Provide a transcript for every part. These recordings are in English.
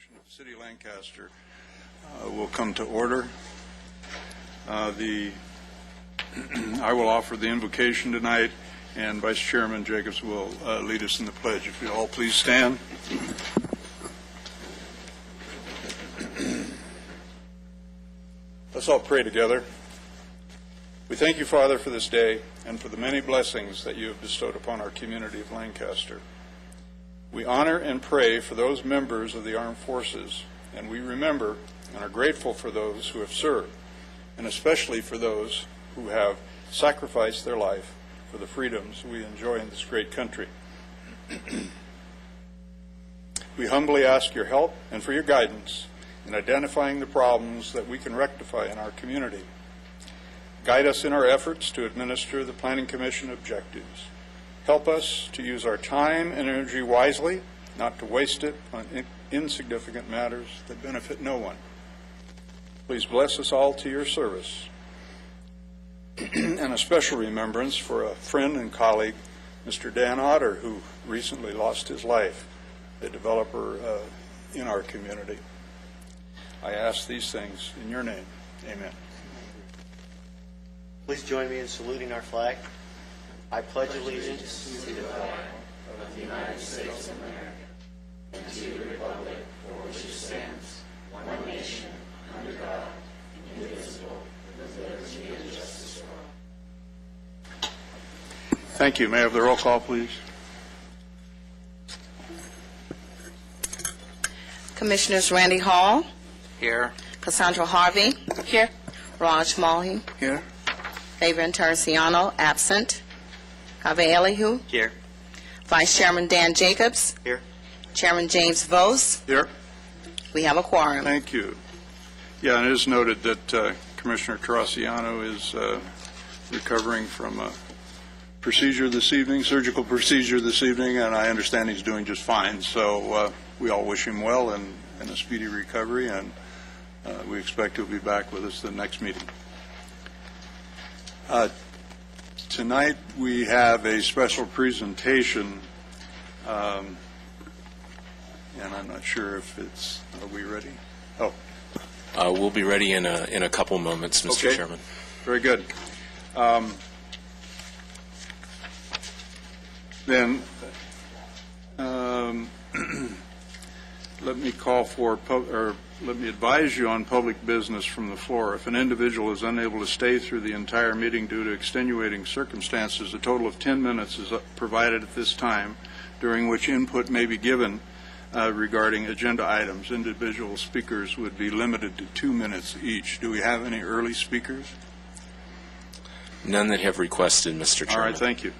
Commission of the City of Lancaster will come to order. I will offer the invocation tonight, and Vice Chairman Jacobs will lead us in the pledge. If you all please stand. Let's all pray together. We thank you, Father, for this day and for the many blessings that you have bestowed upon our community of Lancaster. We honor and pray for those members of the armed forces, and we remember and are grateful for those who have served, and especially for those who have sacrificed their life for the freedoms we enjoy in this great country. We humbly ask your help and for your guidance in identifying the problems that we can rectify in our community. Guide us in our efforts to administer the Planning Commission objectives. Help us to use our time and energy wisely, not to waste it on insignificant matters that benefit no one. Please bless us all to your service. And a special remembrance for a friend and colleague, Mr. Dan Otter, who recently lost his life, a developer in our community. I ask these things in your name. Amen. Please join me in saluting our flag. I pledge allegiance to the flag of the United States of America and to the republic for which it stands, one nation, under God, indivisible, with liberty and justice for all. Thank you. May I have the roll call, please? Commissioners Randy Hall. Here. Cassandra Harvey. Here. Raj Malhi. Here. Fabian Teresiano, absent. Kaveh Elihu. Here. Vice Chairman Dan Jacobs. Here. Chairman James Vose. Here. We have a quorum. Thank you. Yeah, and it is noted that Commissioner Teresiano is recovering from a procedure this evening, surgical procedure this evening, and I understand he's doing just fine. So we all wish him well and a speedy recovery, and we expect he'll be back with us the next meeting. Tonight we have a special presentation, and I'm not sure if it's, are we ready? Oh. We'll be ready in a couple moments, Mr. Okay. Chairman. Very good. Then let me call for, let me advise you on public business from the floor. If an individual is unable to stay through the entire meeting due to extenuating circumstances, a total of 10 minutes is provided at this time, during which input may be given regarding agenda items. Individual speakers would be limited to 2 minutes each. Do we have any early speakers? None that have requested, Mr. Chairman. All right, thank you.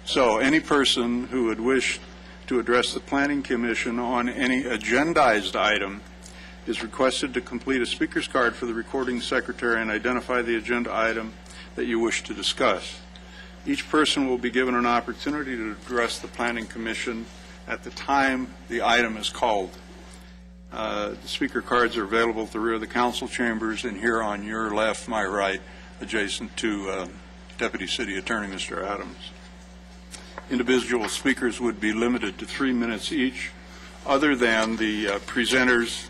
So any person who would wish to address the Planning Commission on any agendized item is requested to complete a speaker's card for the recording secretary and identify the agenda item that you wish to discuss. Each person will be given an opportunity to address the Planning Commission at the time the item is called. The speaker cards are available at the rear of the council chambers and here on your left, my right, adjacent to Deputy City Attorney Mr. Adams. Individual speakers would be limited to 3 minutes each, other than the presenters,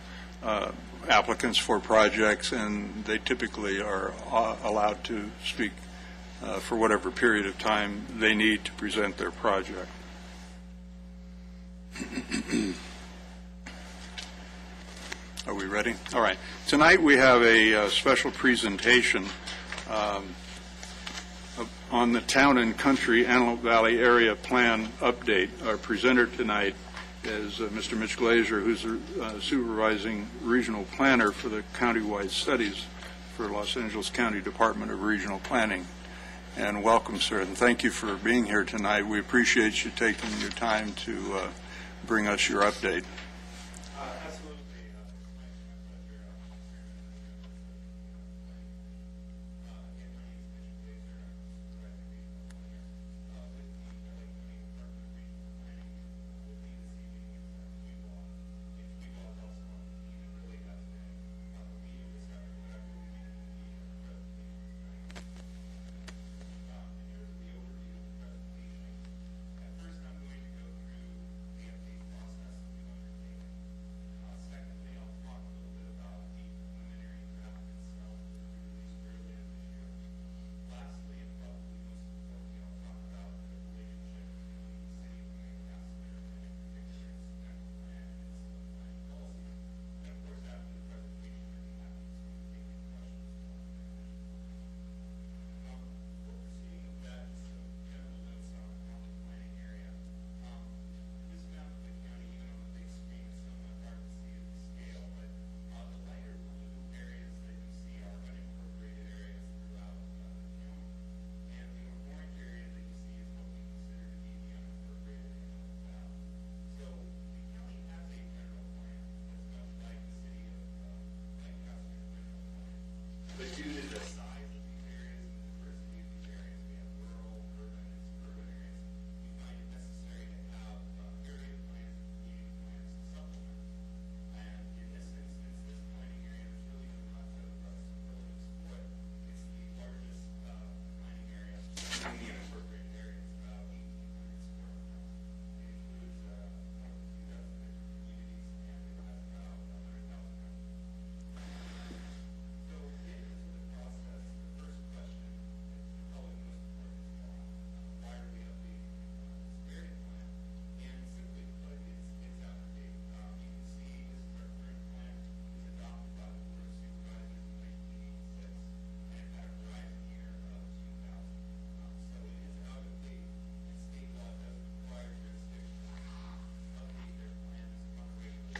applicants for projects, and they typically are allowed to speak for whatever period of time they need to present their project. Are we ready? All right. Tonight we have a special presentation on the Town and Country Antelope Valley Area Plan Update. Our presenter tonight is Mr. Mitch Glazer, who's a supervising regional planner for the countywide studies for Los Angeles County Department of Regional Planning. And welcome, sir, and thank you for being here tonight. We appreciate you taking your time to bring us your update. Absolutely. First, I'm going to go through the update process that we went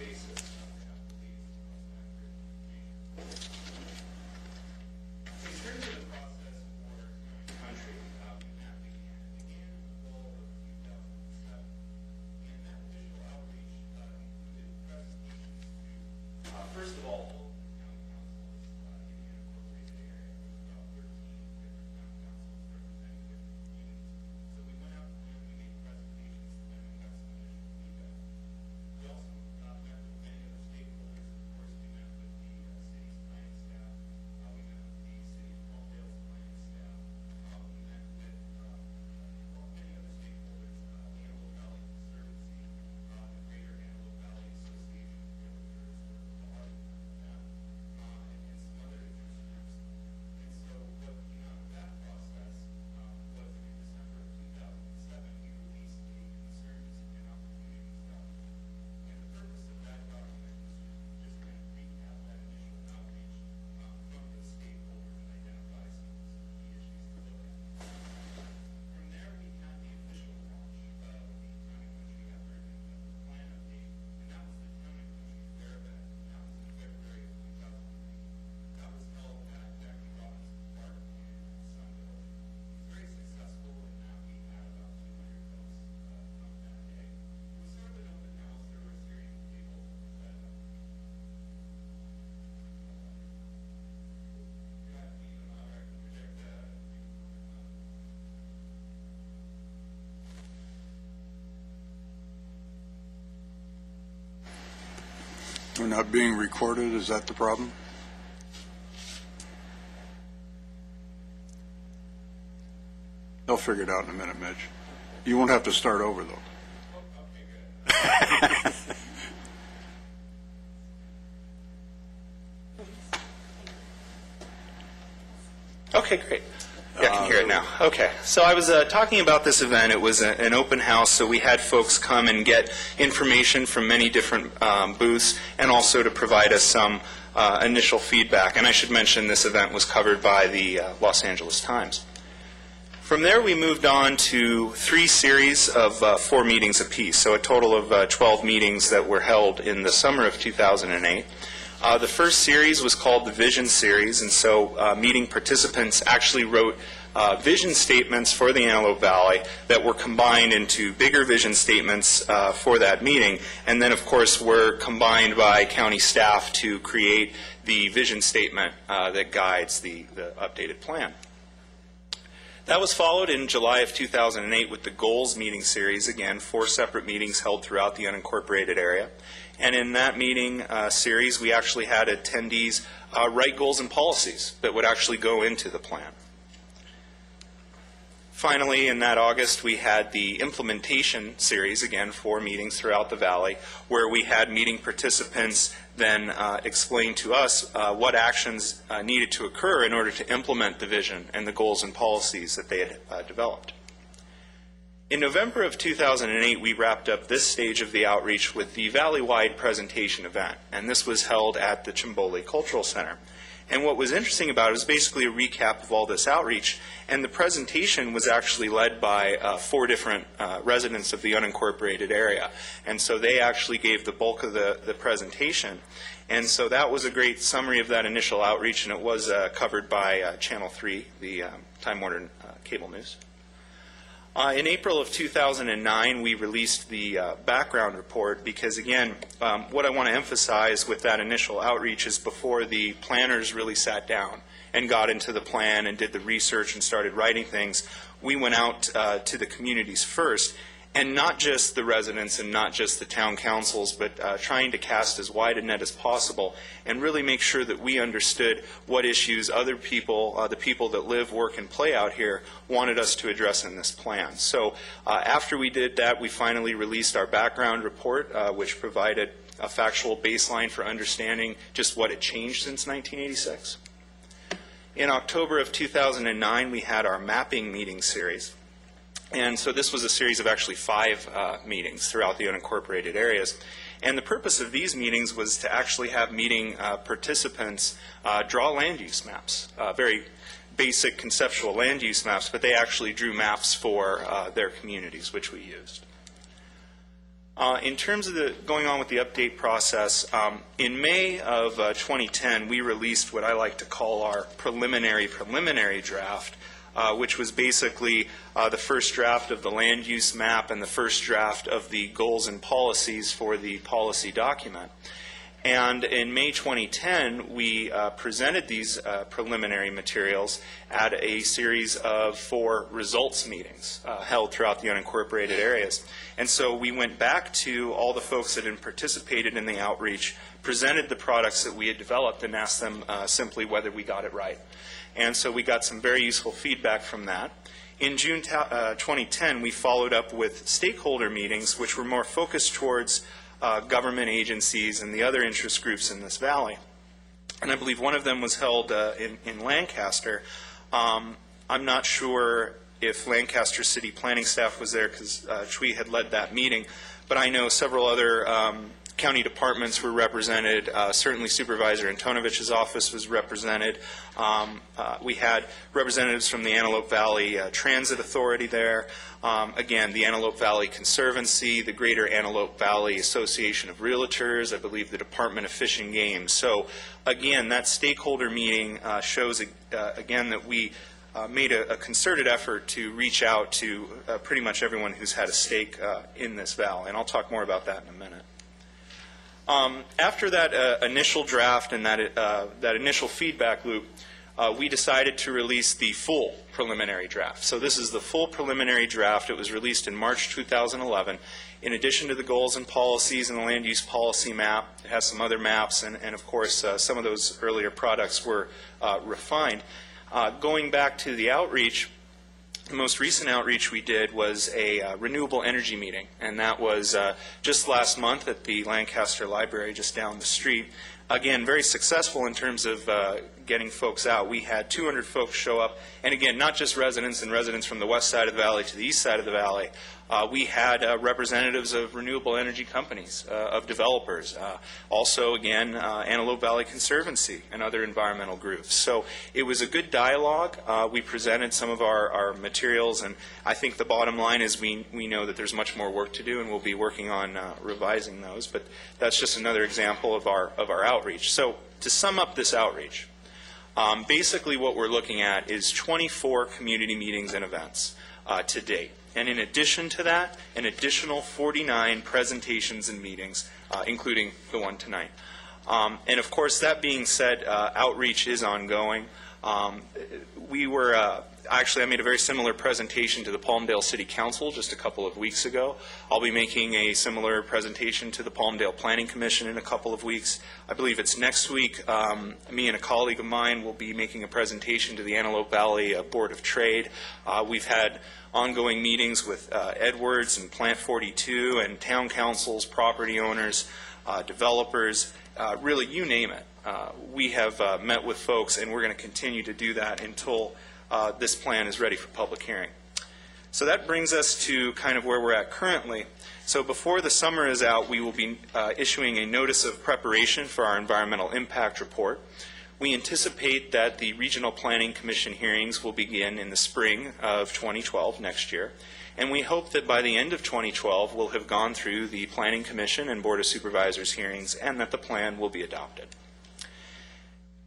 basis to have police in terms of the process for country, when that began, it began in the fall of 2007, and that initial outreach included presentations to, first of all the county councils in the unincorporated area. There was about 13 different county councils representing different communities. So we went out and we made presentations to them and got some initial feedback. We also met with many other stakeholders. Of course, we met with the city's planning staff. We met with the city of Palmdale's planning staff. We met with many other stakeholders, the Antelope Valley Conservancy, the Greater Antelope Valley Association of Realtors, or ARD, and some other interest groups. And so what came out of that process was in December of 2007, we released a concerns and opportunities document. And the purpose of that document was just kind of recap that initial outreach from the stakeholders and identify some key issues to look at. From there, we had the official launch of the Town and Country effort and the plan update, and that was the Town and Country Fair event. And that was in February of 2008. That was held at Jackie Robinson Park in Sunville. It was very successful in that we had about 200 folks come that day. It was sort of an open house. There were a series of tables that were set up. All right, I can project that. We're not being recorded, is that the problem? They'll figure it out in a minute, Mitch. You won't have to start over, though. Okay, great. Yeah, I can hear it now. Okay, so I was talking about this event. It was an open house, so we had folks come and get information from many different booths and also to provide us some initial feedback. And I should mention this event was covered by the Los Angeles Times. From there, we moved on to 3 series of 4 meetings apiece, so a total of 12 meetings that were held in the summer of 2008. The first series was called the Vision Series, and so meeting participants actually wrote vision statements for the Antelope Valley that were combined into bigger vision statements for that meeting, and then, of course, were combined by county staff to create the vision statement that guides the updated plan. That was followed in July of 2008 with the Goals meeting series, again, 4 separate meetings held throughout the unincorporated area. And in that meeting series, we actually had attendees write goals and policies that would actually go into the plan. Finally, in that August, we had the implementation series, again, 4 meetings throughout the valley, where we had meeting participants then explain to us what actions needed to occur in order to implement the vision and the goals and policies that they had developed. In November of 2008, we wrapped up this stage of the outreach with the Valley-wide presentation event, and this was held at the Chimbole Cultural Center. And what was interesting about it was basically a recap of all this outreach, and the presentation was actually led by 4 different residents of the unincorporated area. And so they actually gave the bulk of the presentation. And so that was a great summary of that initial outreach, and it was covered by Channel 3, the Time Warner Cable News. In April of 2009, we released the background report because, again, what I want to emphasize with that initial outreach is before the planners really sat down and got into the plan and did the research and started writing things, we went out to the communities first, and not just the residents and not just the town councils, but trying to cast as wide a net as possible and really make sure that we understood what issues other people, the people that live, work, and play out here, wanted us to address in this plan. So after we did that, we finally released our background report, which provided a factual baseline for understanding just what had changed since 1986. In October of 2009, we had our mapping meeting series. And so this was a series of actually 5 meetings throughout the unincorporated areas. And the purpose of these meetings was to actually have meeting participants draw land use maps, very basic conceptual land use maps, but they actually drew maps for their communities, which we used. In terms of going on with the update process, in May of 2010, we released what I like to call our preliminary draft, which was basically the first draft of the land use map and the first draft of the goals and policies for the policy document. And in May 2010, we presented these preliminary materials at a series of 4 results meetings held throughout the unincorporated areas. And so we went back to all the folks that had participated in the outreach, presented the products that we had developed, and asked them simply whether we got it right. And so we got some very useful feedback from that. In June 2010, we followed up with stakeholder meetings, which were more focused towards government agencies and the other interest groups in this valley. And I believe one of them was held in Lancaster. I'm not sure if Lancaster City planning staff was there because Chui had led that meeting, but I know several other county departments were represented. Certainly Supervisor Antonovich's office was represented. We had representatives from the Antelope Valley Transit Authority there. Again, the Antelope Valley Conservancy, the Greater Antelope Valley Association of Realtors, I believe the Department of Fish and Game. So again, that stakeholder meeting shows again that we made a concerted effort to reach out to pretty much everyone who's had a stake in this valley, and I'll talk more about that in a minute. After that initial draft and that initial feedback loop, we decided to release the full preliminary draft. So this is the full preliminary draft. It was released in March 2011. In addition to the goals and policies and the land use policy map, it has some other maps, and of course some of those earlier products were refined. Going back to the outreach, the most recent outreach we did was a renewable energy meeting, and that was just last month at the Lancaster Library just down the street. Again, very successful in terms of getting folks out. We had 200 folks show up, and again, not just residents and residents from the west side of the valley to the east side of the valley. We had representatives of renewable energy companies, of developers. Also, again, Antelope Valley Conservancy and other environmental groups. So it was a good dialogue. We presented some of our materials, and I think the bottom line is we know that there's much more work to do, and we'll be working on revising those. But that's just another example of our outreach. So to sum up this outreach, basically what we're looking at is 24 community meetings and events to date. And in addition to that, an additional 49 presentations and meetings, including the one tonight. And of course, that being said, outreach is ongoing. Actually, I made a very similar presentation to the Palmdale City Council just a couple of weeks ago. I'll be making a similar presentation to the Palmdale Planning Commission in a couple of weeks. I believe it's next week. Me and a colleague of mine will be making a presentation to the Antelope Valley Board of Trade. We've had ongoing meetings with Edwards and Plant 42 and town councils, property owners, developers, really you name it. We have met with folks, and we're going to continue to do that until this plan is ready for public hearing. So that brings us to kind of where we're at currently. So before the summer is out, we will be issuing a notice of preparation for our environmental impact report. We anticipate that the Regional Planning Commission hearings will begin in the spring of 2012, next year. And we hope that by the end of 2012, we'll have gone through the Planning Commission and Board of Supervisors hearings, and that the plan will be adopted.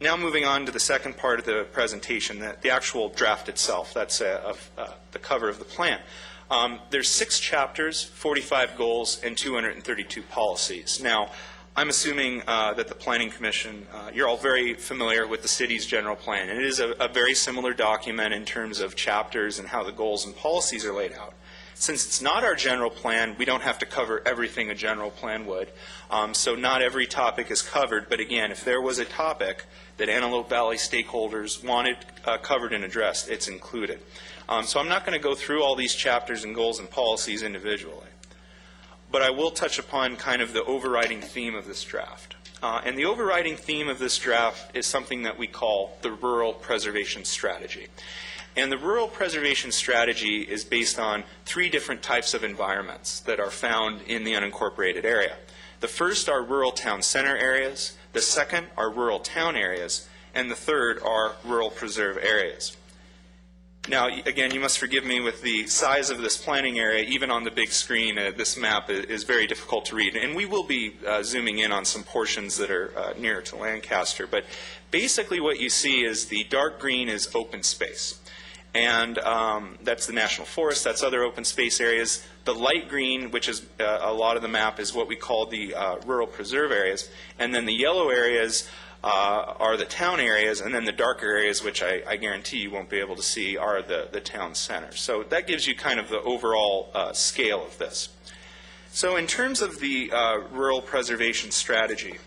Now moving on to the second part of the presentation, the actual draft itself. That's the cover of the plan. There's 6 chapters, 45 goals, and 232 policies. Now, I'm assuming that the Planning Commission, you're all very familiar with the city's general plan. And it is a very similar document in terms of chapters and how the goals and policies are laid out. Since it's not our general plan, we don't have to cover everything a general plan would. So not every topic is covered. But again, if there was a topic that Antelope Valley stakeholders wanted covered and addressed, it's included. So I'm not going to go through all these chapters and goals and policies individually. But I will touch upon kind of the overriding theme of this draft. And the overriding theme of this draft is something that we call the Rural Preservation Strategy. And the Rural Preservation Strategy is based on 3 different types of environments that are found in the unincorporated area. The first are rural town center areas, the second are rural town areas, and the third are rural preserve areas. Now, again, you must forgive me with the size of this planning area. Even on the big screen, this map is very difficult to read. And we will be zooming in on some portions that are nearer to Lancaster. But basically what you see is the dark green is open space. And that's the National Forest. That's other open space areas. The light green, which is a lot of the map, is what we call the rural preserve areas. And then the yellow areas are the town areas, and then the darker areas, which I guarantee you won't be able to see, are the town centers. So that gives you kind of the overall scale of this. So in terms of the rural preservation strategy,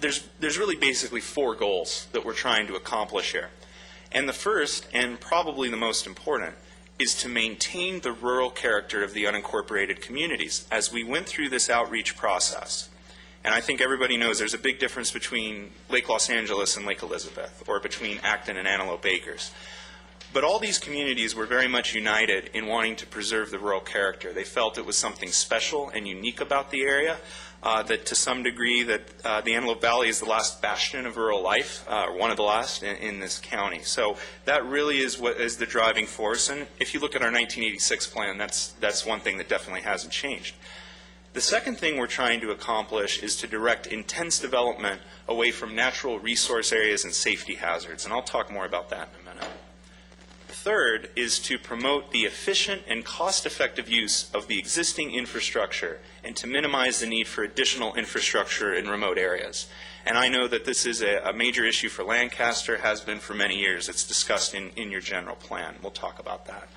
there's really basically 4 goals that we're trying to accomplish here. And the first, and probably the most important, is to maintain the rural character of the unincorporated communities. As we went through this outreach process, and I think everybody knows there's a big difference between Lake Los Angeles and Lake Elizabeth, or between Acton and Antelope Acres. But all these communities were very much united in wanting to preserve the rural character. They felt it was something special and unique about the area, that to some degree that the Antelope Valley is the last bastion of rural life, or one of the last in this county. So that really is what is the driving force. And if you look at our 1986 plan, that's one thing that definitely hasn't changed. The second thing we're trying to accomplish is to direct intense development away from natural resource areas and safety hazards, and I'll talk more about that in a minute. The third is to promote the efficient and cost-effective use of the existing infrastructure and to minimize the need for additional infrastructure in remote areas. And I know that this is a major issue for Lancaster, has been for many years. It's discussed in your general plan. We'll talk about that.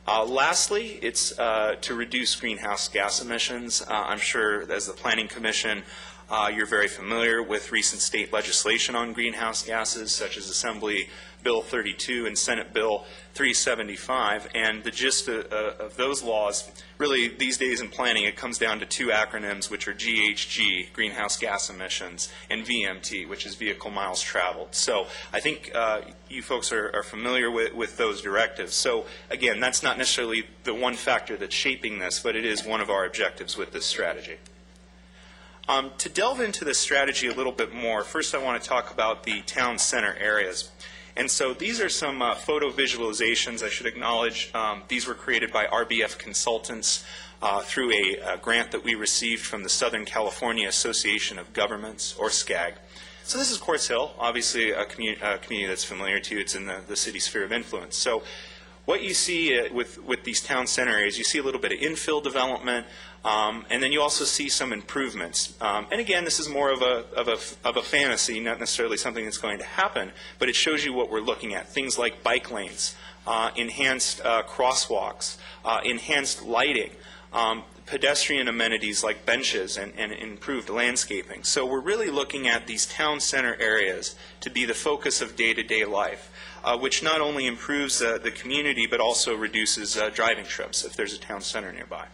Lastly, it's to reduce greenhouse gas emissions. I'm sure as the Planning Commission, you're very familiar with recent state legislation on greenhouse gases, such as Assembly Bill 32 and Senate Bill 375. And the gist of those laws, really these days in planning, it comes down to 2 acronyms, which are GHG, greenhouse gas emissions, and VMT, which is vehicle miles traveled. So I think you folks are familiar with those directives. So again, that's not necessarily the one factor that's shaping this, but it is one of our objectives with this strategy. To delve into this strategy a little bit more, first I want to talk about the town center areas. And so these are some photo visualizations. I should acknowledge these were created by RBF Consultants through a grant that we received from the Southern California Association of Governments, or SCAG. So this is Quartz Hill, obviously a community that's familiar to you. It's in the city sphere of influence. So what you see with these town center areas, you see a little bit of infill development, and then you also see some improvements. And again, this is more of a fantasy, not necessarily something that's going to happen, but it shows you what we're looking at. Things like bike lanes, enhanced crosswalks, enhanced lighting, pedestrian amenities like benches and improved landscaping. So we're really looking at these town center areas to be the focus of day-to-day life, which not only improves the community but also reduces driving trips if there's a town center nearby.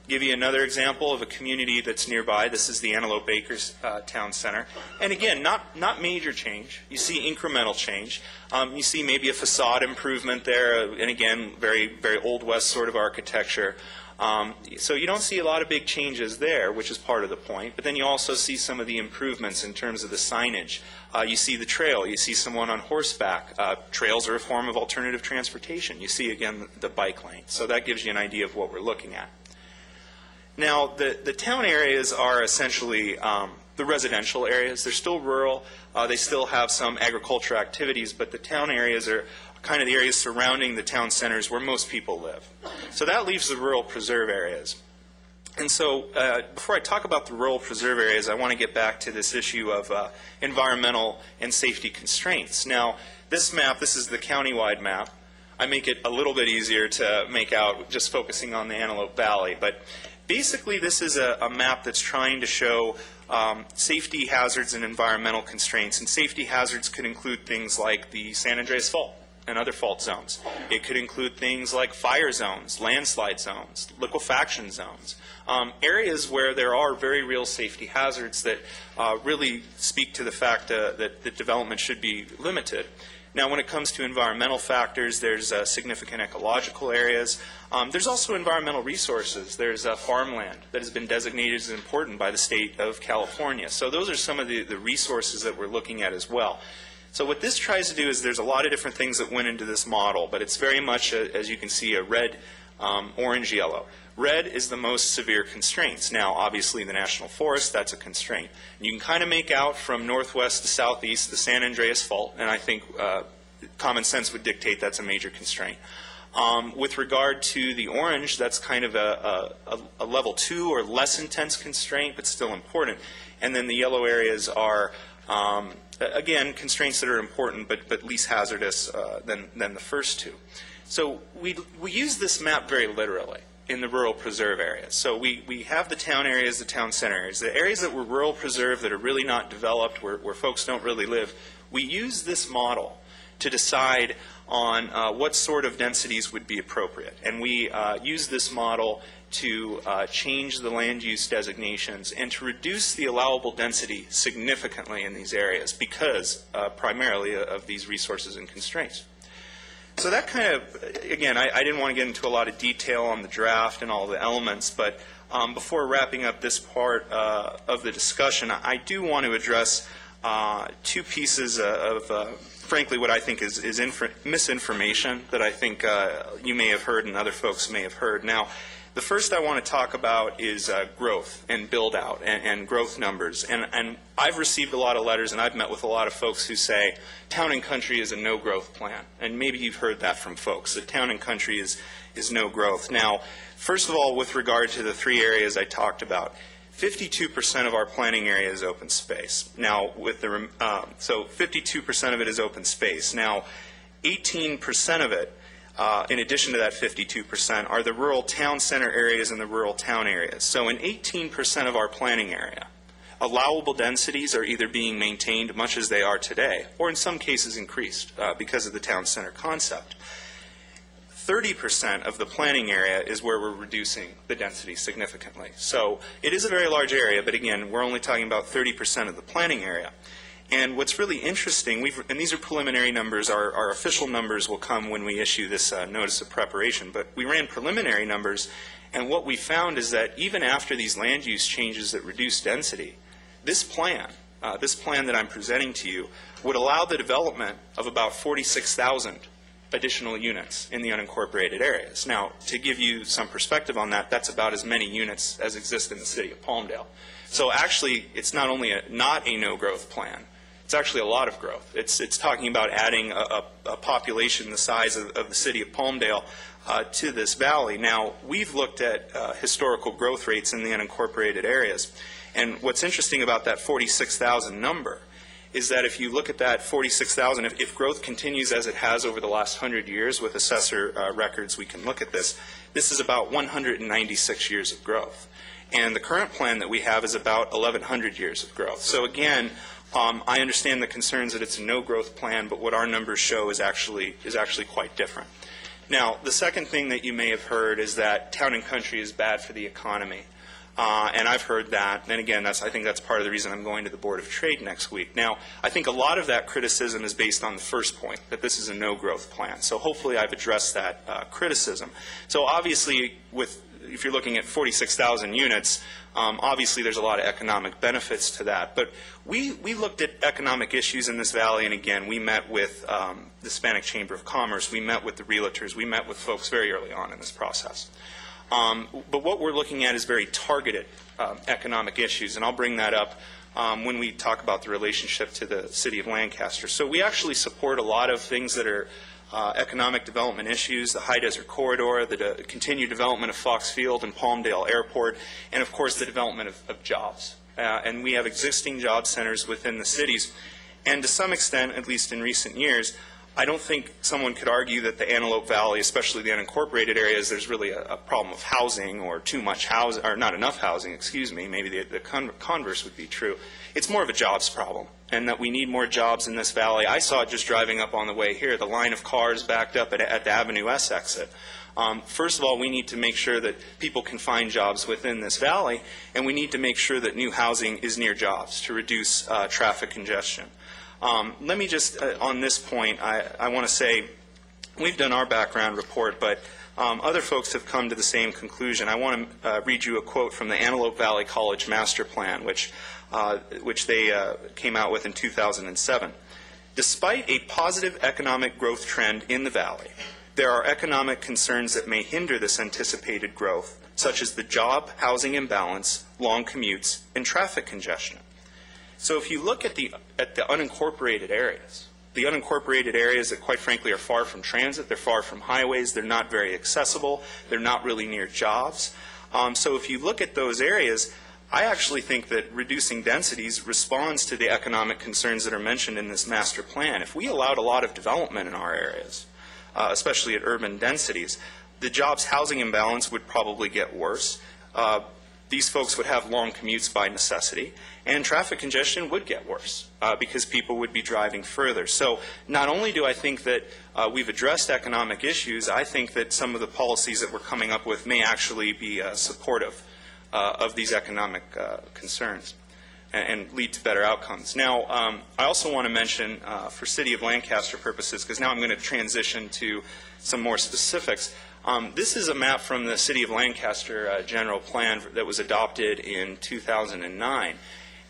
Give you another example of a community that's nearby. This is the Antelope Acres Town Center. And again, not major change. You see incremental change. You see maybe a facade improvement there, and again, very, very Old West sort of architecture. So you don't see a lot of big changes there, which is part of the point. But then you also see some of the improvements in terms of the signage. You see the trail. You see someone on horseback. Trails are a form of alternative transportation. You see, again, the bike lane. So that gives you an idea of what we're looking at. Now, the town areas are essentially the residential areas. They're still rural. They still have some agricultural activities, but the town areas are kind of the areas surrounding the town centers where most people live. So that leaves the rural preserve areas. And so before I talk about the rural preserve areas, I want to get back to this issue of environmental and safety constraints. Now, this map, this is the countywide map. I make it a little bit easier to make out just focusing on the Antelope Valley, but basically, this is a map that's trying to show safety hazards and environmental constraints. And safety hazards could include things like the San Andreas Fault and other fault zones. It could include things like fire zones, landslide zones, liquefaction zones, areas where there are very real safety hazards that really speak to the fact that the development should be limited. Now, when it comes to environmental factors, there's significant ecological areas. There's also environmental resources. There's farmland that has been designated as important by the state of California. So those are some of the resources that we're looking at as well. So what this tries to do is there's a lot of different things that went into this model, but it's very much, as you can see, a red, orange, yellow. Red is the most severe constraints. Now, obviously, the National Forest, that's a constraint. And you can kind of make out from northwest to southeast the San Andreas Fault, and I think common sense would dictate that's a major constraint. With regard to the orange, that's kind of a level 2 or less intense constraint, but still important. And then the yellow areas are, again, constraints that are important, but least hazardous than the first two. So we use this map very literally in the rural preserve areas. So we have the town areas, the town center areas. The areas that were rural preserve that are really not developed, where folks don't really live, we use this model to decide on what sort of densities would be appropriate. And we use this model to change the land use designations and to reduce the allowable density significantly in these areas because primarily of these resources and constraints. So that kind of, again, I didn't want to get into a lot of detail on the draft and all the elements, but before wrapping up this part of the discussion, I do want to address two pieces of frankly, what I think is misinformation that I think you may have heard and other folks may have heard. Now, the first I want to talk about is growth and build out and growth numbers. And I've received a lot of letters and I've met with a lot of folks who say Town and Country is a no growth plan. And maybe you've heard that from folks, that Town and Country is no growth. Now, first of all, with regard to the three areas I talked about, 52% of our planning area is open space. Now, with the so 52% of it is open space. Now, 18% of it, in addition to that 52%, are the rural town center areas and the rural town areas. So in 18% of our planning area, allowable densities are either being maintained much as they are today, or in some cases increased because of the town center concept. 30% of the planning area is where we're reducing the density significantly. So it is a very large area, but again, we're only talking about 30% of the planning area. And what's really interesting, and these are preliminary numbers, our official numbers will come when we issue this notice of preparation, but we ran preliminary numbers, and what we found is that even after these land use changes that reduce density, this plan that I'm presenting to you would allow the development of about 46,000 additional units in the unincorporated areas. Now, to give you some perspective on that, that's about as many units as exist in the city of Palmdale. So actually, it's not only not a no-growth plan, it's actually a lot of growth. It's talking about adding a population the size of the city of Palmdale to this valley. Now, we've looked at historical growth rates in the unincorporated areas, and what's interesting about that 46,000 number is that if you look at that 46,000, if growth continues as it has over the last 100 years, with assessor records we can look at this, this is about 196 years of growth. And the current plan that we have is about 1,100 years of growth. So again, I understand the concerns that it's a no-growth plan, but what our numbers show is actually quite different. Now, the second thing that you may have heard is that Town and Country is bad for the economy. And I've heard that, and again, I think that's part of the reason I'm going to the Board of Trade next week. Now, I think a lot of that criticism is based on the first point, that this is a no-growth plan. So hopefully I've addressed that criticism. So obviously, if you're looking at 46,000 units, obviously there's a lot of economic benefits to that. But we looked at economic issues in this valley, and again, we met with the Hispanic Chamber of Commerce, we met with the realtors, we met with folks very early on in this process. But what we're looking at is very targeted economic issues, and I'll bring that up when we talk about the relationship to the city of Lancaster. So we actually support a lot of things that are economic development issues, the High Desert Corridor, the continued development of Fox Field and Palmdale Airport, and of course the development of jobs. And we have existing job centers within the cities, and to some extent, at least in recent years, I don't think someone could argue that the Antelope Valley, especially the unincorporated areas, there's really a problem of housing or too much housing, or not enough housing, excuse me. Maybe the converse would be true. It's more of a jobs problem, and that we need more jobs in this valley. I saw it just driving up on the way here, the line of cars backed up at the Avenue S exit. First of all, we need to make sure that people can find jobs within this valley, and we need to make sure that new housing is near jobs to reduce traffic congestion. Let me just, on this point, I want to say we've done our background report, but other folks have come to the same conclusion. I want to read you a quote from the Antelope Valley College Master Plan, which they came out with in 2007. Despite a positive economic growth trend in the valley, there are economic concerns that may hinder this anticipated growth, such as the job housing imbalance, long commutes, and traffic congestion. So if you look at the unincorporated areas that quite frankly are far from transit, they're far from highways, they're not very accessible, they're not really near jobs. So if you look at those areas, I actually think that reducing densities responds to the economic concerns that are mentioned in this master plan. If we allowed a lot of development in our areas, especially at urban densities, the jobs housing imbalance would probably get worse. These folks would have long commutes by necessity, and traffic congestion would get worse because people would be driving further. So not only do I think that we've addressed economic issues, I think that some of the policies that we're coming up with may actually be supportive of these economic concerns and lead to better outcomes. Now, I also want to mention, for City of Lancaster purposes, because now I'm going to transition to some more specifics, this is a map from the City of Lancaster General Plan that was adopted in 2009.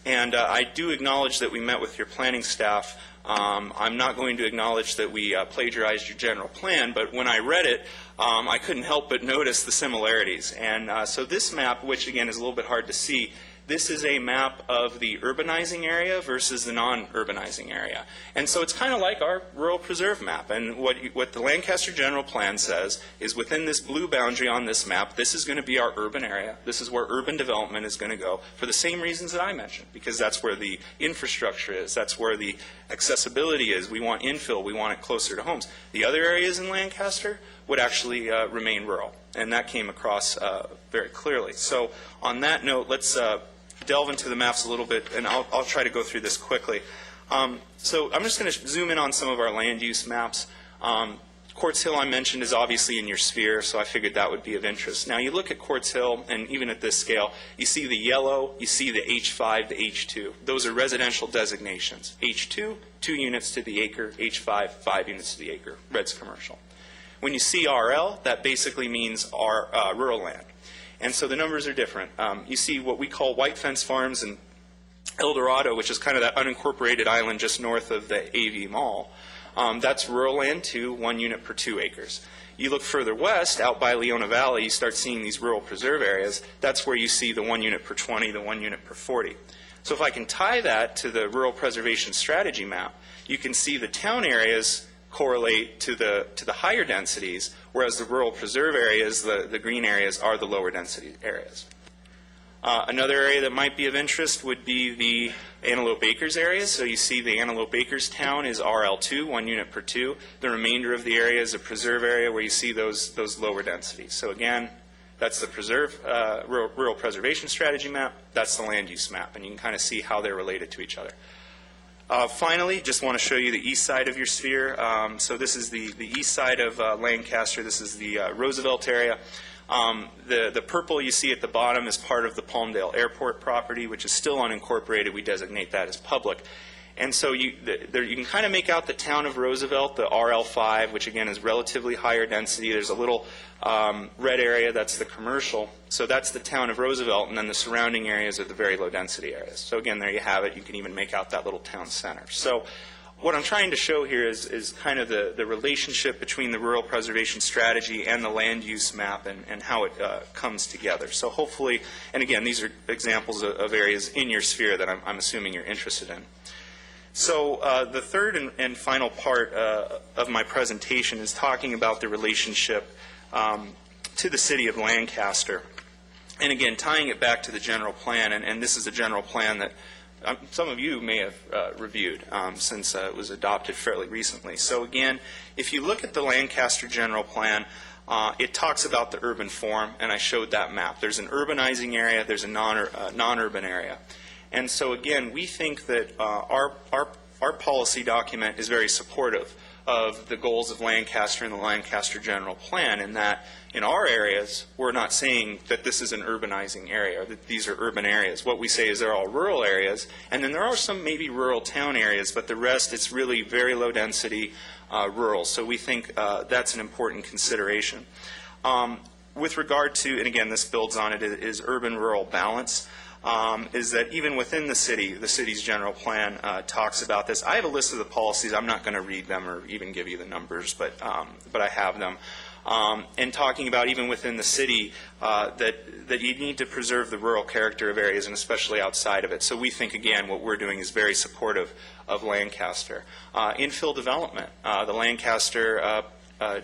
And I do acknowledge that we met with your planning staff. I'm not going to acknowledge that we plagiarized your general plan, but when I read it, I couldn't help but notice the similarities. And so this map, which again is a little bit hard to see, this is a map of the urbanizing area versus the non-urbanizing area. And so it's kind of like our rural preserve map. And what the Lancaster General Plan says is within this blue boundary on this map, this is going to be our urban area. This is where urban development is going to go for the same reasons that I mentioned, because that's where the infrastructure is. That's where the accessibility is. We want infill. We want it closer to homes. The other areas in Lancaster would actually remain rural. And that came across very clearly. So on that note, let's delve into the maps a little bit, and I'll try to go through this quickly. So I'm just going to zoom in on some of our land use maps. Quartz Hill, I mentioned, is obviously in your sphere, so I figured that would be of interest. Now, you look at Quartz Hill, and even at this scale, you see the yellow, you see the H5, the H2. Those are residential designations. H2, 2 units to the acre. H5, 5 units to the acre. Red's commercial. When you see RL, that basically means our rural land. And so the numbers are different. You see what we call White Fence Farms and El Dorado, which is kind of that unincorporated island just north of the AV Mall. That's rural land too, 1 unit per 2 acres. You look further west, out by Leona Valley, you start seeing these rural preserve areas. That's where you see the 1 unit per 20, the 1 unit per 40. So if I can tie that to the rural preservation strategy map, you can see the town areas correlate to the higher densities, whereas the rural preserve areas, the green areas, are the lower density areas. Another area that might be of interest would be the Antelope Acres areas. So you see the Antelope Acres town is RL2, 1 unit per 2. The remainder of the area is a preserve area where you see those lower densities. So again, that's the rural preservation strategy map. That's the land use map, and you can kind of see how they're related to each other. Finally, just want to show you the east side of your sphere. So this is the east side of Lancaster. This is the Roosevelt area. The purple you see at the bottom is part of the Palmdale Airport property, which is still unincorporated. We designate that as public. And so you can kind of make out the town of Roosevelt, the RL5, which again is relatively higher density. There's a little red area, that's the commercial. So that's the town of Roosevelt, and then the surrounding areas are the very low density areas. So again, there you have it. You can even make out that little town center. So what I'm trying to show here is kind of the relationship between the rural preservation strategy and the land use map and how it comes together. So hopefully, and again, these are examples of areas in your sphere that I'm assuming you're interested in. So the third and final part of my presentation is talking about the relationship to the city of Lancaster. And again, tying it back to the general plan, and this is a general plan that some of you may have reviewed since it was adopted fairly recently. So again, if you look at the Lancaster general plan, it talks about the urban form, and I showed that map. There's an urbanizing area, there's a non-urban area. And so again, we think that our policy document is very supportive of the goals of Lancaster and the Lancaster General Plan, in that in our areas, we're not saying that this is an urbanizing area, or that these are urban areas. What we say is they're all rural areas, and then there are some maybe rural town areas, but the rest, it's really very low density rural. So we think that's an important consideration. With regard to, and again, this builds on it, is urban-rural balance. is that even within the city's general plan talks about this. I have a list of the policies. I'm not going to read them or even give you the numbers, but I have them. And talking about even within the city that you need to preserve the rural character of areas, and especially outside of it. So we think, again, what we're doing is very supportive of Lancaster. Infill development. The Lancaster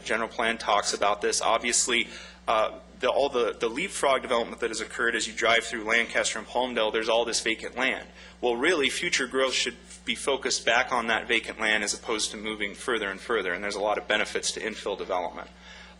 general plan talks about this. Obviously, all the leapfrog development that has occurred as you drive through Lancaster and Palmdale, there's all this vacant land. Well, really, future growth should be focused back on that vacant land as opposed to moving further and further, and there's a lot of benefits to infill development.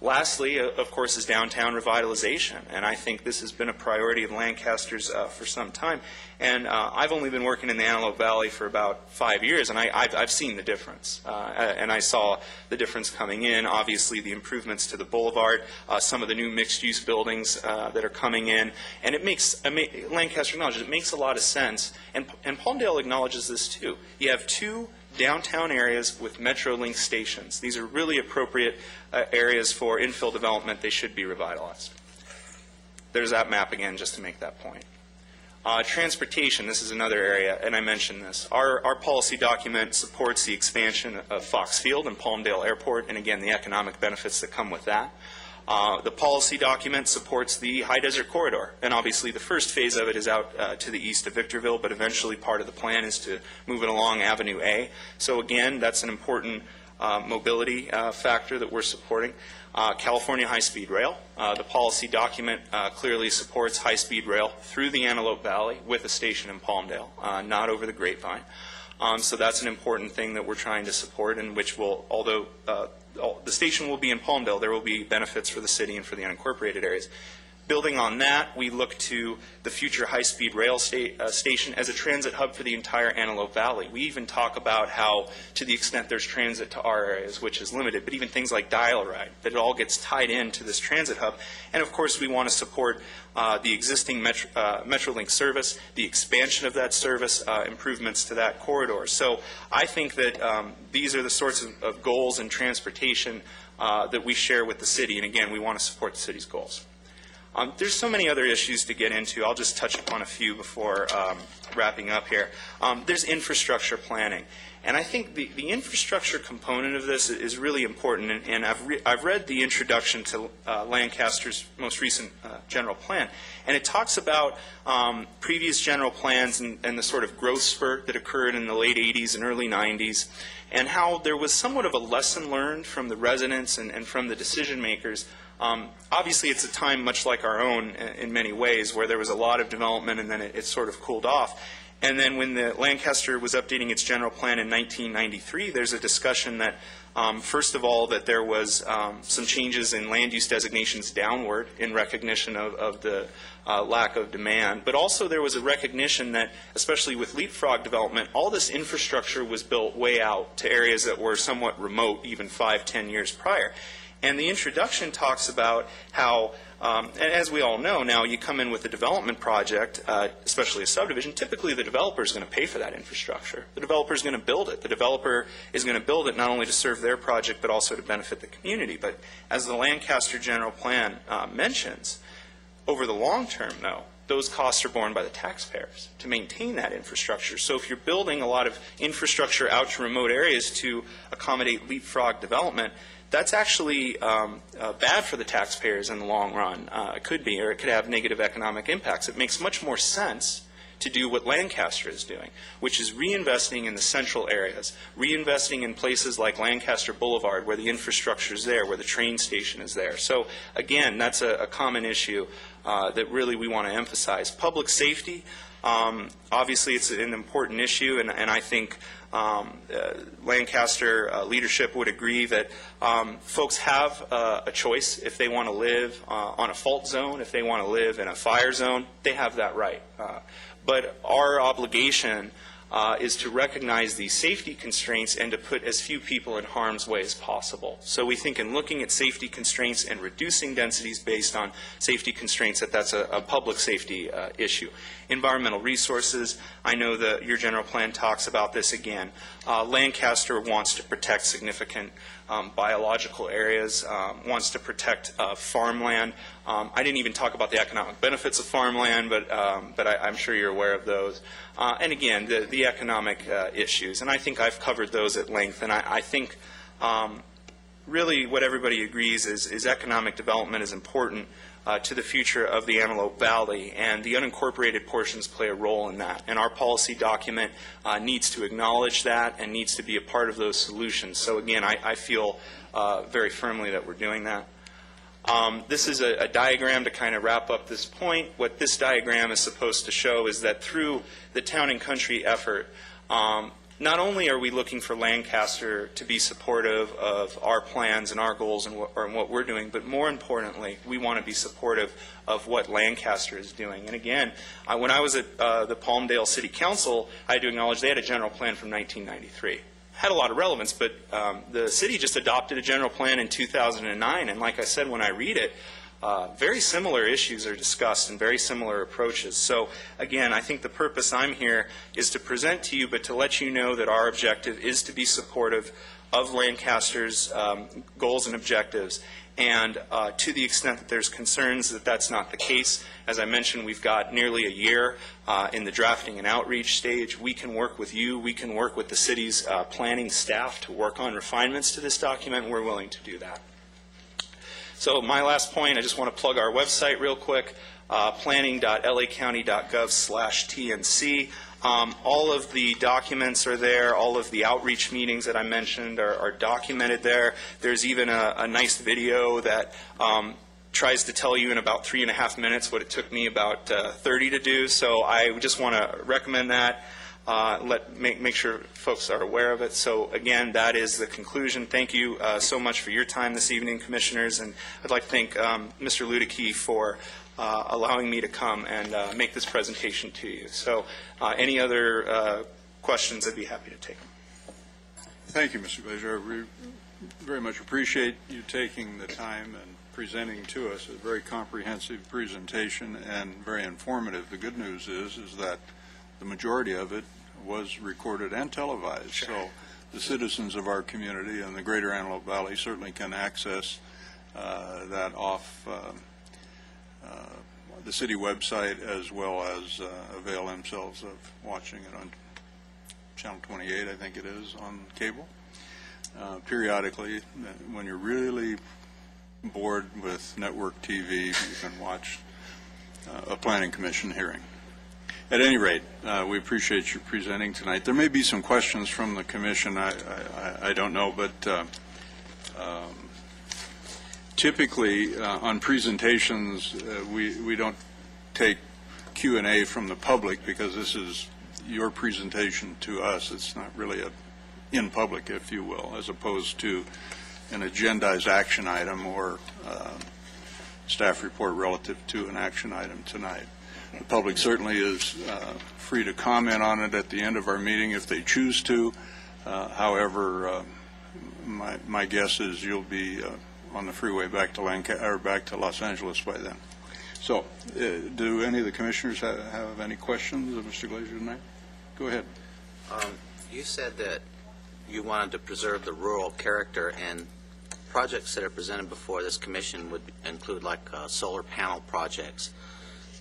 Lastly, of course, is downtown revitalization, and I think this has been a priority of Lancaster's for some time. And I've only been working in the Antelope Valley for about 5 years, and I've seen the difference. And I saw the difference coming in. Obviously, the improvements to the boulevard, some of the new mixed-use buildings that are coming in, and it makes Lancaster acknowledges it makes a lot of sense. And Palmdale acknowledges this too. You have two downtown areas with Metrolink stations. These are really appropriate areas for infill development. They should be revitalized. There's that map again, just to make that point. Transportation, this is another area, and I mentioned this. Our policy document supports the expansion of Fox Field and Palmdale Airport, and again, the economic benefits that come with that. The policy document supports the High Desert Corridor, and obviously the first phase of it is out to the east of Victorville, but eventually part of the plan is to move it along Avenue A. So again, that's an important mobility factor that we're supporting. California High-Speed Rail. The policy document clearly supports high-speed rail through the Antelope Valley with a station in Palmdale, not over the Grapevine. So that's an important thing that we're trying to support, and which will, although the station will be in Palmdale, there will be benefits for the city and for the unincorporated areas. Building on that, we look to the future high-speed rail station as a transit hub for the entire Antelope Valley. We even talk about how, to the extent there's transit to our areas, which is limited, but even things like Dial-A-Ride, that it all gets tied into this transit hub. And of course, we want to support the existing Metrolink service, the expansion of that service, improvements to that corridor. So I think that these are the sorts of goals in transportation that we share with the city. And again, we want to support the city's goals. There's so many other issues to get into. I'll just touch upon a few before wrapping up here. There's infrastructure planning. And I think the infrastructure component of this is really important. And I've read the introduction to Lancaster's most recent general plan. And it talks about previous general plans and the sort of growth spurt that occurred in the late 80s and early 90s, and how there was somewhat of a lesson learned from the residents and from the decision makers. Obviously, it's a time much like our own in many ways, where there was a lot of development and then it sort of cooled off. And then when the Lancaster was updating its general plan in 1993, there's a discussion that, first of all, that there was some changes in land use designations downward in recognition of the lack of demand. But also there was a recognition that, especially with leapfrog development, all this infrastructure was built way out to areas that were somewhat remote, even 5-10 years prior. And the introduction talks about how, and as we all know now, you come in with a development project, especially a subdivision, typically the developer is going to pay for that infrastructure. The developer is going to build it. The developer is going to build it not only to serve their project, but also to benefit the community. But as the Lancaster General Plan mentions, over the long term, though, those costs are borne by the taxpayers to maintain that infrastructure. So if you're building a lot of infrastructure out to remote areas to accommodate leapfrog development, that's actually bad for the taxpayers in the long run. It could be, or it could have negative economic impacts. It makes much more sense to do what Lancaster is doing, which is reinvesting in the central areas, reinvesting in places like Lancaster Boulevard, where the infrastructure is there, where the train station is there. So again, that's a common issue that really we want to emphasize. Public safety, obviously it's an important issue, and I think Lancaster leadership would agree that folks have a choice if they want to live on a fault zone, if they want to live in a fire zone, they have that right. But our obligation is to recognize these safety constraints and to put as few people in harm's way as possible. So we think in looking at safety constraints and reducing densities based on safety constraints, that's a public safety issue. Environmental resources, I know that your general plan talks about this again. Lancaster wants to protect significant biological areas, wants to protect farmland. I didn't even talk about the economic benefits of farmland, but I'm sure you're aware of those. And again, the economic issues, and I think I've covered those at length, and I think really what everybody agrees is economic development is important to the future of the Antelope Valley, and the unincorporated portions play a role in that. And our policy document needs to acknowledge that and needs to be a part of those solutions. So again, I feel very firmly that we're doing that. This is a diagram to kind of wrap up this point. What this diagram is supposed to show is that through the Town and Country effort, not only are we looking for Lancaster to be supportive of our plans and our goals and what we're doing, but more importantly, we want to be supportive of what Lancaster is doing. And again, when I was at the Palmdale City Council, I had to acknowledge they had a general plan from 1993. Had a lot of relevance, but the city just adopted a general plan in 2009, and like I said, when I read it, very similar issues are discussed and very similar approaches. So again, I think the purpose I'm here is to present to you, but to let you know that our objective is to be supportive of Lancaster's goals and objectives. And to the extent that there's concerns that that's not the case, as I mentioned, we've got nearly a year in the drafting and outreach stage. We can work with you. We can work with the city's planning staff to work on refinements to this document, and we're willing to do that. So my last point, I just want to plug our website real quick, planning.lacounty.gov/TNC. All of the documents are there. All of the outreach meetings that I mentioned are documented there. There's even a nice video that tries to tell you in about 3.5 minutes what it took me about 30 to do. So I just want to recommend that. Make sure folks are aware of it. So again, that is the conclusion. Thank you so much for your time this evening, Commissioners, and I'd like to thank Mr. Luedeke for allowing me to come and make this presentation to you. So any other questions, I'd be happy to take them. Thank you, Mr. Glazer. We very much appreciate you taking the time and presenting to us a very comprehensive presentation and very informative. The good news is that the majority of it was recorded and televised. Sure. So the citizens of our community and the greater Antelope Valley certainly can access that off the city website, as well as avail themselves of watching it on Channel 28, I think it is, on cable. Periodically, when you're really bored with network TV, you can watch a Planning Commission hearing. At any rate, we appreciate you presenting tonight. There may be some questions from the Commission. I don't know, but typically on presentations, we don't take Q&A from the public because this is your presentation to us. It's not really in public, if you will, as opposed to an agendized action item or staff report relative to an action item tonight. The public certainly is free to comment on it at the end of our meeting if they choose to. However, my guess is you'll be on the freeway back to Los Angeles by then. So, do any of the commissioners have any questions of Mr. Glazer tonight? Go ahead. You said that you wanted to preserve the rural character, and projects that are presented before this commission would include like solar panel projects.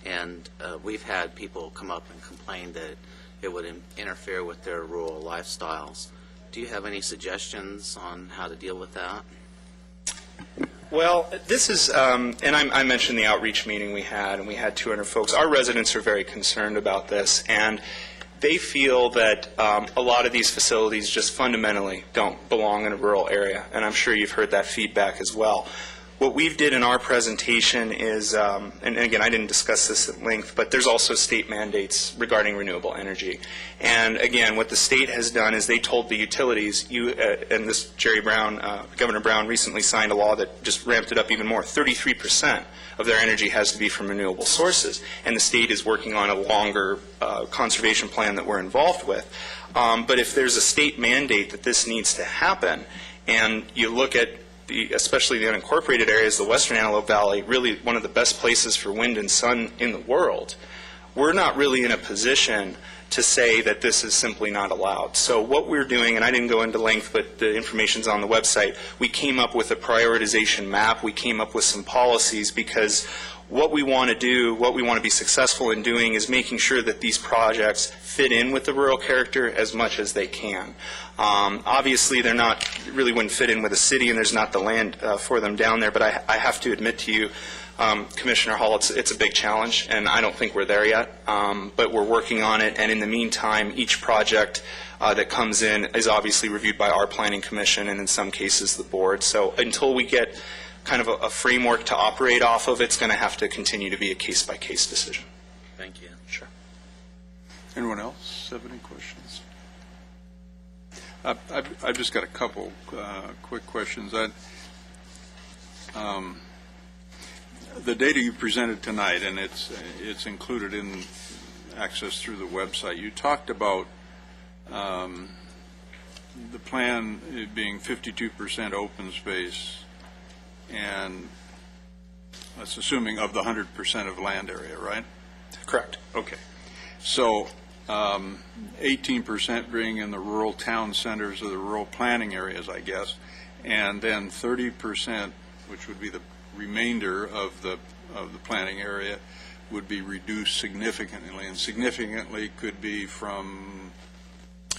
And we've had people come up and complain that it would interfere with their rural lifestyles. Do you have any suggestions on how to deal with that? Well, this is, and I mentioned the outreach meeting we had, and we had 200 folks. Our residents are very concerned about this, and they feel that a lot of these facilities just fundamentally don't belong in a rural area, and I'm sure you've heard that feedback as well. What we did in our presentation is, and again, I didn't discuss this at length, but there's also state mandates regarding renewable energy. And again, what the state has done is they told the utilities, and this Governor Brown recently signed a law that just ramped it up even more. 33% of their energy has to be from renewable sources, and the state is working on a longer conservation plan that we're involved with. But if there's a state mandate that this needs to happen, and you look at especially the unincorporated areas, the western Antelope Valley, really one of the best places for wind and sun in the world, we're not really in a position to say that this is simply not allowed. So what we're doing, and I didn't go into length, but the information's on the website, we came up with a prioritization map, we came up with some policies, because what we want to do, what we want to be successful in doing is making sure that these projects fit in with the rural character as much as they can. Obviously, they're not, really wouldn't fit in with a city, and there's not the land for them down there, but I have to admit to you, Commissioner Hall, it's a big challenge, and I don't think we're there yet, but we're working on it, and in the meantime, each project that comes in is obviously reviewed by our Planning Commission, and in some cases, the board. So until we get kind of a framework to operate off of, it's going to have to continue to be a case-by-case decision. Thank you. Sure. Anyone else have any questions? I've just got a couple quick questions. The data you presented tonight, and it's included in access through the website, you talked about the plan being 52% open space, and that's assuming of the 100% of land area, right? Correct. Okay. So 18% being in the rural town centers or the rural planning areas, I guess, and then 30%, which would be the remainder of the planning area, would be reduced significantly, and significantly could be from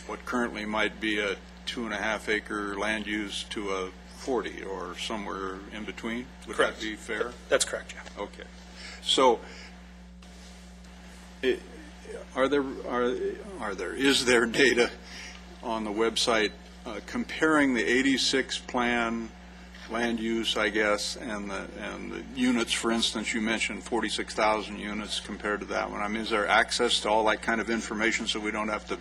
what currently might be a 2.5 acre land use to a 40 or somewhere in between. Would Correct. that be fair? That's correct, yeah. Okay. So is there data on the website comparing the 86 plan land use, I guess, and the units? For instance, you mentioned 46,000 units compared to that one. I mean, is there access to all that kind of information so we don't have to,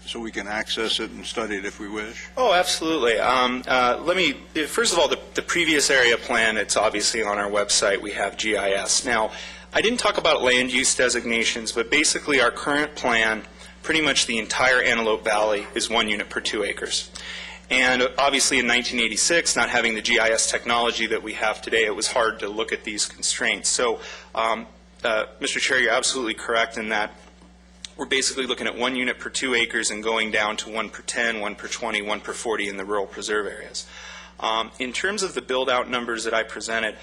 so we can access it and study it if we wish? Oh, absolutely. Let me, first of all, the previous area plan, it's obviously on our website. We have GIS. Now, I didn't talk about land use designations, but basically our current plan, pretty much the entire Antelope Valley is 1 unit per 2 acres. And obviously in 1986, not having the GIS technology that we have today, it was hard to look at these constraints. So, Mr. Chair, you're absolutely correct in that we're basically looking at 1 unit per 2 acres and going down to 1 per 10, 1 per 20, 1 per 40 in the rural preserve areas. In terms of the build-out numbers that I presented,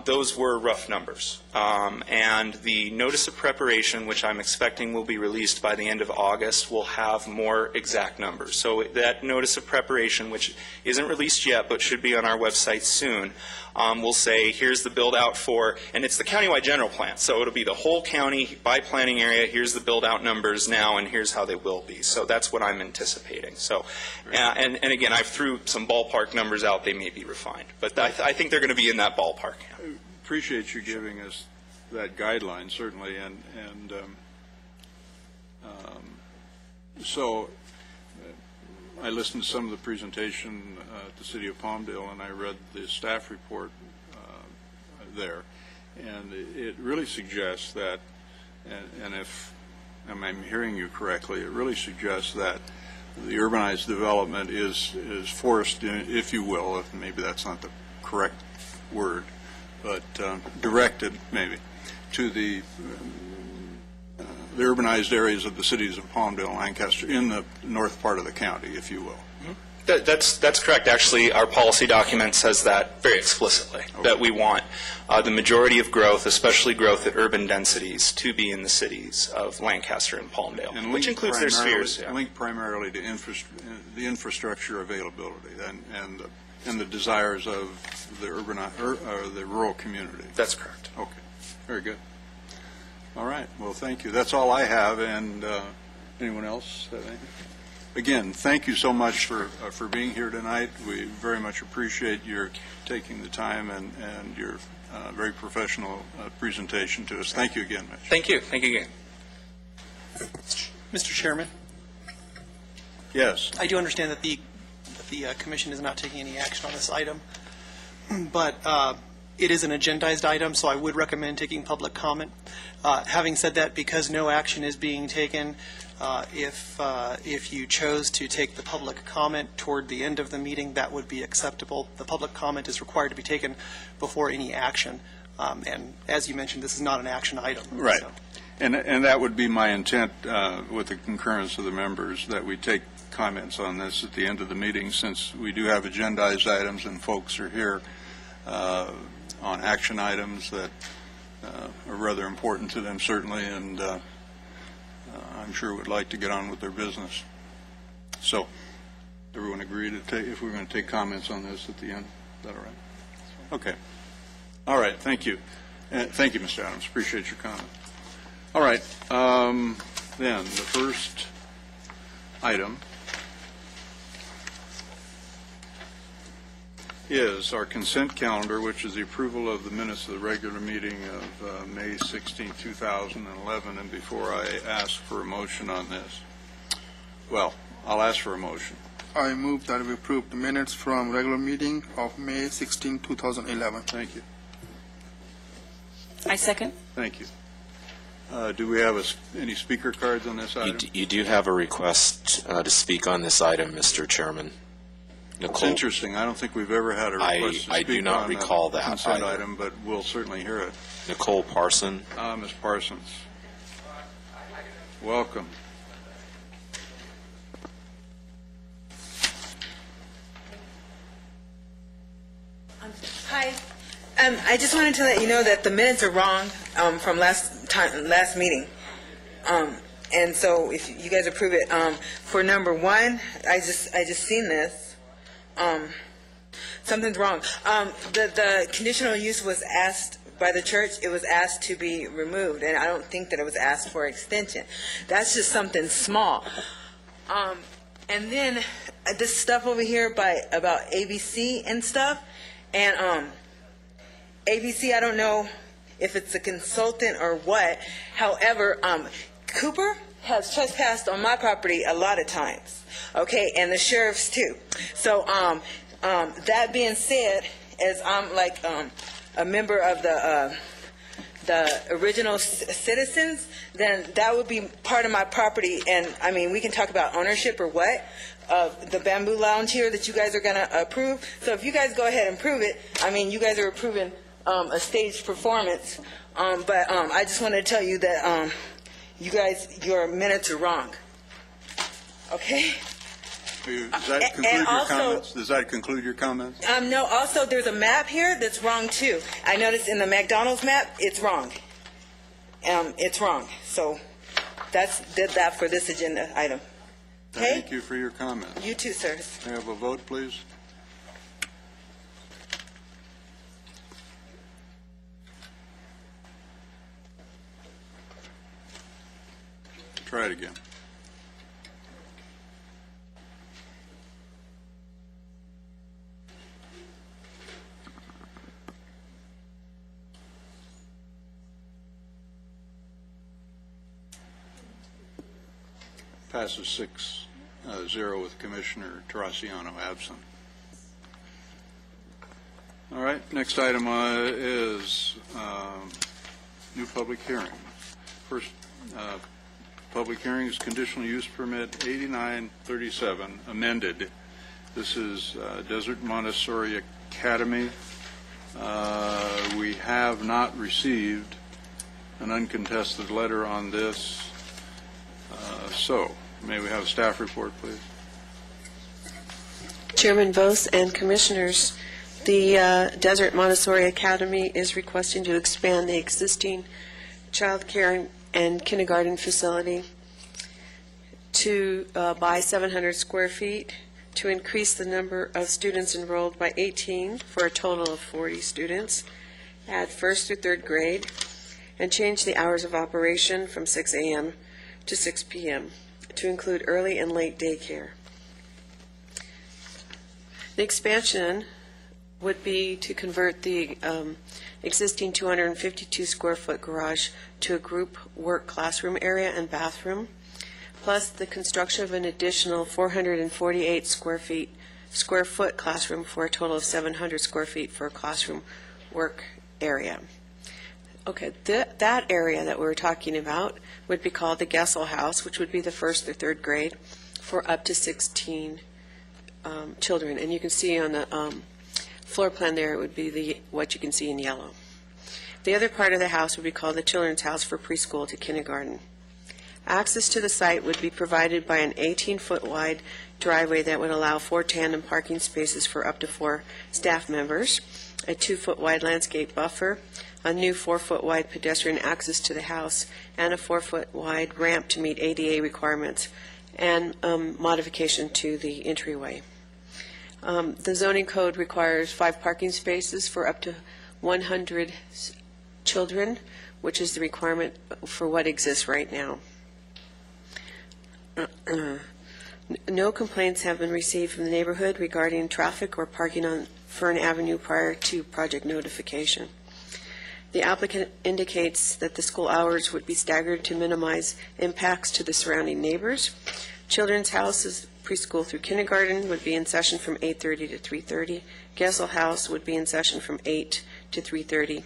those were rough numbers. And the notice of preparation, which I'm expecting will be released by the end of August, will have more exact numbers. So that notice of preparation, which isn't released yet but should be on our website soon, will say, here's the build-out for, and it's the countywide general plan, so it'll be the whole county by planning area, here's the build-out numbers now, and here's how they will be. So that's what I'm anticipating. So, and again, I threw some ballpark numbers out. They may be refined, but I think they're going to be in that ballpark. I appreciate you giving us that guideline, certainly, and so I listened to some of the presentation at the City of Palmdale, and I read the staff report there, and it really suggests that, and if I'm hearing you correctly, it really suggests that the urbanized development is forced, if you will, if maybe that's not the correct word, but directed maybe to the urbanized areas of the cities of Palmdale and Lancaster in the north part of the county, if you will. That's correct. Actually, our policy document says that very explicitly, that we want the majority of growth, especially growth at urban densities, to be in the cities of Lancaster and Palmdale, And which includes their spheres. Yeah. Linked primarily to the infrastructure availability and the desires of the urban or the rural community. That's correct. Okay, very good. All right. Well, thank you. That's all I have. And anyone else have anything? Again, thank you so much for being here tonight. We very much appreciate your taking the time and your very professional presentation to us. Thank you again, Mitch. Thank you. Thank you again. Mr. Chairman, Yes. I do understand that the commission is not taking any action on this item, but it is an agendized item, so I would recommend taking public comment. Having said that, because no action is being taken, if you chose to take the public comment toward the end of the meeting, that would be acceptable. The public comment is required to be taken before any action. And as you mentioned, this is not an action item. Right. So. And that would be my intent, with the concurrence of the members, that we take comments on this at the end of the meeting, since we do have agendized items and folks are here on action items that are rather important to them, certainly, and I'm sure would like to get on with their business. So, everyone agree to take, if we're going to take comments on this at the end? Is that all right? Okay. All right, thank you. Thank you, Mr. Adams. Appreciate your comment. All right, then, the first item is our consent calendar, which is the approval of the minutes of the regular meeting of May 16, 2011. And before I ask for a motion on this, well, I'll ask for a motion. I move that we approve the minutes from regular meeting of May 16, 2011. Thank you. I second. Thank you. Do we have any speaker cards on this item? You do have a request to speak on this item, Mr. Chairman. It's Nicole, interesting. I don't think we've ever had a request to I speak do not on recall that that consent either. item, but we'll certainly hear it. Nicole Parson. Ms. Parsons. Welcome. Hi. I just wanted to let you know that the minutes are wrong from last meeting. And so if you guys approve it, for number one, I just seen this. Something's wrong. The conditional use was asked by the church. It was asked to be removed, and I don't think that it was asked for extension. That's just something small. And then this stuff over here about ABC and stuff, and ABC, I don't know if it's a consultant or what. However, Cooper has trespassed on my property a lot of times, okay, and the sheriffs too. So that being said, as I'm like a member of the original citizens, then that would be part of my property. And I mean, we can talk about ownership or what of the Bamboo Lounge here that you guys are going to approve. So if you guys go ahead and prove it, I mean, you guys are approving a staged performance. But I just wanted to tell you that you guys, your minutes are wrong. Okay? Does that conclude your comments? Does that conclude your comments? No, also there's a map here that's wrong too. I noticed in the McDonald's map, it's wrong. It's wrong. So that's that for this agenda item. Okay? Thank you for your comments. You too, sirs. May I have a vote, please? Try it again. Passes 6-0 with Commissioner Terracciano absent. All right, next item is new public hearing. First public hearing is conditional use permit 8937 amended. This is Desert Montessori Academy. We have not received an uncontested letter on this. So, may we have a staff report, please? Chairman Vos and Commissioners, the Desert Montessori Academy is requesting to expand the existing child care and kindergarten facility by 700 square feet, to increase the number of students enrolled by 18 for a total of 40 students, add first through third grade, and change the hours of operation from 6 a.m. to 6 p.m. to include early and late daycare. The expansion would be to convert the existing 252 square foot garage to a group work classroom area and bathroom, plus the construction of an additional 448 square foot classroom for a total of 700 square feet for a classroom work area. Okay, that area that we're talking about would be called the Gessel House, which would be the first through third grade for up to 16 children. And you can see on the floor plan there, it would be what you can see in yellow. The other part of the house would be called the Children's House for preschool to kindergarten. Access to the site would be provided by an 18-foot wide driveway that would allow 4 tandem parking spaces for up to 4 staff members, a 2-foot wide landscape buffer, a new 4-foot wide pedestrian access to the house, and a 4-foot wide ramp to meet ADA requirements, and modification to the entryway. The zoning code requires 5 parking spaces for up to 100 children, which is the requirement for what exists right now. No complaints have been received from the neighborhood regarding traffic or parking on Fern Avenue prior to project notification. The applicant indicates that the school hours would be staggered to minimize impacts to the surrounding neighbors. Children's Houses, preschool through kindergarten, would be in session from 8:30 to 3:30. Gessel House would be in session from 8 to 3:30.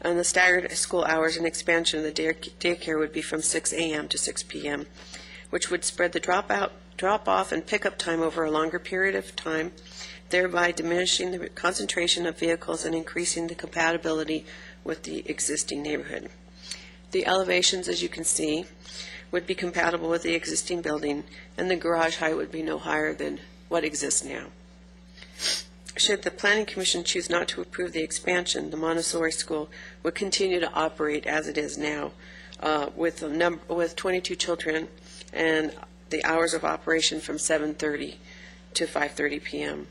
And the staggered school hours and expansion of the daycare would be from 6 a.m. to 6 p.m., which would spread the drop-off and pickup time over a longer period of time, thereby diminishing the concentration of vehicles and increasing the compatibility with the existing neighborhood. The elevations, as you can see, would be compatible with the existing building, and the garage height would be no higher than what exists now. Should the Planning Commission choose not to approve the expansion, the Montessori school would continue to operate as it is now, with 22 children and the hours of operation from 7:30 to 5:30 p.m.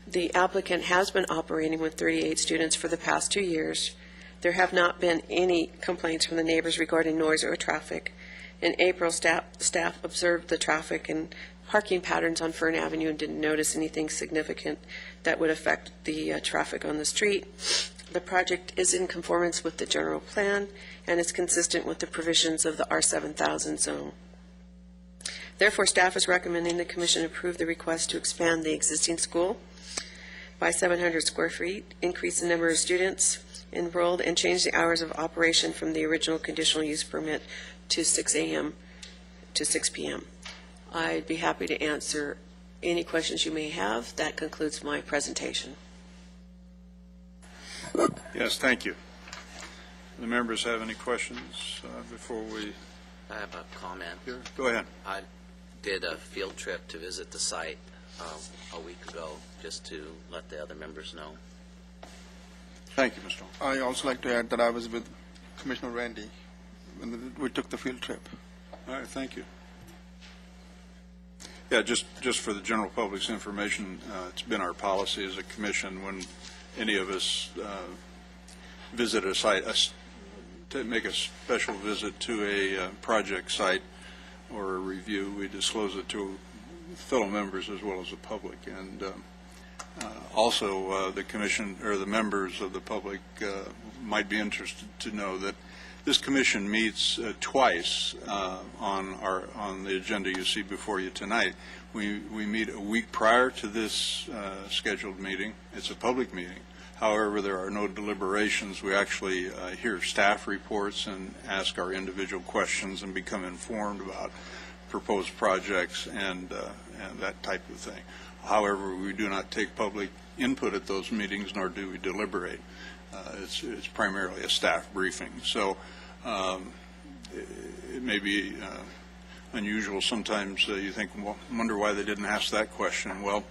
The applicant has been operating with 38 students for the past 2 years. There have not been any complaints from the neighbors regarding noise or traffic. In April, staff observed the traffic and parking patterns on Fern Avenue and didn't notice anything significant that would affect the traffic on the street. The project is in conformance with the general plan and is consistent with the provisions of the R7000 zone. Therefore, staff is recommending the Commission approve the request to expand the existing school by 700 square feet, increase the number of students enrolled, and change the hours of operation from the original conditional use permit to 6 a.m. to 6 p.m. I'd be happy to answer any questions you may have. That concludes my presentation. Yes, thank you. The members have any questions before we I have a comment. hear? Go ahead. I did a field trip to visit the site a week ago, just to let the other members know. Thank you, Mr. Hall. I also like to add that I was with Commissioner Randy when we took the field trip. All right, thank you. Yeah, just for the general public's information, it's been our policy as a commission when any of us visit a site, to make a special visit to a project site or a review, we disclose it to fellow members as well as the public. And also the commission or the members of the public might be interested to know that this commission meets twice on the agenda you see before you tonight. We meet a week prior to this scheduled meeting. It's a public meeting. However, there are no deliberations. We actually hear staff reports and ask our individual questions and become informed about proposed projects and that type of thing. However, we do not take public input at those meetings, nor do we deliberate. It's primarily a staff briefing. So it may be unusual sometimes. You think, well, wonder why they didn't ask that question. Well,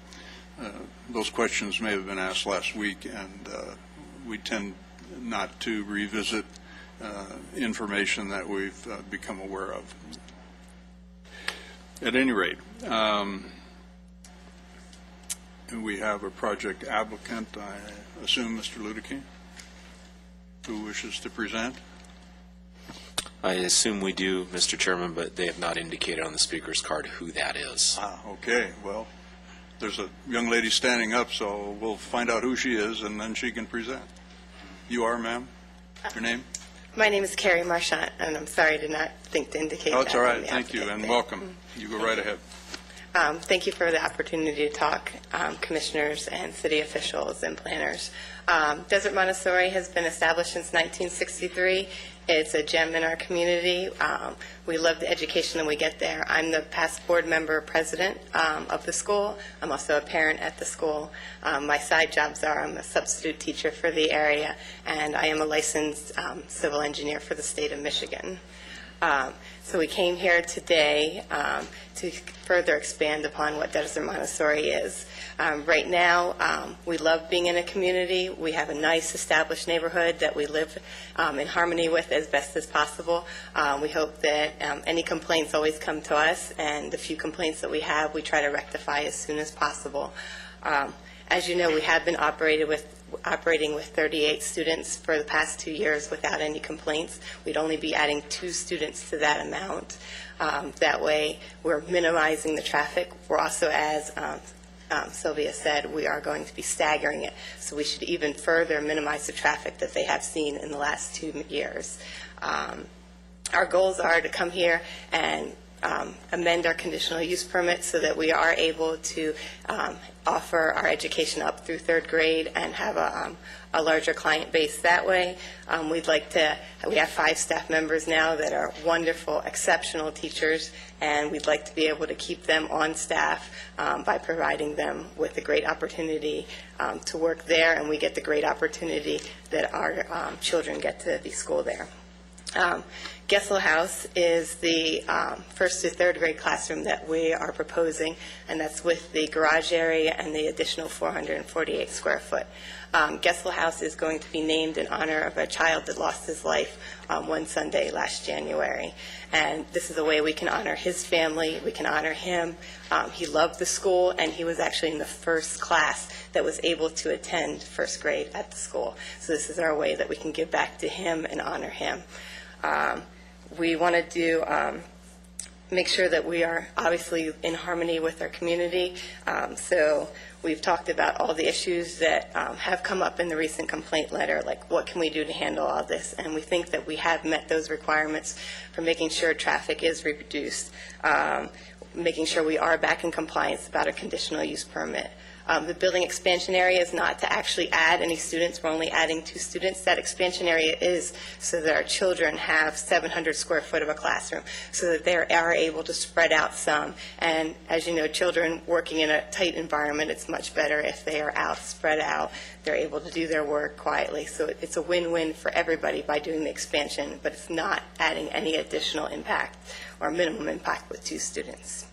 those questions may have been asked last week, and we tend not to revisit information that we've become aware of. At any rate, we have a project applicant, I assume Mr. Ludeking, who wishes to present. I assume we do, Mr. Chairman, but they have not indicated on the speaker's card who that is. Okay. Well, there's a young lady standing up, so we'll find out who she is, and then she can present. You are, ma'am? Your name? My name is Carrie Marchant, and I'm sorry I did not think to indicate Oh, it's that all on right. the Thank you, and applicant. welcome. You go right ahead. Thank you for the opportunity to talk, commissioners and city officials and planners. Desert Montessori has been established since 1963, It's a gem in our community. We love the education that we get there. I'm the past board member president of the school. I'm also a parent at the school. My side jobs are I'm a substitute teacher for the area, and I am a licensed civil engineer for the state of Michigan. So we came here today to further expand upon what Desert Montessori is. Right now, we love being in a community. We have a nice established neighborhood that we live in harmony with as best as possible. We hope that any complaints always come to us, and the few complaints that we have, we try to rectify as soon as possible. As you know, we have been operating with 38 students for the past 2 years without any complaints. We'd only be adding 2 students to that amount. That way, we're minimizing the traffic. We're also, as Sylvia said, we are going to be staggering it, so we should even further minimize the traffic that they have seen in the last 2 years. Our goals are to come here and amend our conditional use permit so that we are able to offer our education up through 3rd grade and have a larger client base that way. We have 5 staff members now that are wonderful, exceptional teachers, and we'd like to be able to keep them on staff by providing them with a great opportunity to work there, and we get the great opportunity that our children get to be schooled there. Gessel House is the 1st to 3rd grade classroom that we are proposing, and that's with the garage area and the additional 448 square foot. Gessel House is going to be named in honor of a child that lost his life one Sunday last January. And this is a way we can honor his family, we can honor him. He loved the school, and he was actually in the first class that was able to attend 1st grade at the school. So this is our way that we can give back to him and honor him. We want to do make sure that we are obviously in harmony with our community. So we've talked about all the issues that have come up in the recent complaint letter, like what can we do to handle all this? And we think that we have met those requirements for making sure traffic is reduced, making sure we are back in compliance about a conditional use permit. The building expansion area is not to actually add any students. We're only adding 2 students. That expansion area is so that our children have 700 square foot of a classroom, so that they are able to spread out some. And as you know, children working in a tight environment, it's much better if they are out, spread out. They're able to do their work quietly. So it's a win-win for everybody by doing the expansion, but it's not adding any additional impact or minimum impact with 2 students.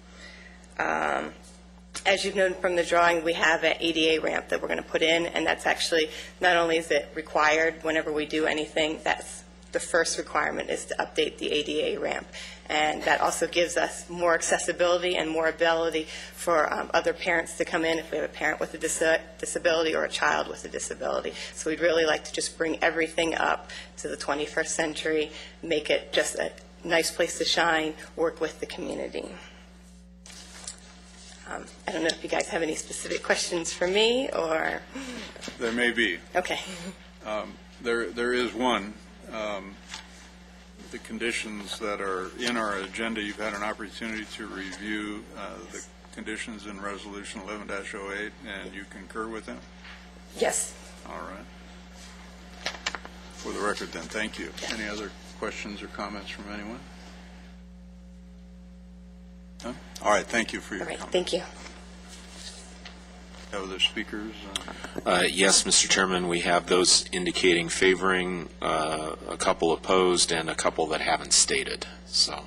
As you've known from the drawing, we have an ADA ramp that we're going to put in, and that's actually, not only is it required whenever we do anything, that's the first requirement is to update the ADA ramp. And that also gives us more accessibility and more ability for other parents to come in if we have a parent with a disability or a child with a disability. So we'd really like to just bring everything up to the 21st century, make it just a nice place to shine, work with the community. I don't know if you guys have any specific questions for me, or... There may be. Okay. There is one. The conditions that are in our agenda, you've had an opportunity to review the conditions in Resolution 11-08, and you concur with them? Yes. All right. For the record, then, thank you. Yeah. Any other questions or comments from anyone? No? All right, thank you for your comment. Thank you. Other speakers? Yes, Mr. Chairman, we have those indicating favoring, a couple opposed, and a couple that haven't stated. So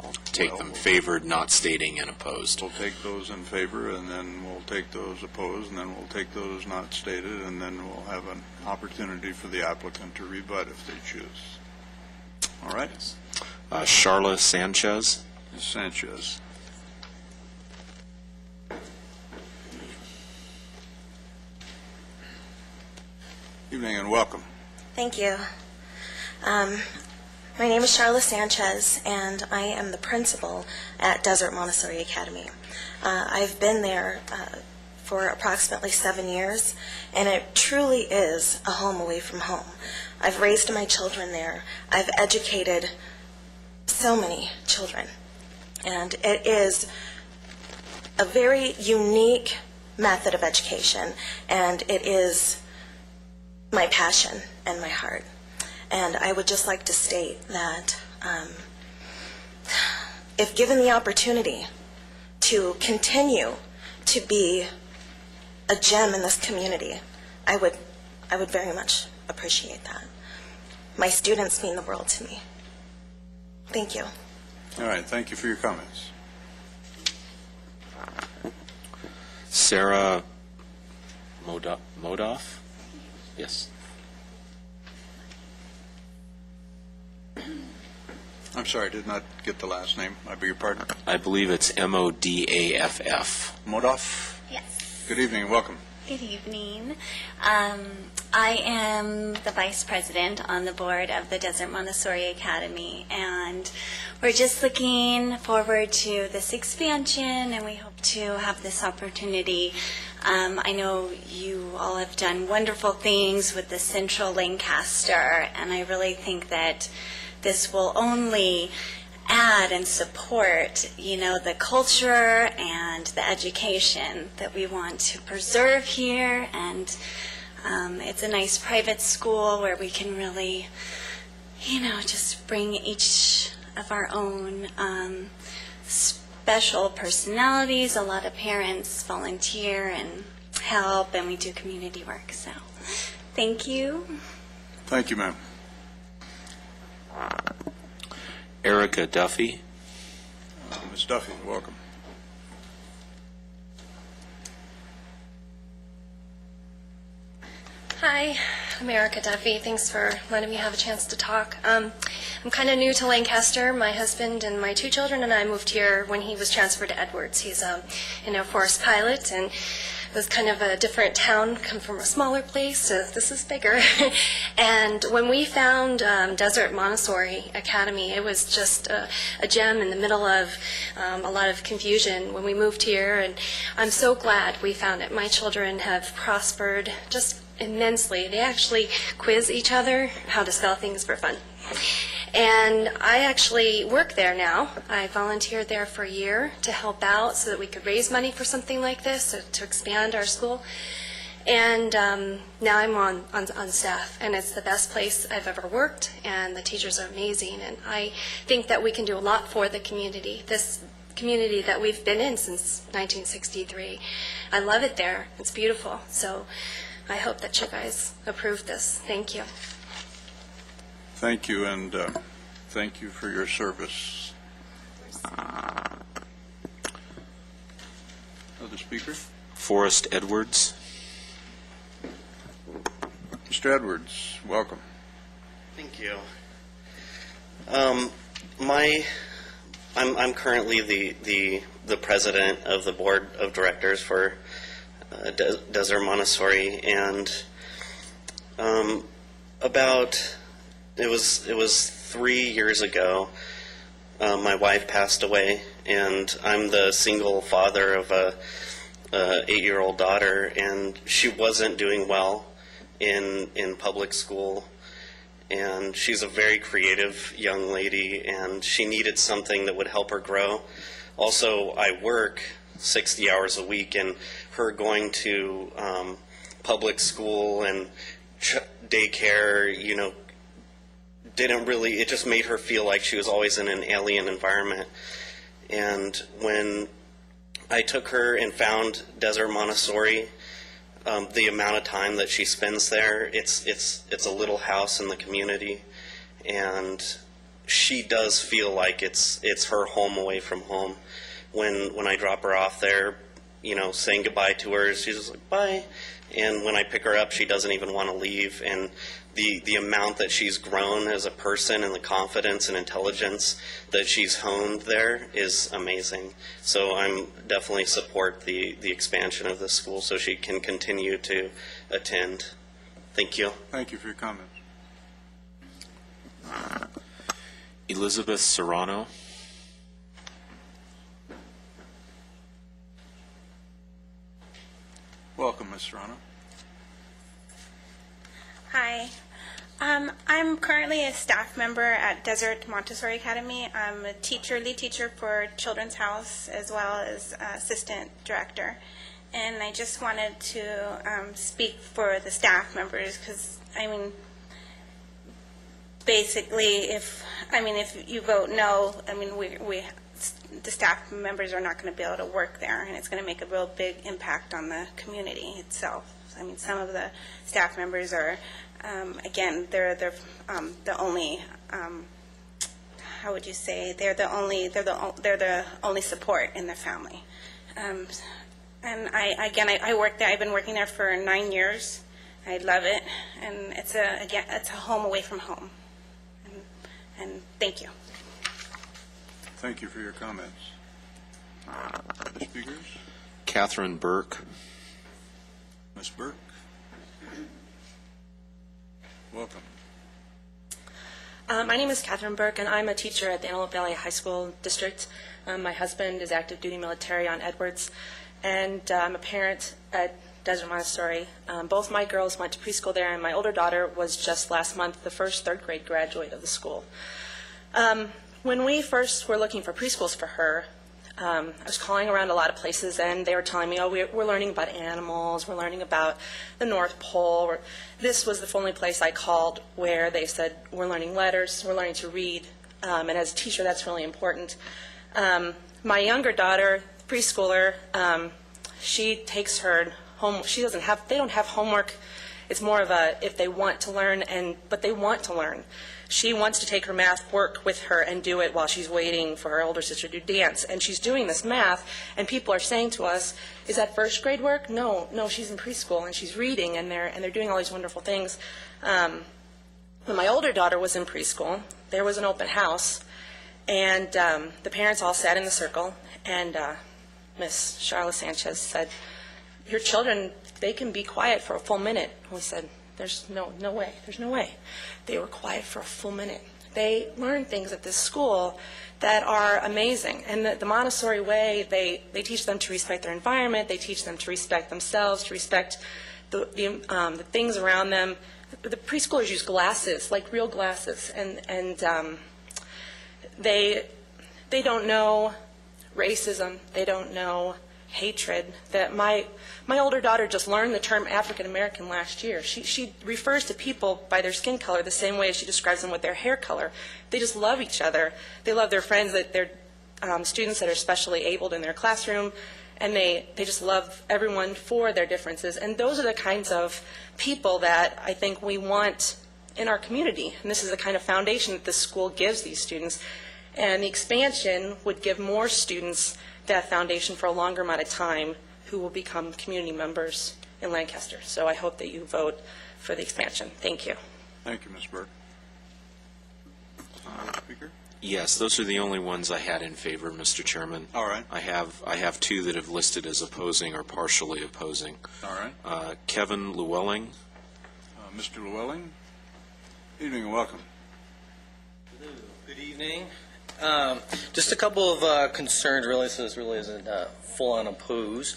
I'll take them favored, not stating, and opposed. We'll take those in favor, and then we'll take those opposed, and then we'll take those not stated, and then we'll have an opportunity for the applicant to rebut if they choose. All right? Charla Sanchez. Ms. Sanchez. Evening and welcome. Thank you. My name is Charla Sanchez, and I am the principal at Desert Montessori Academy. I've been there for approximately 7 years, and it truly is a home away from home. I've raised my children there. I've educated so many children, and it is a very unique method of education, and it is my passion and my heart. And I would just like to state that if given the opportunity to continue to be a gem in this community, I would very much appreciate that. My students mean the world to me. Thank you. All right, thank you for your comments. Sarah Modoff? Yes. I'm sorry, I did not get the last name. I beg your pardon. I believe it's Modaff. Modoff? Yes. Good evening and welcome. Good evening. I am the vice president on the board of the Desert Montessori Academy, and we're just looking forward to this expansion, and we hope to have this opportunity. I know you all have done wonderful things with the Central Lancaster, and I really think that this will only add and support, the culture and the education that we want to preserve here. And it's a nice private school where we can really, just bring each of our own special personalities. A lot of parents volunteer and help, and we do community work. So, thank you. Thank you, ma'am. Erica Duffy. Ms. Duffy, welcome. Hi, I'm Erica Duffy. Thanks for letting me have a chance to talk. I'm kind of new to Lancaster. My husband and my 2 children and I moved here when he was transferred to Edwards. He's an Air Force pilot, and it was kind of a different town, come from a smaller place, so this is bigger. And when we found Desert Montessori Academy, it was just a gem in the middle of a lot of confusion when we moved here, and I'm so glad we found it. My children have prospered just immensely. They actually quiz each other how to spell things for fun. And I actually work there now. I volunteered there for a year to help out so that we could raise money for something like this, so to expand our school. And now I'm on staff, and it's the best place I've ever worked, and the teachers are amazing. And I think that we can do a lot for the community, this community that we've been in since 1963. I love it there. It's beautiful. So I hope that you guys approve this. Thank you. Thank you, and thank you for your service. Other speaker? Forrest Edwards. Mr. Edwards, welcome. Thank you. I'm currently the president of the board of directors for Desert Montessori, and it was 3 years ago. My wife passed away, and I'm the single father of a 8-year-old daughter, and she wasn't doing well in public school, and she's a very creative young lady, and she needed something that would help her grow. Also, I work 60 hours a week, and her going to public school and daycare, it just made her feel like she was always in an alien environment. And when I took her and found Desert Montessori, the amount of time that she spends there, it's a little house in the community, and she does feel like it's her home away from home. When I drop her off there, saying goodbye to her, she's just like, bye. And when I pick her up, she doesn't even want to leave. And the amount that she's grown as a person and the confidence and intelligence that she's honed there is amazing. So I'm definitely support the expansion of this school so she can continue to attend. Thank you. Thank you for your comment. Elizabeth Serrano. Welcome, Ms. Serrano. Hi. I'm currently a staff member at Desert Montessori Academy. I'm a lead teacher for Children's House, as well as assistant director. And I just wanted to speak for the staff members, because, basically, if you vote no, I mean, the staff members are not going to be able to work there, and it's going to make a real big impact on the community itself. I mean, some of the staff members are, again, they're the only, how would you say, they're the only support in the family. And I work there. I've been working there for 9 years. I love it, and it's a home away from home. And thank you. Thank you for your comments. Other speakers? Catherine Burke. Ms. Burke? Welcome. My name is Catherine Burke, and I'm a teacher at the Antelope Valley High School District. My husband is active duty military on Edwards, and I'm a parent at Desert Montessori. Both my girls went to preschool there, and my older daughter was just last month the first third-grade graduate of the school. When we first were looking for preschools for her, I was calling around a lot of places, and they were telling me, oh, we're learning about animals, we're learning about the North Pole. This was the only place I called where they said, we're learning letters, we're learning to read, and as a teacher, that's really important. My younger daughter, preschooler, she takes her home. They don't have homework. It's more of a if they want to learn, but they want to learn. She wants to take her math work with her and do it while she's waiting for her older sister to dance. And she's doing this math, and people are saying to us, is that first grade work? No, she's in preschool, and she's reading, and they're doing all these wonderful things. When my older daughter was in preschool, there was an open house, and the parents all sat in the circle, and Miss Charla Sanchez said, your children, they can be quiet for a full minute. We said, there's no way. There's no way. They were quiet for a full minute. They learn things at this school that are amazing. And the Montessori way, they teach them to respect their environment. They teach them to respect themselves, to respect the things around them. The preschoolers use glasses, like real glasses, and they don't know racism. They don't know hatred. That my older daughter just learned the term African American last year. She refers to people by their skin color the same way as she describes them with their hair color. They just love each other. They love their friends, that they're students that are specially abled in their classroom, and they just love everyone for their differences. And those are the kinds of people that I think we want in our community. And this is the kind of foundation that this school gives these students. And the expansion would give more students that foundation for a longer amount of time who will become community members in Lancaster. So I hope that you vote for the expansion. Thank you. Thank you, Ms. Burke. Speaker? Yes, those are the only ones I had in favor, Mr. Chairman. All right. I have two that have listed as opposing or partially opposing. All right. Kevin Llewellyn. Mr. Llewellyn, evening and welcome. Good evening. Just a couple of concerns, really, so this really isn't full-on opposed.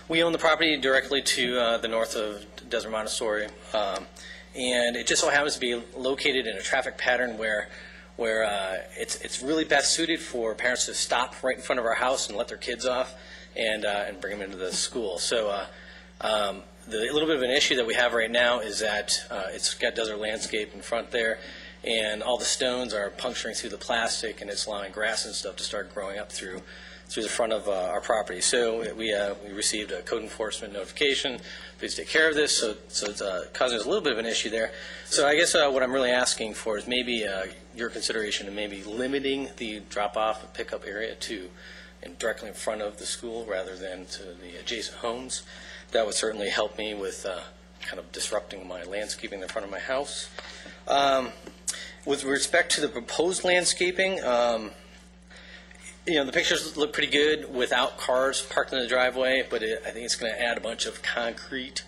We own the property directly to the north of Desert Montessori, and it just so happens to be located in a traffic pattern where it's really best suited for parents to stop right in front of our house and let their kids off and bring them into the school. So the little bit of an issue that we have right now is that it's got desert landscape in front there, and all the stones are puncturing through the plastic, and it's allowing grass and stuff to start growing up through the front of our property. So we received a code enforcement notification. Please take care of this. So it's causing us a little bit of an issue there. So I guess what I'm really asking for is maybe your consideration of maybe limiting the drop-off and pickup area to directly in front of the school rather than to the adjacent homes. That would certainly help me with kind of disrupting my landscaping in front of my house. With respect to the proposed landscaping, the pictures look pretty good without cars parked in the driveway, but I think it's going to add a bunch of concrete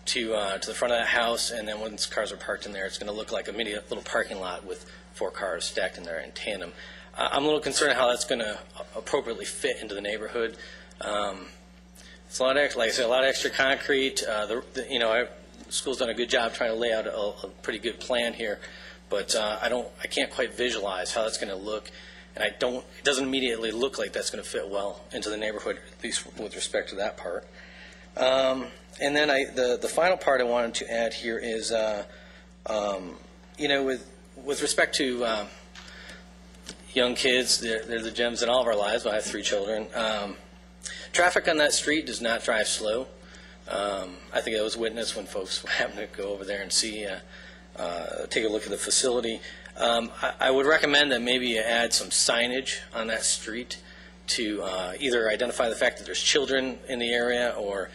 to the front of that house, and then once cars are parked in there, it's going to look like a mini little parking lot with 4 cars stacked in there in tandem. I'm a little concerned how that's going to appropriately fit into the neighborhood. It's a lot of, like I said, a lot of extra concrete. Our school's done a good job trying to lay out a pretty good plan here, but I can't quite visualize how that's going to look, and it doesn't immediately look like that's going to fit well into the neighborhood, at least with respect to that part. And then the final part I wanted to add here is with respect to young kids, they're the gems in all of our lives. I have 3 children. Traffic on that street does not drive slow. I think that was witnessed when folks happened to go over there and see, take a look at the facility. I would recommend that maybe you add some signage on that street to either identify the fact that there's children in the area or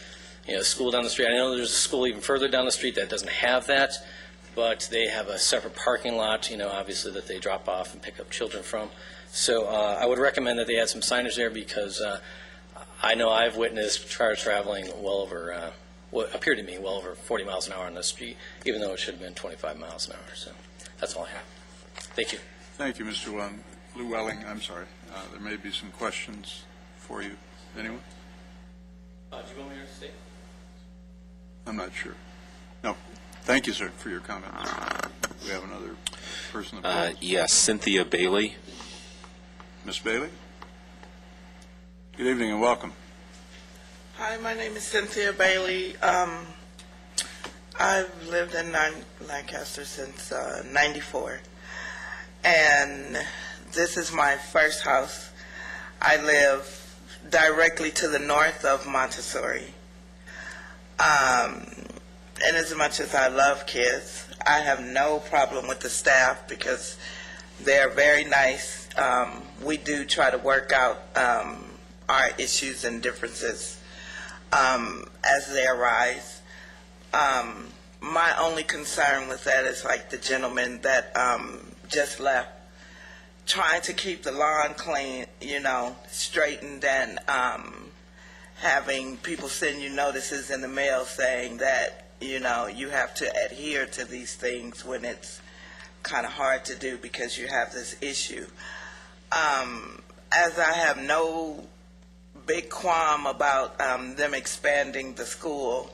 school down the street. I know there's a school even further down the street that doesn't have that, but they have a separate parking lot, obviously that they drop off and pick up children from. So I would recommend that they add some signage there because I know I've witnessed cars traveling well over, what appeared to me well over 40 miles an hour on the street, even though it should have been 25 miles an hour. So that's all I have. Thank you. Thank you, Mr. Llewellyn. I'm sorry. There may be some questions for you. Anyone? Do you want me to stay? I'm not sure. No. Thank you, sir, for your comment. We have another person. Yes, Cynthia Bailey. Miss Bailey? Good evening and welcome. Hi, my name is Cynthia Bailey. I've lived in Lancaster since 94. And this is my first house. I live directly to the north of Montessori. And as much as I love kids, I have no problem with the staff because they're very nice. We do try to work out our issues and differences as they arise. My only concern with that is like the gentleman that just left, trying to keep the lawn clean, straightened, and having people send you notices in the mail saying that, you have to adhere to these things when it's kind of hard to do because you have this issue. As I have no big qualm about them expanding the school,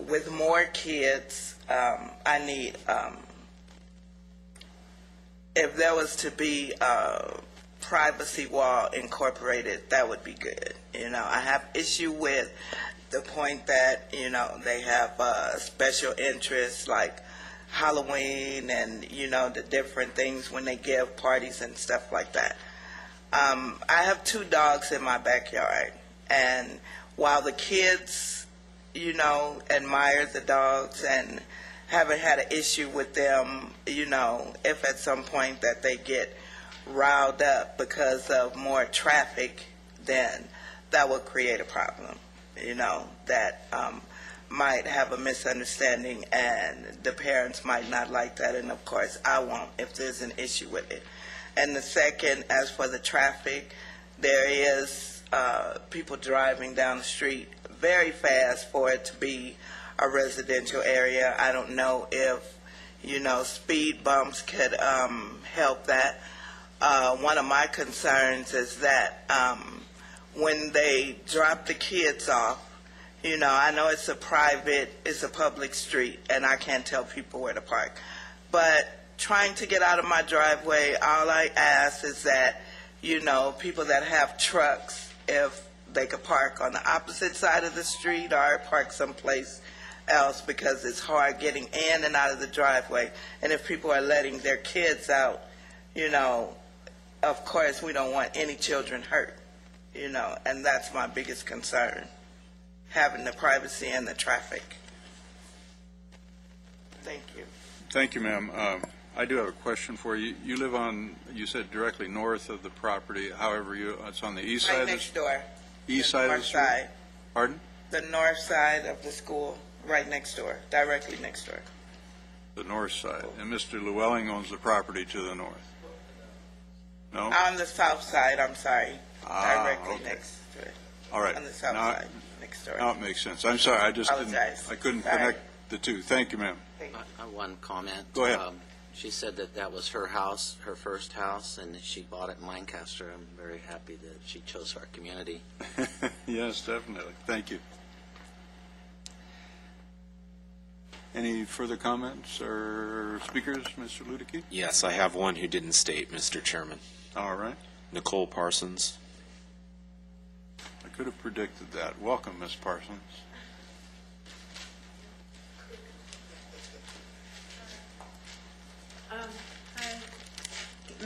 with more kids, I need, if there was to be a privacy wall incorporated, that would be good. I have issue with the point that, they have special interests like Halloween and, the different things when they give parties and stuff like that. I have 2 dogs in my backyard, and while the kids, admire the dogs and haven't had an issue with them, if at some point that they get riled up because of more traffic, then that would create a problem, that might have a misunderstanding and the parents might not like that, and of course I won't if there's an issue with it. And the second, as for the traffic, there is people driving down the street very fast for it to be a residential area. I don't know if, speed bumps could help that. One of my concerns is that when they drop the kids off, I know it's a public street, and I can't tell people where to park. But trying to get out of my driveway, all I ask is that, people that have trucks, if they could park on the opposite side of the street or park someplace else, because it's hard getting in and out of the driveway. And if people are letting their kids out, of course we don't want any children hurt, and that's my biggest concern, having the privacy and the traffic. Thank you. Thank you, ma'am. I do have a question for you. You live on, you said directly north of the property. However, it's on the east side. Right next door. East side of the street? Side. Pardon? The north side of the school, right next door, directly next door. The north side. And Mr. Llewellyn owns the property to the north? No? On the south side, I'm sorry. Directly okay. next to it. All right. On the south side, next door. Now it makes sense. I'm sorry. I just Apologize. I couldn't Sorry. connect the two. Thank you, ma'am. I have one comment. Go ahead. She said that was her house, her first house, and that she bought it in Lancaster. I'm very happy that she chose our community. Yes, definitely. Thank you. Any further comments or speakers, Mr. Ludicky? Yes, I have one who didn't state, Mr. Chairman. All right. Nicole Parsons. I could have predicted that. Welcome, Ms. Parsons.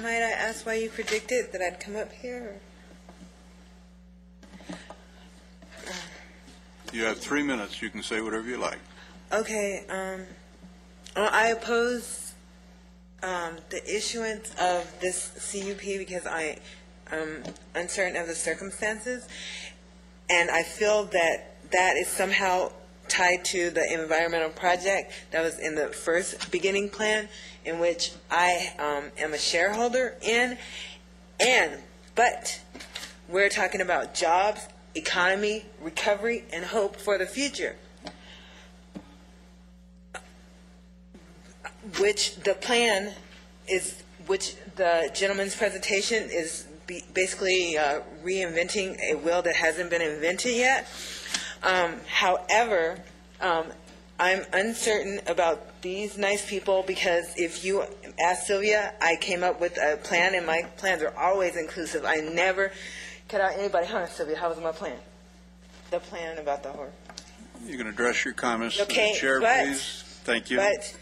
Might I ask why you predicted that I'd come up here? You have 3 minutes. You can say whatever you like. Okay, I oppose the issuance of this CUP because I am uncertain of the circumstances, and I feel that that is somehow tied to the environmental project that was in the first beginning plan, in which I am a shareholder in, but we're talking about jobs, economy, recovery, and hope for the future, which the plan is, which the gentleman's presentation is basically reinventing a wheel that hasn't been invented yet. However, I'm uncertain about these nice people, because if you ask Sylvia, I came up with a plan, and my plans are always inclusive. I never cut out anybody. Huh, Sylvia, how was my plan? The plan about the horse. You can address your comments to Okay, the chair, but- please. Thank you. But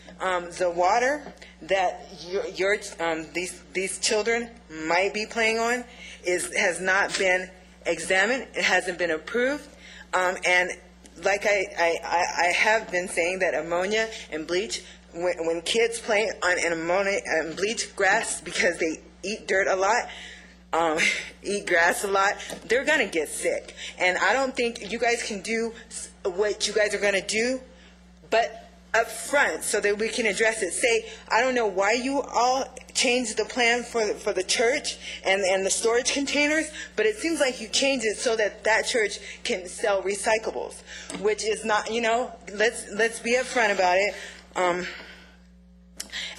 the water that these children might be playing on has not been examined. It hasn't been approved, and like I have been saying, that ammonia and bleach, when kids play on an ammonia and bleach grass because they eat dirt a lot, eat grass a lot, they're going to get sick. And I don't think you guys can do what you guys are going to do, but up front, so that we can address it. Say, I don't know why you all changed the plan for the church and the storage containers, but it seems like you changed it so that that church can sell recyclables, which is not, let's be upfront about it.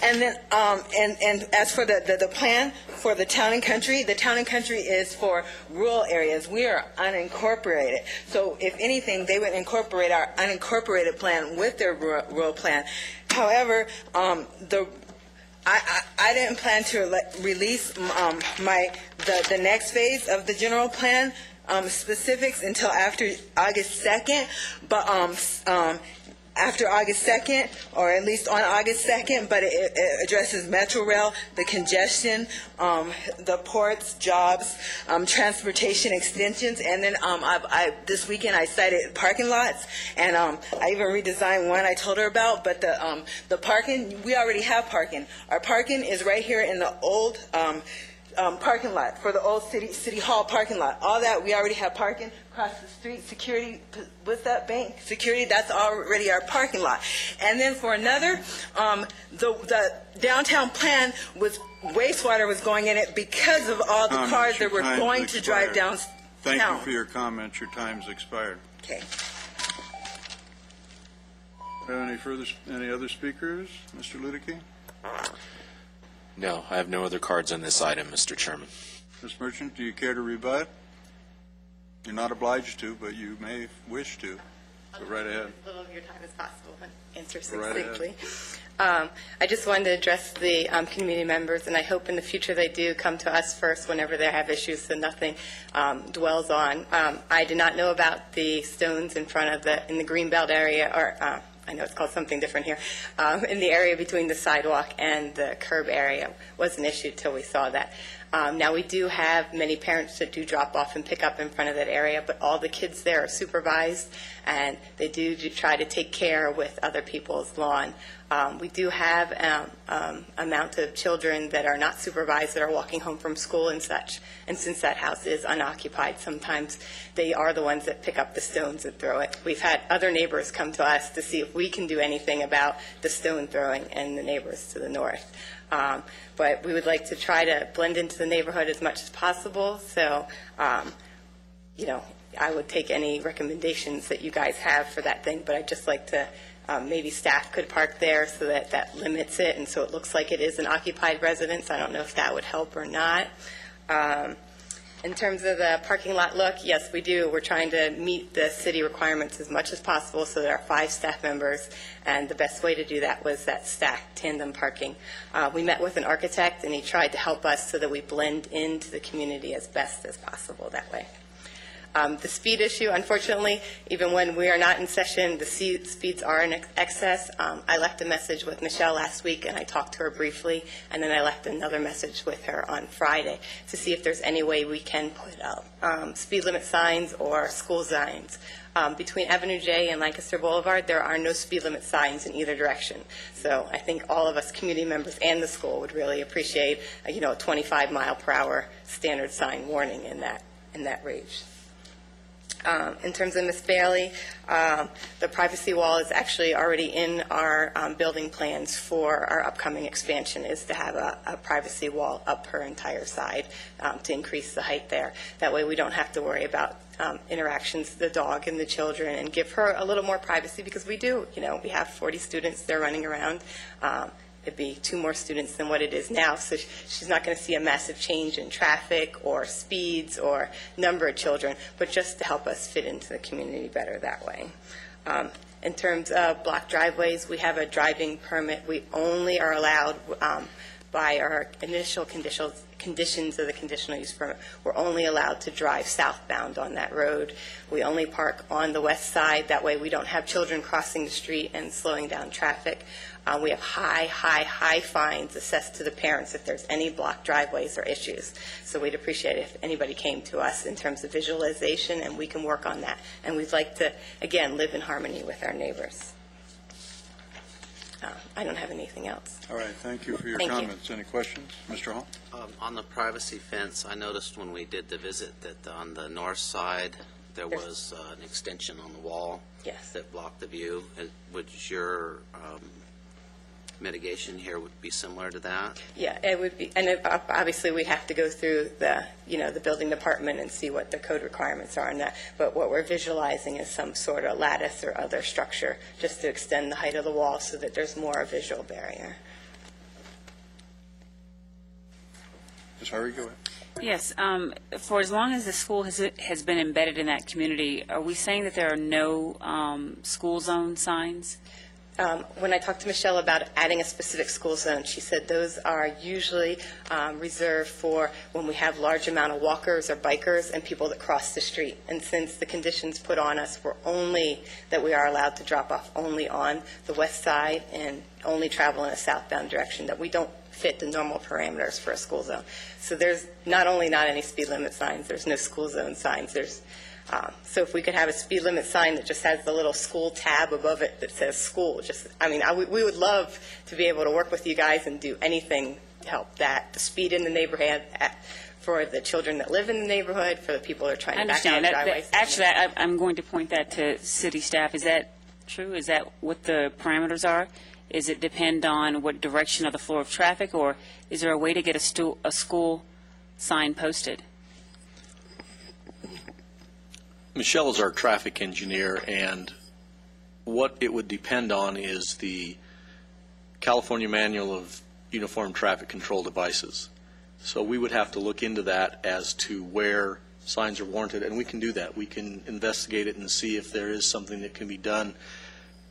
And then, and as for the plan for the town and country is for rural areas. We are unincorporated. So if anything, they would incorporate our unincorporated plan with their rural plan. However, I didn't plan to release the next phase of the general plan specifics until after August 2nd, but after August 2nd, or at least on August 2nd, but it addresses Metro Rail, the congestion, the ports, jobs, transportation extensions, and then this weekend I cited parking lots, and I even redesigned one I told her about, but the parking, we already have parking. Our parking is right here in the old parking lot, for the old city hall parking lot. All that, we already have parking. Across the street, security, what's that bank? Security, that's already our parking lot. And then for another, the downtown plan was, wastewater was going in it because of all the cars that were going to drive downtown. Thank you for your comments. Your time's expired. Okay. Any other speakers? Mr. Ludicky? No, I have no other cards on this item, Mr. Chairman. Ms. Merchant, do you care to rebut? You're not obliged to, but you may wish to. Go right ahead. As little of your time as possible and answer Go right ahead. succinctly. I just wanted to address the community members, and I hope in the future they do come to us first whenever they have issues so nothing dwells on. I did not know about the stones in front of in the Greenbelt area, or I know it's called something different here, in the area between the sidewalk and the curb area. Was an issue till we saw that. Now, we do have many parents that do drop off and pick up in front of that area, but all the kids there are supervised, and they do try to take care with other people's lawn. We do have amount of children that are not supervised that are walking home from school and such, and since that house is unoccupied, sometimes they are the ones that pick up the stones and throw it. We've had other neighbors come to us to see if we can do anything about the stone throwing and the neighbors to the north. But we would like to try to blend into the neighborhood as much as possible. So, I would take any recommendations that you guys have for that thing. But I'd just like to, maybe staff could park there so that limits it, and so it looks like it is an occupied residence. I don't know if that would help or not. In terms of the parking lot look, yes, we do. We're trying to meet the city requirements as much as possible, so there are 5 staff members, and the best way to do that was that stacked tandem parking. We met with an architect, and he tried to help us so that we blend into the community as best as possible that way. The speed issue, unfortunately, even when we are not in session, the speeds are in excess. I left a message with Michelle last week, and I talked to her briefly, and then I left another message with her on Friday to see if there's any way we can put up speed limit signs or school signs. Between Avenue J and Lancaster Boulevard, there are no speed limit signs in either direction. So I think all of us community members and the school would really appreciate, a 25-mile-per-hour standard sign warning in that range. In terms of Miss Bailey, the privacy wall is actually already in our building plans for our upcoming expansion, is to have a privacy wall up her entire side to increase the height there. That way we don't have to worry about interactions with the dog and the children, and give her a little more privacy, because we do, we have 40 students, they're running around. It'd be 2 more students than what it is now, so she's not going to see a massive change in traffic or speeds or number of children, but just to help us fit into the community better that way. In terms of block driveways, we have a driving permit. We only are allowed by our initial conditions of the conditional use permit, we're only allowed to drive southbound on that road. We only park on the west side. That way we don't have children crossing the street and slowing down traffic. We have high fines assessed to the parents if there's any blocked driveways or issues. So we'd appreciate it if anybody came to us in terms of visualization, and we can work on that. And we'd like to, again, live in harmony with our neighbors. I don't have anything else. All right, thank you for your Thank you. comments. Any questions? Mr. Hall? On the privacy fence, I noticed when we did the visit that on the north side, there was an extension on the wall that blocked the view. Would your mitigation here would be similar to that? Yeah, it would be, and obviously we'd have to go through the building department and see what the code requirements are on that. But what we're visualizing is some sort of lattice or other structure just to extend the height of the wall so that there's more a visual barrier. Ms. Hari, go ahead. Yes, for as long as the school has been embedded in that community, are we saying that there are no school zone signs? When I talked to Michelle about adding a specific school zone, she said those are usually reserved for when we have large amount of walkers or bikers and people that cross the street. And since the conditions put on us were only that we are allowed to drop off only on the west side and only travel in a southbound direction, that we don't fit the normal parameters for a school zone. So there's not only not any speed limit signs, there's no school zone signs. So if we could have a speed limit sign that just has the little school tab above it that says school, we would love to be able to work with you guys and do anything to help that, the speed in the neighborhood, for the children that live in the neighborhood, for the people that are trying to back out of driveways. Actually, I'm going to point that to city staff. Is that true? Is that what the parameters are? Is it depend on what direction of the flow of traffic, or is there a way to get a school sign posted? Michelle is our traffic engineer, and what it would depend on is the California Manual of Uniform Traffic Control Devices. So we would have to look into that as to where signs are warranted, and we can do that. We can investigate it and see if there is something that can be done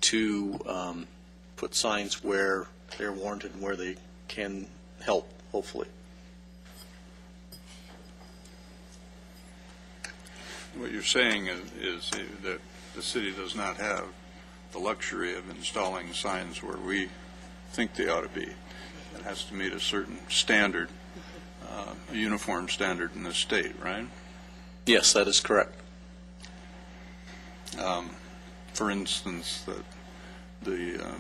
to put signs where they're warranted and where they can help, hopefully. What you're saying is that the city does not have the luxury of installing signs where we think they ought to be. It has to meet a certain standard, a uniform standard in the state, right? Yes, that is correct. For instance, the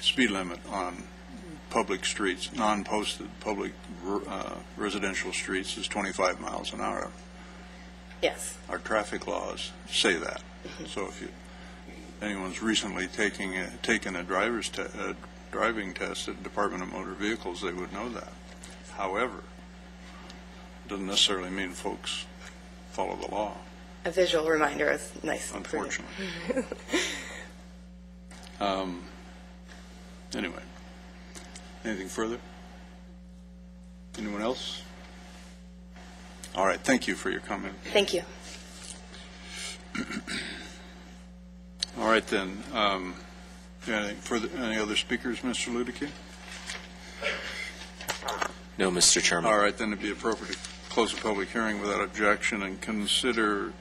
speed limit on public streets, non-posted public residential streets is 25 miles an hour. Yes. Our traffic laws say that. So if anyone's recently taken a driving test at the Department of Motor Vehicles, they would know that. However, it doesn't necessarily mean folks follow the law. A visual reminder is nice. Unfortunately. Anyway. Anything further? Anyone else? All right. Thank you for your comment. Thank you. All right, then. Any other speakers, Mr. Ludicky? No, Mr. Chairman. All right, then it'd be appropriate close the public hearing without objection and consider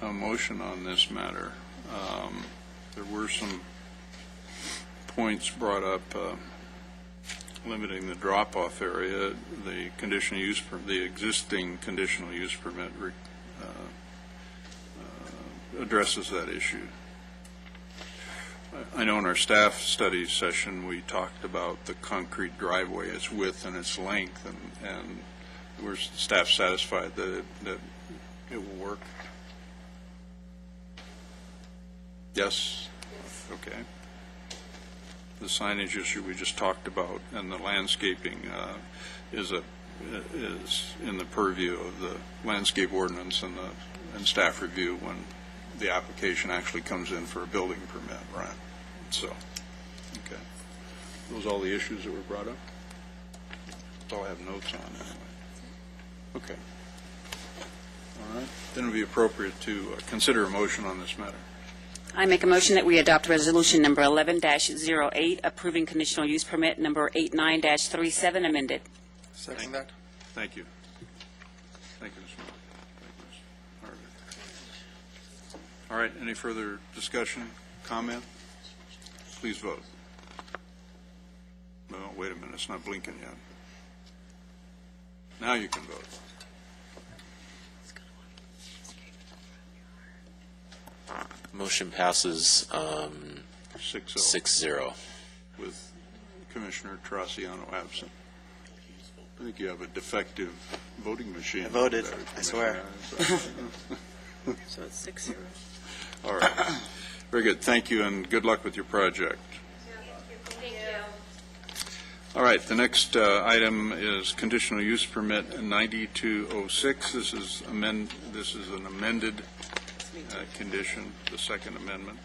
a motion on this matter. There were some points brought up limiting the drop-off area. The conditional use the existing conditional use permit addresses that issue. I know in our staff study session we talked about the concrete driveway, its width and its length, and we're staff satisfied that it will work. Yes? Okay. The signage issue we just talked about and the landscaping is in the purview of the landscape ordinance and staff review when the application actually comes in for a building permit, right? So, okay. Those are all the issues that were brought up? That's all I have notes on anyway. Okay. All right. Then it would be appropriate to consider a motion on this matter. I make a motion that we adopt resolution number 11-08, approving conditional use permit number 89-37 amended. Second that. Thank you. Thank you, Mr. Miller. Thank you, Mr. Harvey. All right, any further discussion, comment? Please vote. No, wait a minute, it's not blinking yet. Now you can vote. Motion passes 6-0. With Commissioner Traciano absent. I think you have a defective voting machine. I voted, there, I swear. So it's 6-0. All right. Very good. Thank you, and good luck with your project. Thank you. All right. The next item is conditional use permit 9206. This is an amended condition, the second amendment.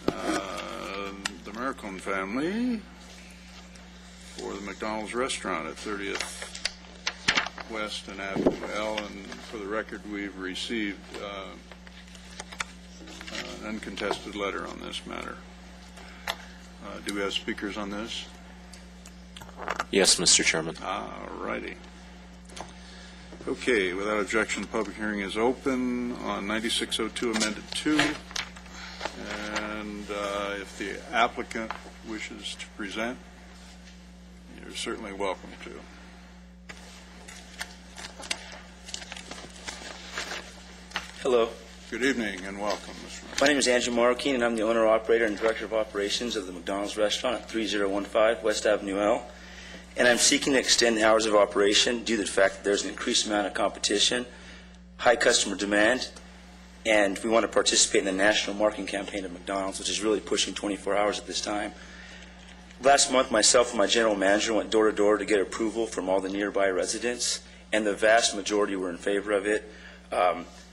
The Maricon family for the McDonald's restaurant at 30th West and Avenue L. And for the record, we've received an uncontested letter on this matter. Do we have speakers on this? Yes, Mr. Chairman. All righty. Okay, without objection, the public hearing is open on 9602 amended 2. And if the applicant wishes to present, you're certainly welcome to. Hello. Good evening and welcome, Mr. My name is Andrew Marroquin, and I'm the owner, operator, and director of operations of the McDonald's restaurant at 3015 West Avenue L. And I'm seeking to extend the hours of operation due to the fact that there's an increased amount of competition, high customer demand, and we want to participate in the national marketing campaign of McDonald's, which is really pushing 24 hours at this time. Last month, myself and my general manager went door to door to get approval from all the nearby residents, and the vast majority were in favor of it.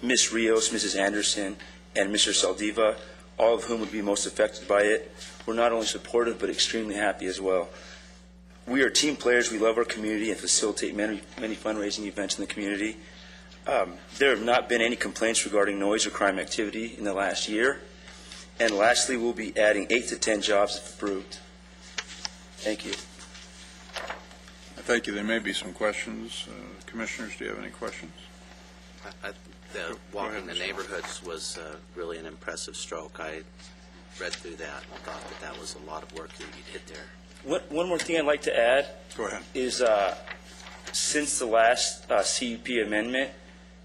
Ms. Rios, Mrs. Anderson, and Mr. Saldiva, all of whom would be most affected by it, were not only supportive but extremely happy as well. We are team players. We love our community and facilitate many fundraising events in the community. There have not been any complaints regarding noise or crime activity in the last year. And lastly, we'll be adding 8 to 10 jobs if approved. Thank you. Thank you. There may be some questions. Commissioners, do you have any questions? Walking the neighborhoods was really an impressive stroke. I read through that and thought that was a lot of work that you did there. One more thing I'd like to add. Go ahead. Is since the last CUP amendment,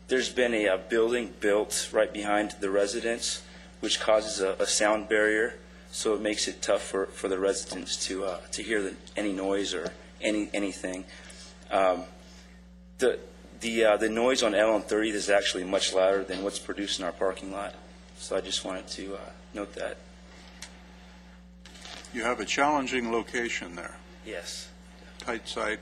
there's been a building built right behind the residence, which causes a sound barrier, so it makes it tough for the residents to hear any noise or anything. The noise on L on 30th is actually much louder than what's produced in our parking lot, so I just wanted to note that. You have a challenging location there. Yes. Tight site,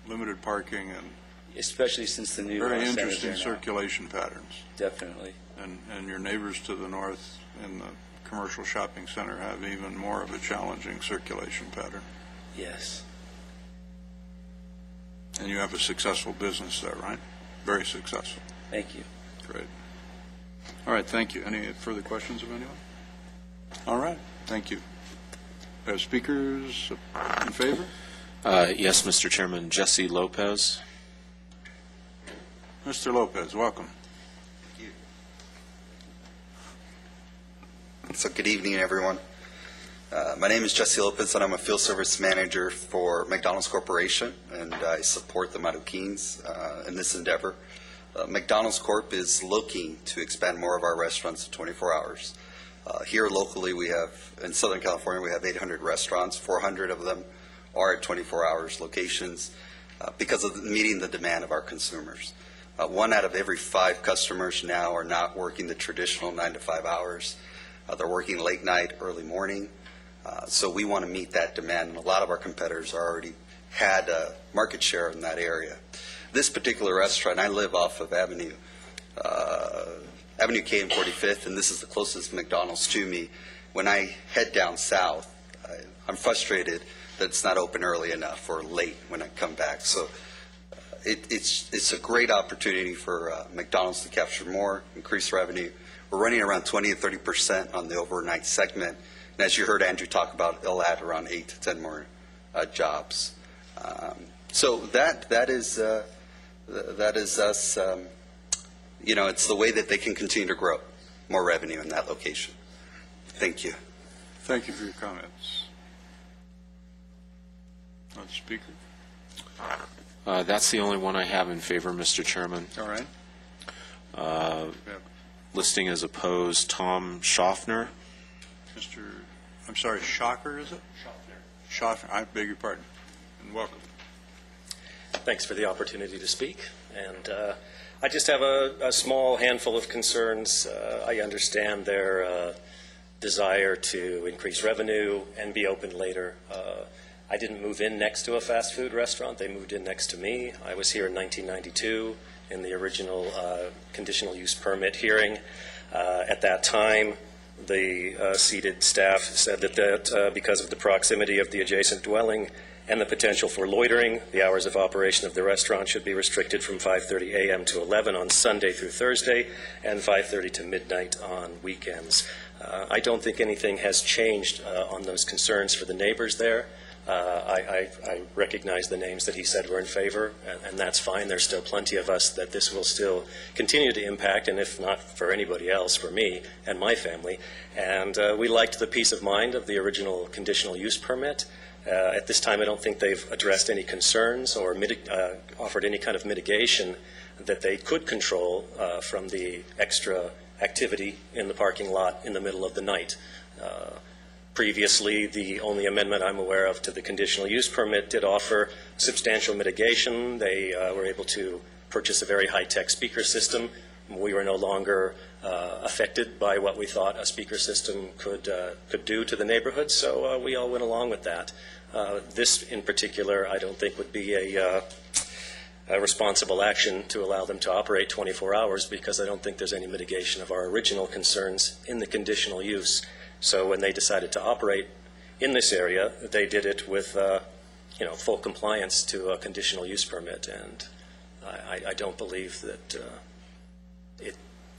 limited parking, and especially since the new very center's interesting there now. circulation patterns. Definitely. And your neighbors to the north in the commercial shopping center have even more of a challenging circulation pattern. Yes. And you have a successful business there, right? Very successful. Thank you. Great. All right, thank you. Any further questions of anyone? All right, thank you. We have speakers in favor? Yes, Mr. Chairman. Jesse Lopez. Mr. Lopez, welcome. So good evening, everyone. My name is Jesse Lopez, and I'm a field service manager for McDonald's Corporation, and I support the Marroquins in this endeavor. McDonald's Corp is looking to expand more of our restaurants to 24 hours. Here locally, we have, in Southern California, we have 800 restaurants. 400 of them are at 24 hours locations because of meeting the demand of our consumers. 1 out of every 5 customers now are not working the traditional 9 to 5 hours. They're working late night, early morning. So we want to meet that demand, and a lot of our competitors already had a market share in that area. This particular restaurant, I live off of Avenue K and 45th, and this is the closest McDonald's to me. When I head down south, I'm frustrated that it's not open early enough or late when I come back. So it's a great opportunity for McDonald's to capture more, increase revenue. We're running around 20 to 30% on the overnight segment. And as you heard Andrew talk about, it'll add around 8 to 10 more jobs. So that is us. It's the way that they can continue to grow more revenue in that location. Thank you. Thank you for your comments. Other speaker? That's the only one I have in favor, Mr. Chairman. All right. Listing as opposed, Tom Schaffner. I'm sorry, Shocker, is it? Schaffner. I beg your pardon. And welcome. Thanks for the opportunity to speak. And I just have a small handful of concerns. I understand their desire to increase revenue and be open later. I didn't move in next to a fast food restaurant. They moved in next to me. I was here in 1992 in the original conditional use permit hearing. At that time, the seated staff said that because of the proximity of the adjacent dwelling and the potential for loitering, the hours of operation of the restaurant should be restricted from 5:30 a.m. to 11 on Sunday through Thursday and 5:30 to midnight on weekends. I don't think anything has changed on those concerns for the neighbors there. I recognize the names that he said were in favor, and that's fine. There's still plenty of us that this will still continue to impact, and if not for anybody else, for me and my family. And we liked the peace of mind of the original conditional use permit. At this time, I don't think they've addressed any concerns or offered any kind of mitigation that they could control from the extra activity in the parking lot in the middle of the night. Previously, the only amendment I'm aware of to the conditional use permit did offer substantial mitigation. They were able to purchase a very high-tech speaker system. We were no longer affected by what we thought a speaker system could do to the neighborhood, so we all went along with that. This, in particular, I don't think would be a responsible action to allow them to operate 24 hours because I don't think there's any mitigation of our original concerns in the conditional use. So when they decided to operate in this area, they did it with full compliance to a conditional use permit, and I don't believe that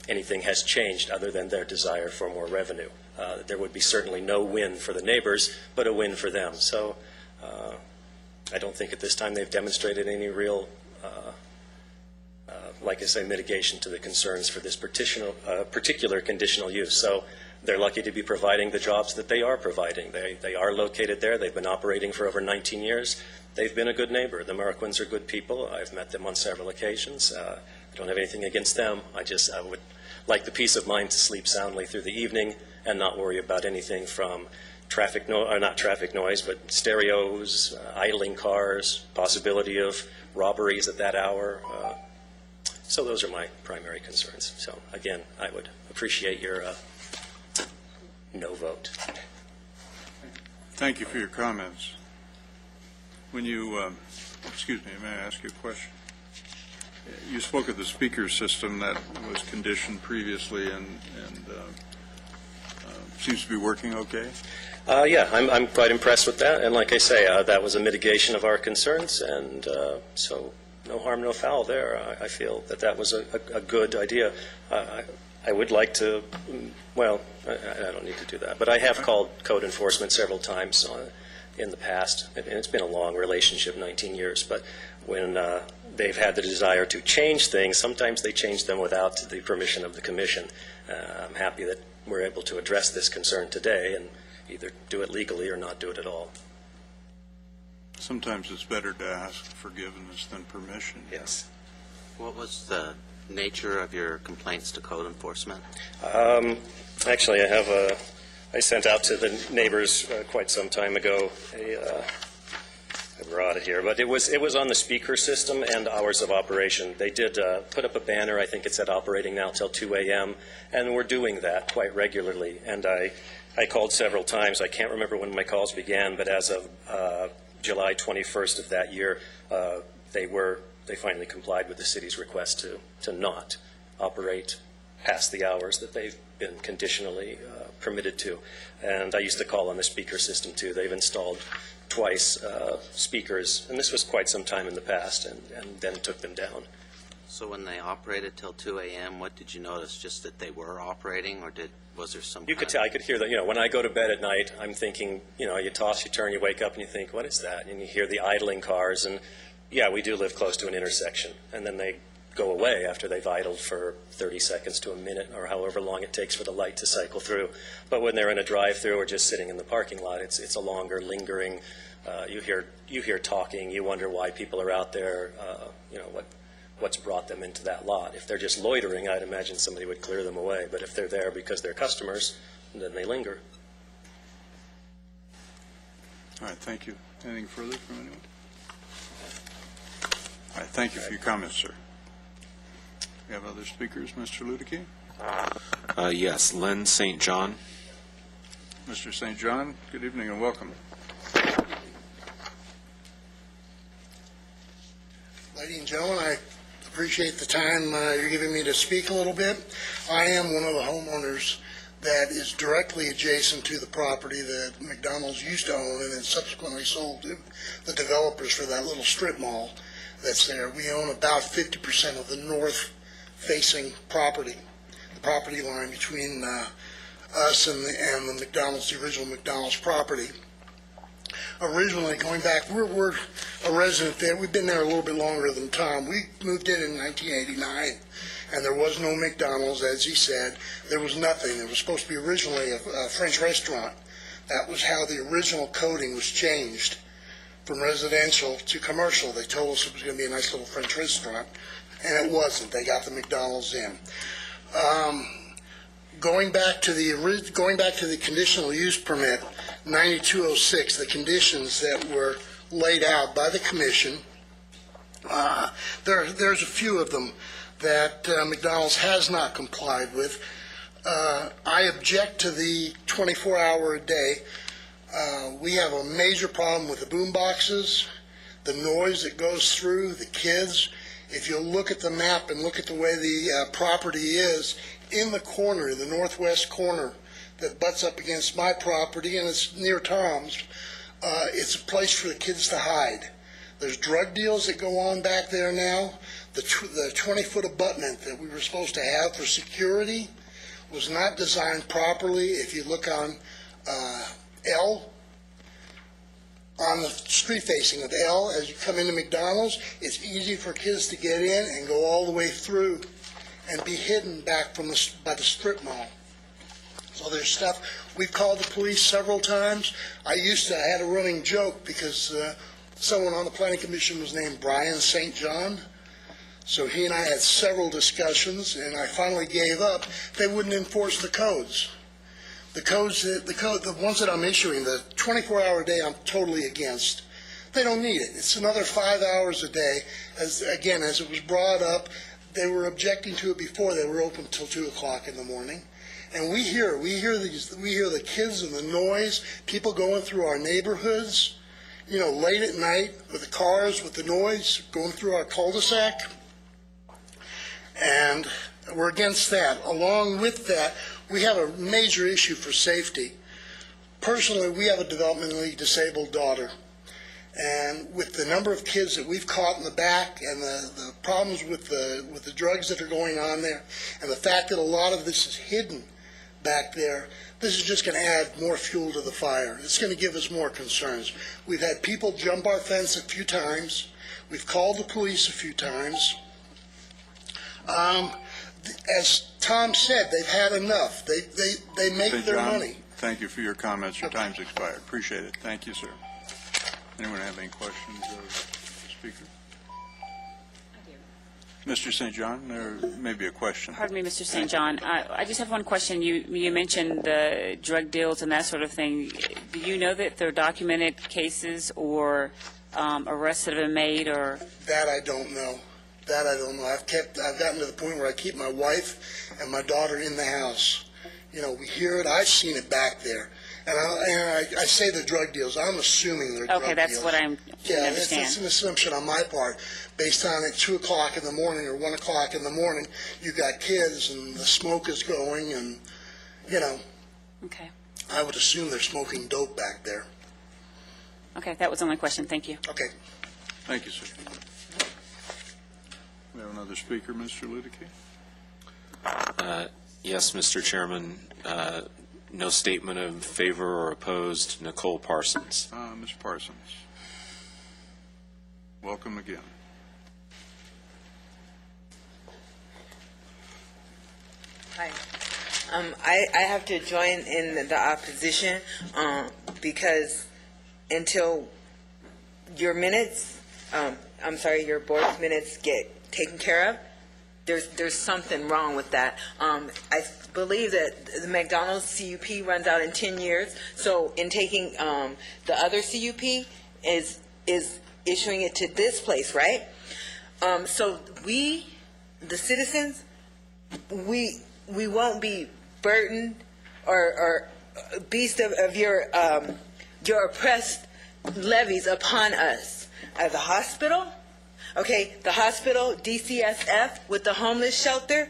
anything has changed other than their desire for more revenue. There would be certainly no win for the neighbors, but a win for them. So I don't think at this time they've demonstrated any real, like I say, mitigation to the concerns for this particular conditional use. So they're lucky to be providing the jobs that they are providing. They are located there. They've been operating for over 19 years. They've been a good neighbor. The Marroquins are good people. I've met them on several occasions. I don't have anything against them. I would like the peace of mind to sleep soundly through the evening and not worry about anything from not traffic noise, but stereos, idling cars, possibility of robberies at that hour. So those are my primary concerns. So again, I would appreciate your no vote. Thank you for your comments. When you, excuse me, may I ask you a question? You spoke of the speaker system that was conditioned previously and seems to be working okay? Yeah, I'm quite impressed with that. And like I say, that was a mitigation of our concerns, and so no harm, no foul there. I feel that was a good idea. I would like to, well, I don't need to do that, but I have called code enforcement several times in the past, and it's been a long relationship, 19 years, but when they've had the desire to change things, sometimes they change them without the permission of the commission. I'm happy that we're able to address this concern today and either do it legally or not do it at all. Sometimes it's better to ask forgiveness than permission. Yes. What was the nature of your complaints to code enforcement? Actually, I sent out to the neighbors quite some time ago I brought it here, but it was on the speaker system and hours of operation. They did put up a banner, I think it said operating now till 2 a.m., and we're doing that quite regularly. And I called several times. I can't remember when my calls began, but as of July 21st of that year, they finally complied with the city's request to not operate past the hours that they've been conditionally permitted to. And I used to call on the speaker system too. They've installed twice speakers, and this was quite some time in the past, and then took them down. So when they operated till 2 a.m., what did you notice? Just that they were operating, or was there some? You could tell. I could hear that. When I go to bed at night, I'm thinking. You toss, you turn, you wake up, and you think, "What is that?" And you hear the idling cars, and yeah, we do live close to an intersection, and then they go away after they've idled for 30 seconds to a minute, or however long it takes for the light to cycle through. But when they're in a drive-through or just sitting in the parking lot, it's a longer, lingering. You hear talking. You wonder why people are out there. What's brought them into that lot. If they're just loitering, I'd imagine somebody would clear them away. But if they're there because they're customers, then they linger. All right, thank you. Anything further from anyone? All right, thank you for your comments, sir. We have other speakers. Mr. Ludicky? Yes, Len St. John. Mr. St. John, good evening and welcome. Ladies and gentlemen, I appreciate the time you're giving me to speak a little bit. I am one of the homeowners that is directly adjacent to the property that McDonald's used to own and then subsequently sold to the developers for that little strip mall that's there. We own about 50% of the north-facing property, the property line between us and the McDonald's, the original McDonald's property. Originally, going back, we're a resident there. We've been there a little bit longer than Tom. We moved in 1989, and there was no McDonald's, as he said. There was nothing. It was supposed to be originally a French restaurant. That was how the original coding was changed from residential to commercial. They told us it was going to be a nice little French restaurant, and it wasn't. They got the McDonald's in. Going back to the conditional use permit, 9206, the conditions that were laid out by the commission, there's a few of them that McDonald's has not complied with. I object to the 24-hour a day. We have a major problem with the boom boxes, the noise that goes through, the kids. If you look at the map and look at the way the property is, in the corner, the northwest corner that butts up against my property, and it's near Tom's, it's a place for the kids to hide. There's drug deals that go on back there now. The 20-foot abutment that we were supposed to have for security was not designed properly. If you look on L, on the street facing of L, as you come into McDonald's, it's easy for kids to get in and go all the way through and be hidden back by the strip mall. So there's stuff. We've called the police several times. I had a running joke because someone on the planning commission was named Brian St. John. So he and I had several discussions, and I finally gave up. They wouldn't enforce the codes. The ones that I'm issuing, the 24-hour day, I'm totally against. They don't need it. It's another 5 hours a day. As it was brought up, they were objecting to it before. They were open till 2 o'clock in the morning. And we hear the kids and the noise, people going through our neighborhoods, late at night with the cars, with the noise going through our cul-de-sac. And we're against that. Along with that, we have a major issue for safety. Personally, we have a developmentally disabled daughter. And with the number of kids that we've caught in the back and the problems with the drugs that are going on there, and the fact that a lot of this is hidden back there, this is just going to add more fuel to the fire. It's going to give us more concerns. We've had people jump our fence a few times. We've called the police a few times. As Tom said, they've had enough. They make St. their John, money. thank you for your comments. Your time's expired. Appreciate it. Thank you, sir. Anyone have any questions of the speaker? Mr. St. John, there may be a question. Pardon me, Mr. St. John. I just have one question. You mentioned the drug deals and that sort of thing. Do you know that there are documented cases or arrests that have been made, or? That I don't know. That I don't know. I've gotten to the point where I keep my wife and my daughter in the house. You know, we hear it. I've seen it back there. And I say the drug deals. I'm assuming they're drug deals. Okay, that's what I'm trying to understand. That's an assumption on my part. Based on at 2 o'clock in the morning or 1 o'clock in the morning, you got kids and the smoke is going and, you know. Okay. I would assume they're smoking dope back there. Okay, that was the only question. Thank you. Okay. Thank you, sir. We have another speaker, Mr. Ludicky. Yes, Mr. Chairman. No statement of favor or opposed. Nicole Parsons. Ms. Parsons. Welcome again. Hi. I have to join in the opposition because until your minutes, your board's minutes get taken care of, there's something wrong with that. I believe that the McDonald's CUP runs out in 10 years, so in taking the other CUP is issuing it to this place, right? So we, the citizens, we won't be burdened or beast of your oppressed levies upon us. As a hospital, okay, the hospital, DCSF, with the homeless shelter,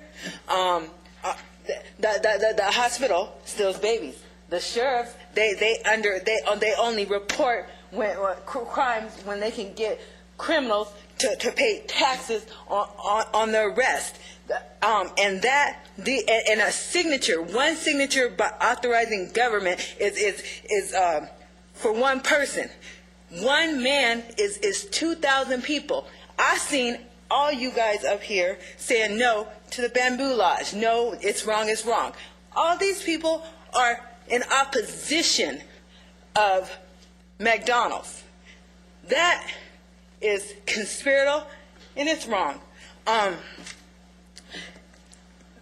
the hospital steals babies. The sheriffs, they only report crimes when they can get criminals to pay taxes on the arrest. And a signature, one signature by authorizing government is for one person. One man is 2,000 people. I've seen all you guys up here saying no to the Bamboo Lodge. No, it's wrong, it's wrong. All these people are in opposition of McDonald's. That is conspiratorial and it's wrong.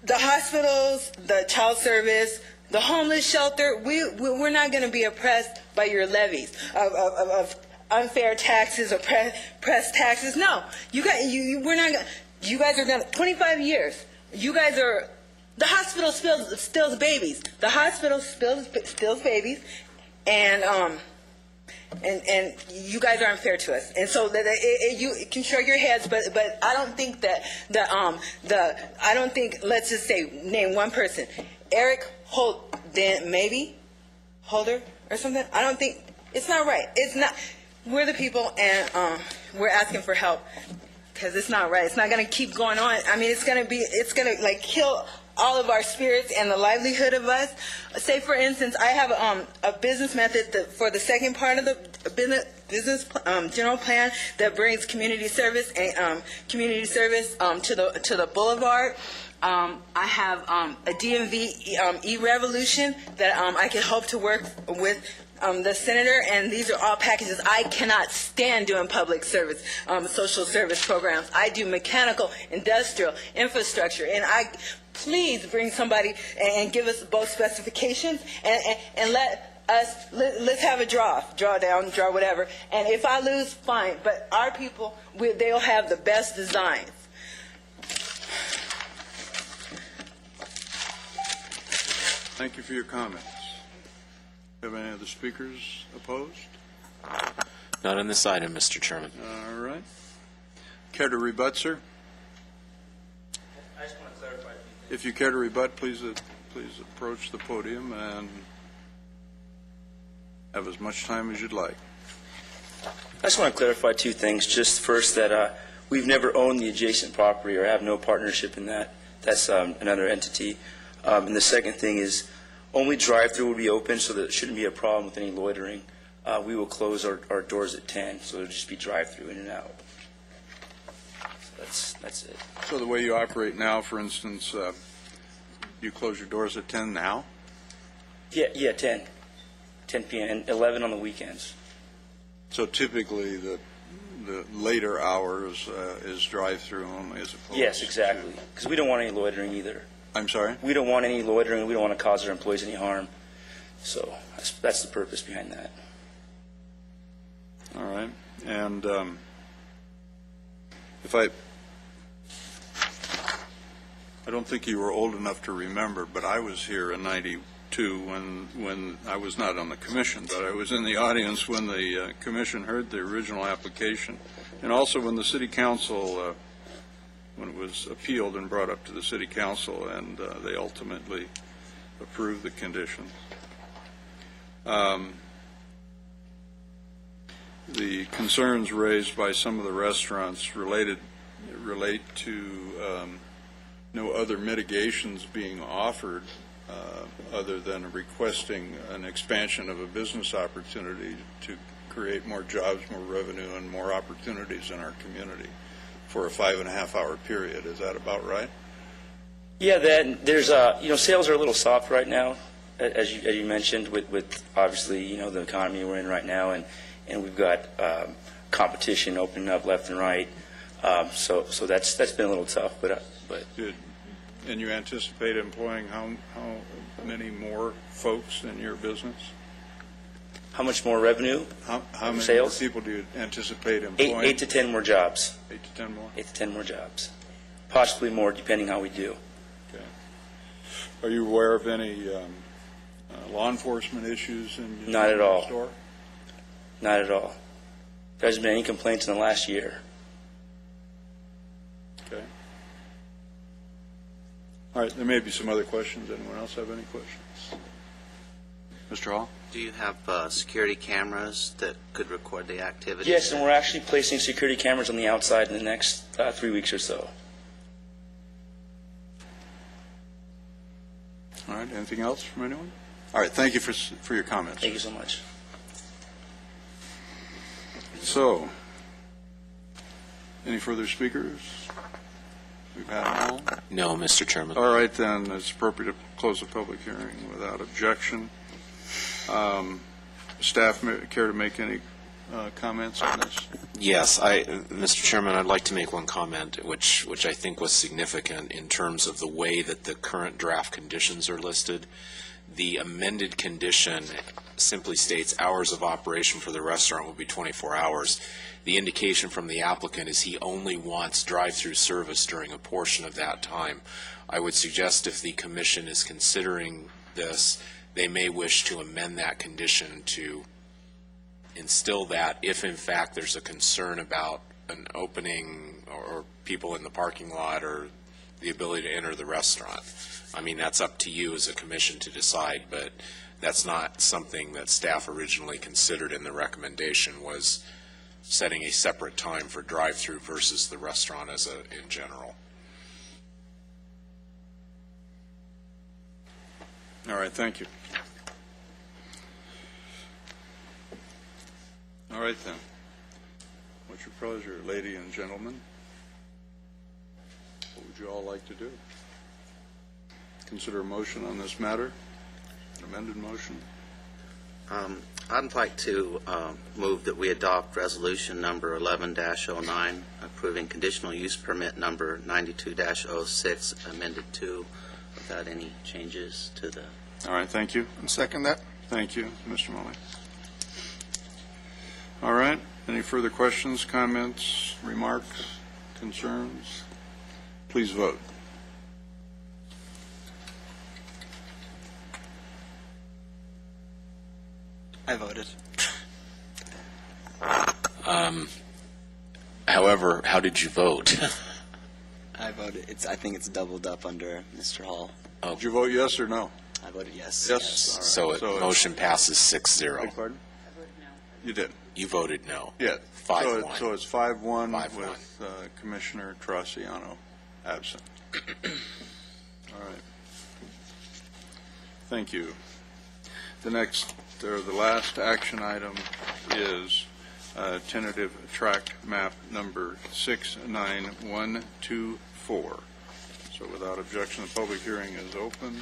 The hospitals, the child service, the homeless shelter, we're not going to be oppressed by your levies of unfair taxes or press taxes. No, we're not. You guys are going to 25 years. You guys are. The hospital steals babies. The hospital steals babies, and you guys aren't fair to us. And so you can shrug your heads, but I don't think that I don't think, let's just say, name one person, Eric Holt, then maybe Holder or something. I don't think, it's not right. It's not. We're the people, and we're asking for help because it's not right. It's not going to keep going on. I mean, it's going to like kill all of our spirits and the livelihood of us. Say, for instance, I have a business method for the second part of the business general plan that brings community service to the boulevard. I have a DMV e-revolution that I can hope to work with the senator, and these are all packages. I cannot stand doing public service, social service programs. I do mechanical, industrial, infrastructure, and please bring somebody and give us both specifications and let's have a draw down, draw whatever. And if I lose, fine. But our people, they'll have the best designs. Thank you for your comments. Have any other speakers opposed? Not on this item, Mr. Chairman. All right. Care to rebut, sir? I just want to clarify. If you care to rebut, please approach the podium and have as much time as you'd like. I just want to clarify two things. Just first, that we've never owned the adjacent property or have no partnership in that. That's another entity. And the second thing is Only drive-through will be open, so there shouldn't be a problem with any loitering. We will close our doors at 10, so it'll just be drive-through in and out. So that's it. So the way you operate now, for instance, you close your doors at 10 now? Yeah, 10 p.m. and 11 on the weekends. So typically, the later hours is drive-through only as opposed Yes, exactly, because we don't want any loitering either. I'm sorry? We don't want any loitering. We don't want to cause our employees any harm. So that's the purpose behind that. All right. And I don't think you were old enough to remember, but I was here in 92 when I was not on the commission, but I was in the audience when the commission heard the original application, and also when the city council, when it was appealed and brought up to the city council, and they ultimately approved the conditions. The concerns raised by some of the restaurants relate to no other mitigations being offered other than requesting an expansion of a business opportunity to create more jobs, more revenue, and more opportunities in our community for a 5.5-hour period. Is that about right? Yeah, there's sales are a little soft right now, as you mentioned, with obviously the economy we're in right now, and we've got competition opening up left and right. So that's been a little tough, but Good. And you anticipate employing how many more folks in your business? How much more revenue? How many sales? more people do you anticipate employing? 8 to 10 more jobs. 8 to 10 more? 8 to 10 more jobs. Possibly more, depending how we do. Okay. Are you aware of any law enforcement issues in Not at all. your store? Not at all. There hasn't been any complaints in the last year. Okay. All right, there may be some other questions. Anyone else have any questions? Mr. Hall? Do you have security cameras that could record the activities? Yes, and we're actually placing security cameras on the outside in the next 3 weeks or so. All right, anything else from anyone? All right, thank you for your comments. Thank you so much. So, any further speakers? We've had them all? No, Mr. Chairman. All right, then, it's appropriate to close the public hearing without objection. Staff care to make any comments on this? Yes, Mr. Chairman, I'd like to make one comment, which I think was significant in terms of the way that the current draft conditions are listed. The amended condition simply states hours of operation for the restaurant will be 24 hours. The indication from the applicant is he only wants drive-through service during a portion of that time. I would suggest if the commission is considering this, they may wish to amend that condition to instill that if in fact there's a concern about an opening or people in the parking lot or the ability to enter the restaurant. I mean, that's up to you as a commission to decide, but that's not something that staff originally considered in the recommendation, was setting a separate time for drive-through versus the restaurant in general. All right, thank you. All right, then. What's your pleasure, lady and gentlemen? What would you all like to do? Consider a motion on this matter? An amended motion? I'd like to move that we adopt resolution number 11-09, approving conditional use permit number 92-06, amended to, without any changes to the... All right, thank you. And second that. Thank you, Mr. Mully. All right, any further questions, comments, remarks, concerns? Please vote. I voted. However, how did you vote? I voted. I think it's doubled up under Mr. Hall. Did you vote yes or no? I voted yes. Yes. All right. So motion passes 6-0. Beg pardon? You did. You voted no. Yeah. 5-1. So it's 5-1 with Commissioner Traciano absent. All right. Thank you. The next, or the last action item is tentative track map number 69124. So without objection, the public hearing is open.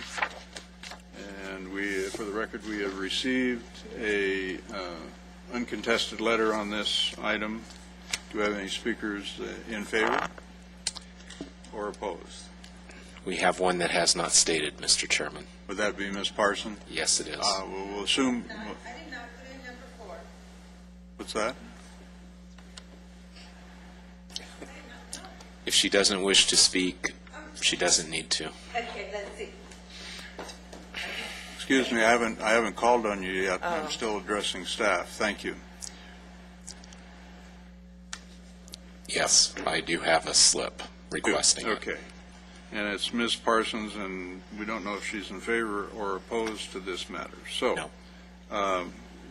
And for the record, we have received a uncontested letter on this item. Do we have any speakers in favor or opposed? We have one that has not stated, Mr. Chairman. Would that be Ms. Parson? Yes, it is. We'll assume. I did not put in number 4. What's that? If she doesn't wish to speak, she doesn't need to. Okay, let's see. Excuse me, I haven't called on you yet. I'm still addressing staff. Thank you. Yes, I do have a slip requesting it. Okay. And it's Ms. Parsons, and we don't know if she's in favor or opposed to this matter. So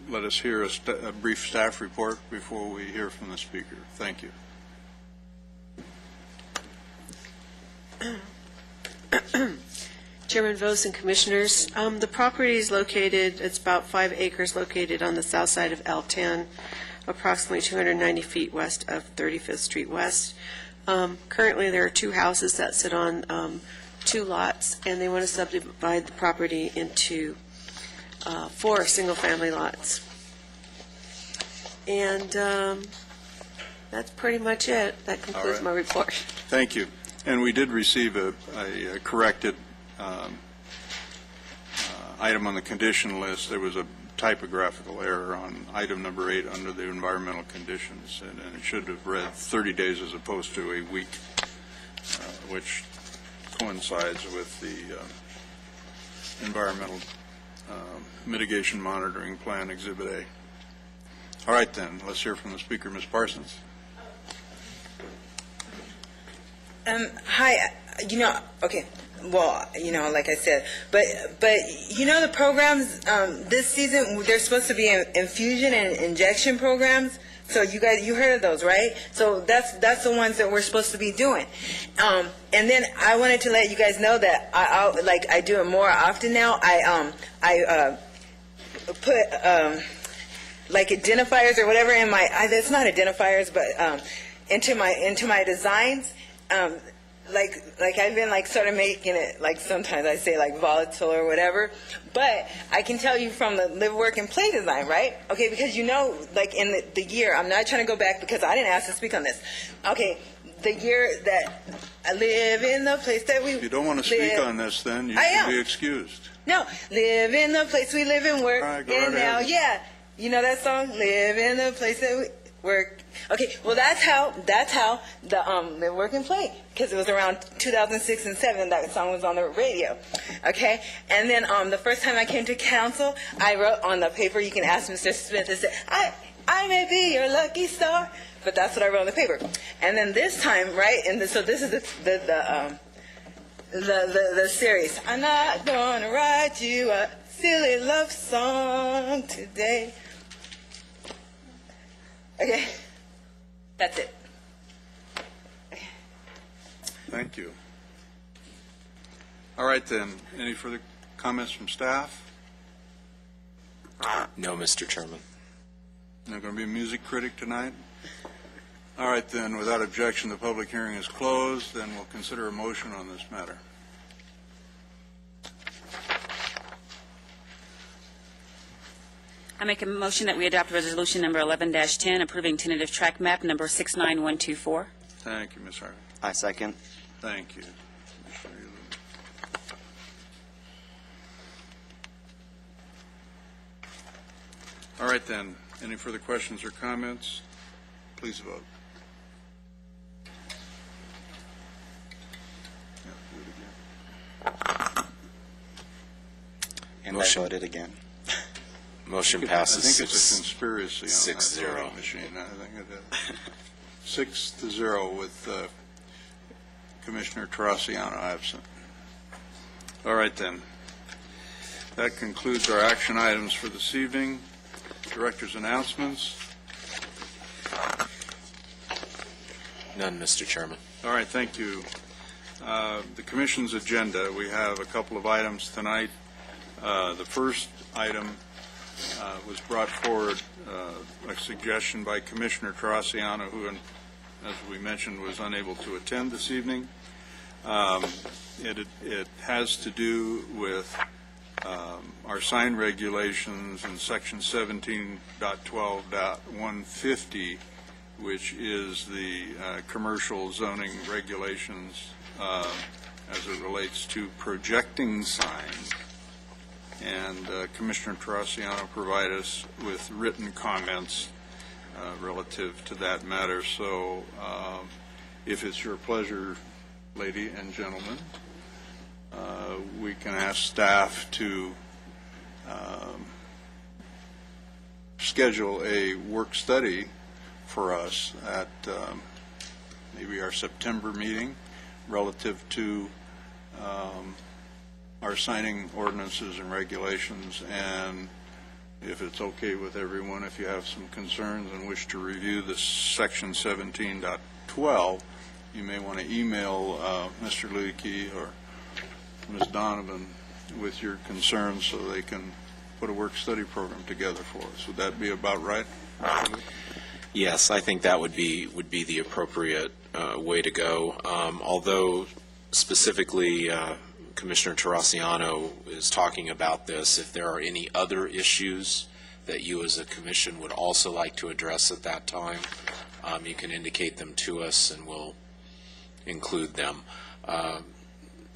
let us hear a brief staff report before we hear from the speaker. Thank you. Chairman Vos and Commissioners, the property is located, it's about 5 acres located on the south side of L10, approximately 290 feet west of 35th Street West. Currently, there are 2 houses that sit on 2 lots, and they want to subdivide the property into 4 single-family lots. And that's pretty much it. That concludes my report. Thank you. And we did receive a corrected item on the condition list. There was a typographical error on item number 8 under the environmental conditions, and it should have read 30 days as opposed to a week, which coincides with the environmental mitigation monitoring plan, Exhibit A. All right, then, let's hear from the speaker, Ms. Parsons. Hi, okay. Well, like I said, but the programs this season, they're supposed to be infusion and injection programs. So you heard of those, right? So that's the ones that we're supposed to be doing. And then I wanted to let you guys know that I do it more often now. I put like identifiers or whatever in my. It's not identifiers, but into my designs. Like I've been sort of making it sometimes I say volatile or whatever, but I can tell you from the live, work, and play design, right? Okay, because in the year, I'm not trying to go back because I didn't ask to speak on this. Okay, the year that I live in the place that we. If you don't want to speak on this, then you can be excused. No, live in the place we live and work. All right, go and right now, ahead. yeah, you know that song, live in the place that we work. Okay, well that's how the Live, Work, and Play, because it was around 2006 and 2007 that song was on the radio. Okay, and then the first time I came to council, I wrote on the paper. You can ask Mr. Smith. It said, "I may be your lucky star," but that's what I wrote on the paper. And then this time, right? So this is the series. I'm not gonna write you a silly love song today. Okay. That's it. Thank you. All right, then. Any further comments from staff? No, Mr. Chairman. Not going to be a music critic tonight? All right, then. Without objection, the public hearing is closed. Then we'll consider a motion on this matter. I make a motion that we adopt resolution number 11-10, approving tentative track map number 69124. Thank you, Ms. Harvey. I second. Thank you. All right, then. Any further questions or comments? Please vote. And Motion. I voted again. Motion passes. I think it's a conspiracy on 6-0. that voting machine. I think it is. 6-0 with Commissioner Terracciano absent. All right, then. That concludes our action items for this evening. Director's announcements. None, Mr. Chairman. All right, thank you. The Commission's agenda, we have a couple of items tonight. The first item was brought forward, a suggestion by Commissioner Terracciano, who, as we mentioned, was unable to attend this evening. It has to do with our sign regulations in Section 17.12.150, which is the commercial zoning regulations as it relates to projecting signs. And Commissioner Terracciano provided us with written comments relative to that matter. So if it's your pleasure, lady and gentlemen, we can ask staff to schedule a work study for us at maybe our September meeting relative to our signing ordinances and regulations, and if it's okay with everyone, if you have some concerns and wish to review this Section 17.12, you may want to email Mr. Ludicky or Ms. Donovan with your concerns so they can put a work study program together for us. Would that be about right? Yes, I think that would be the appropriate way to go. Although specifically Commissioner Terracciano is talking about this, if there are any other issues that you as a commission would also like to address at that time, you can indicate them to us and we'll include them.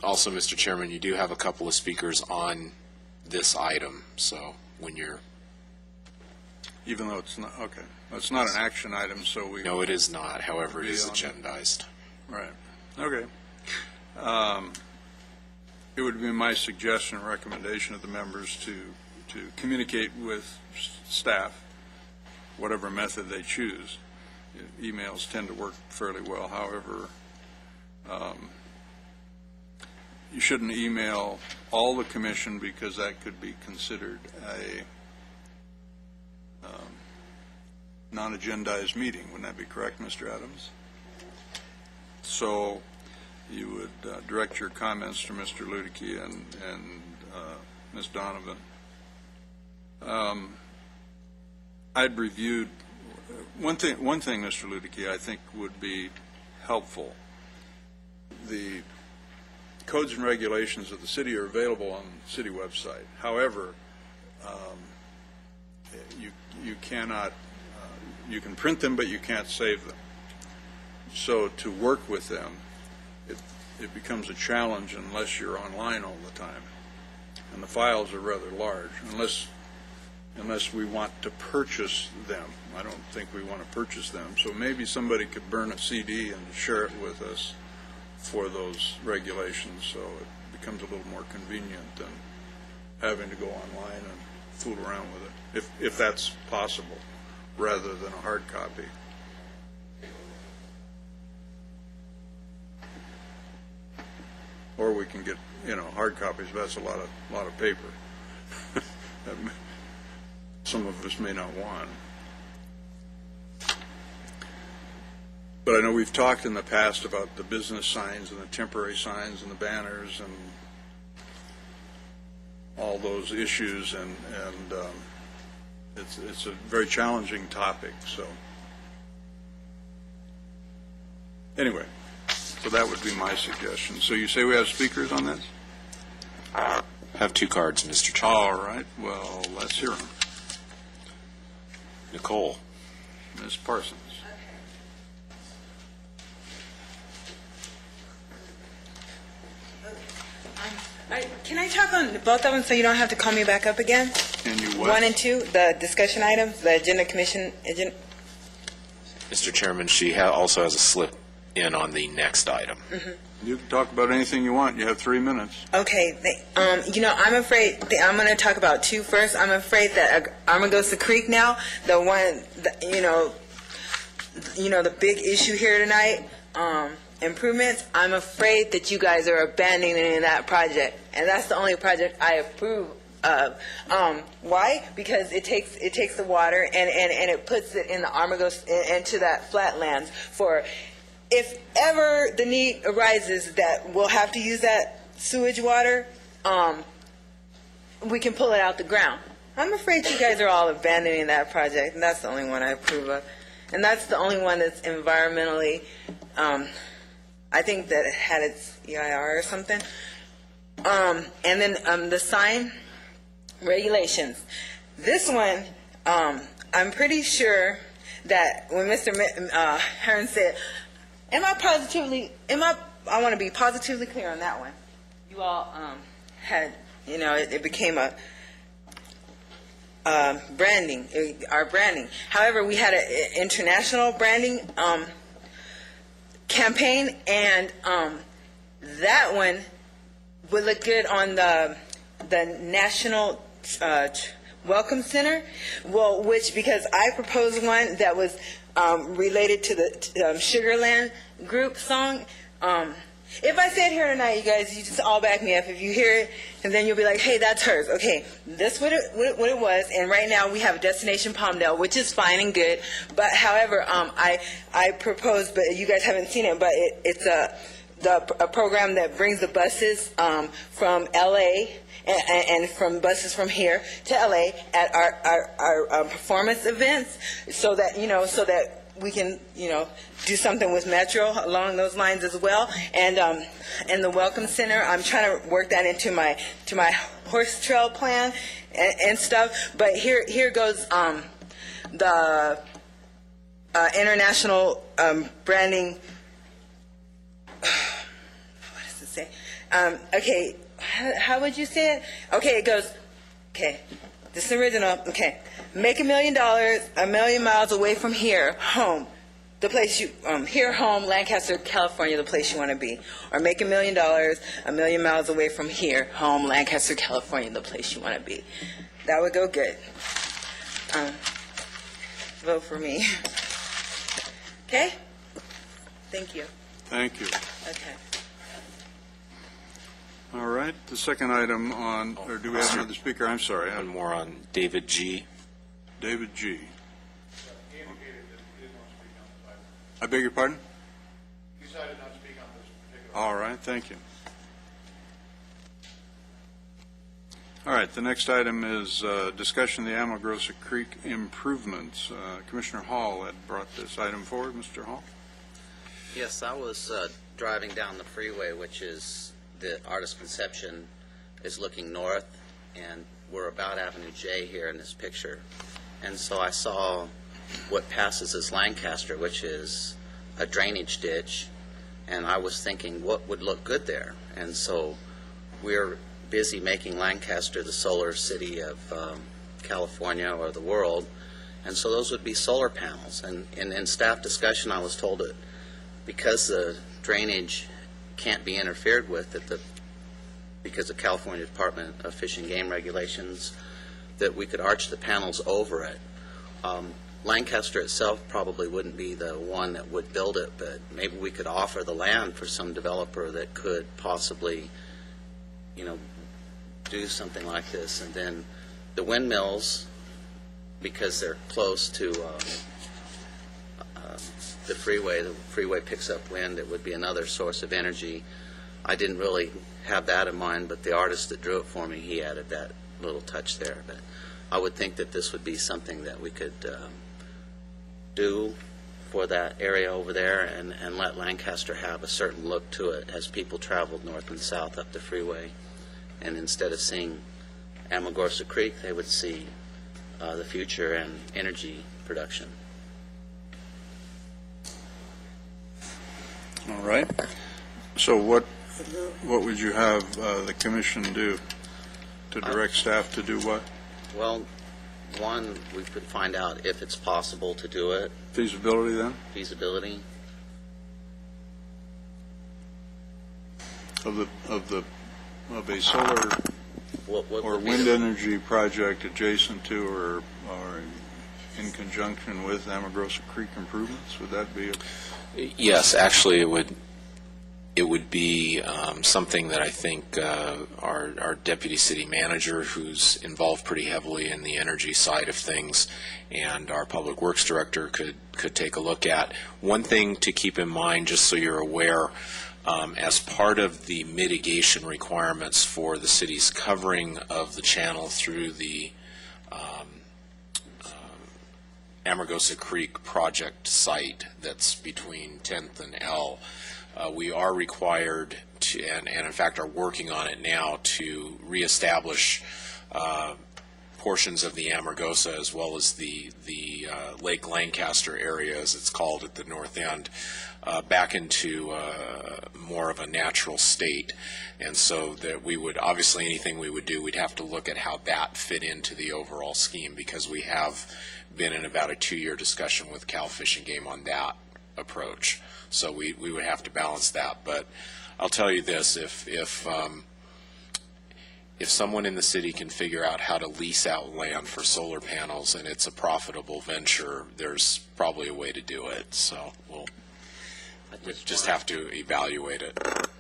Also, Mr. Chairman, you do have a couple of speakers on this item, so when you're... Even though it's not, okay. It's not an action item, so we... No, it is not. However, it is agendized. Right. Okay. It would be my suggestion and recommendation of the members to communicate with staff, whatever method they choose. Emails tend to work fairly well. However, you shouldn't email all the commission because that could be considered a non-agendized meeting. Wouldn't that be correct, Mr. Adams? So you would direct your comments to Mr. Ludicky and Ms. Donovan. I'd reviewed one thing, Mr. Ludicky, I think would be helpful. The codes and regulations of the city are available on the city website. However, you cannot, you can print them, but you can't save them. So to work with them, it becomes a challenge unless you're online all the time. And the files are rather large, unless we want to purchase them. I don't think we want to purchase them. So maybe somebody could burn a CD and share it with us for those regulations, so it becomes a little more convenient than having to go online and fool around with it, if that's possible, rather than a hard copy. Or we can get, hard copies, but that's a lot of paper. That some of us may not want. But I know we've talked in the past about the business signs and the temporary signs and the banners and all those issues, and it's a very challenging topic. So anyway, so that would be my suggestion. So you say we have speakers on this? Have two cards, Mr. Chairman. All right. Well, let's hear them. Nicole. Ms. Parsons. Can I talk on both of them so you don't have to call me back up again? Can you what? 1 and 2, the discussion items, the agenda commission. Mr. Chairman, she also has a slip in on the next item. Mm-hmm. You can talk about anything you want. You have 3 minutes. Okay. I'm afraid I'm going to talk about 2 first. I'm afraid that Armagosa Creek now, the one, the big issue here tonight, improvements, I'm afraid that you guys are abandoning that project, and that's the only project I approve of. Why? Because it takes the water and it puts it in the Armagosa, into that flatlands for, if ever the need arises that we'll have to use that sewage water, we can pull it out the ground. I'm afraid you guys are all abandoning that project, and that's the only one I approve of. And that's the only one that's environmentally, I think that it had its EIR or something. And then the sign regulations. This one, I'm pretty sure that when Mr. Hearn said, I want to be positively clear on that one. You all had, it became a branding, our branding. However, we had an international branding campaign, and that one would look good on the National Welcome Center. Well, because I proposed one that was related to the Sugarland group song. If I say it here tonight, you guys, you just all back me up if you hear it, and then you'll be like, hey, that's hers. Okay, that's what it was, and right now we have Destination Palmdale, which is fine and good, but however, I proposed, but you guys haven't seen it, but it's a program that brings the buses from L.A., and from buses from here to LA at our performance events, so that we can do something with Metro along those lines as well. And the Welcome Center, I'm trying to work that into my horse trail plan and stuff. But here goes the international branding. What does it say? Okay. How would you say it? Okay, it goes, okay, this is original, okay. Make $1 million, 1,000,000 miles away from here, home, the place you, here, home, Lancaster, California, the place you want to be. Or make $1 million, 1,000,000 miles away from here, home, Lancaster, California, the place you want to be. That would go good. Vote for me. Okay? Thank you. Thank you. Okay. All right, the second item on, or do we have another speaker? I'm sorry. One more on David G. David G. I beg your pardon? He decided not to speak on this particular. All right, thank you. All right, the next item is discussion of the Amargosa Creek improvements. Commissioner Hall had brought this item forward. Mr. Hall? Yes, I was driving down the freeway, which is the Artist Conception is looking north, and we're about Avenue J here in this picture. And so I saw what passes as Lancaster, which is a drainage ditch, and I was thinking what would look good there. And so we're busy making Lancaster the solar city of California or the world, and so those would be solar panels. And in staff discussion, I was told that because the drainage can't be interfered with because of California Department of Fish and Game regulations, that we could arch the panels over it. Lancaster itself probably wouldn't be the one that would build it, but maybe we could offer the land for some developer that could possibly, do something like this. And then the windmills, because they're close to the freeway picks up wind, it would be another source of energy. I didn't really have that in mind, but the artist that drew it for me, he added that little touch there. But I would think that this would be something that we could do for that area over there, and let Lancaster have a certain look to it as people traveled north and south up the freeway. And instead of seeing Amargosa Creek, they would see the future and energy production. All right. So what would you have the commission do to direct staff to do what? Well, one, we could find out if it's possible to do it. Feasibility then? Feasibility. Of a solar or wind energy project adjacent to or in conjunction with Amargosa Creek improvements? Would that be Yes, actually, it would It would be something that I think our deputy city manager, who's involved pretty heavily in the energy side of things, and our public works director could take a look at. One thing to keep in mind, just so you're aware, as part of the mitigation requirements for the city's covering of the channel through the Amargosa Creek project site that's between 10th and L, we are required to, and in fact are working on it now, to reestablish portions of the Amargosa as well as the Lake Lancaster area, as it's called at the north end, back into more of a natural state. And so that we would, obviously anything we would do, we'd have to look at how that fit into the overall scheme, because we have been in about a 2-year discussion with Cal Fish and Game on that approach. So we would have to balance that. But I'll tell you this, if someone in the city can figure out how to lease out land for solar panels and it's a profitable venture, there's probably a way to do it. So we'll just have to evaluate it.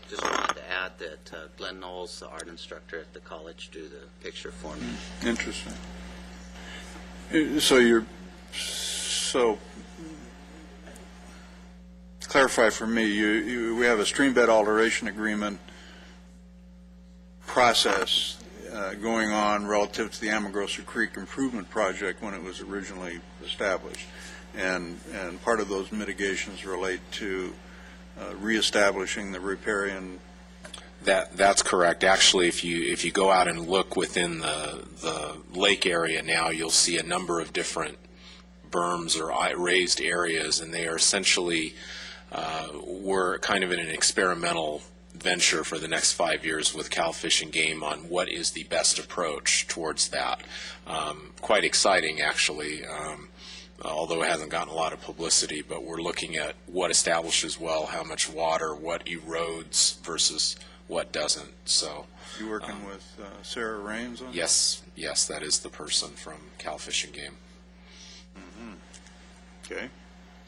Just wanted to add that Glenn Knowles, the art instructor at the college, drew the picture for me. Interesting. So clarify for me, we have a stream bed alteration agreement process going on relative to the Amargosa Creek Improvement Project when it was originally established, and part of those mitigations relate to reestablishing the riparian. That's correct. Actually, if you go out and look within the lake area now, you'll see a number of different berms or raised areas, and they are essentially we're kind of in an experimental venture for the next 5 years with Cal Fish and Game on what is the best approach towards that. Quite exciting, actually, although it hasn't gotten a lot of publicity, but we're looking at what establishes well, how much water, what erodes versus what doesn't. So You working with Sarah Raines on that? Yes, that is the person from Cal Fish and Game. Okay,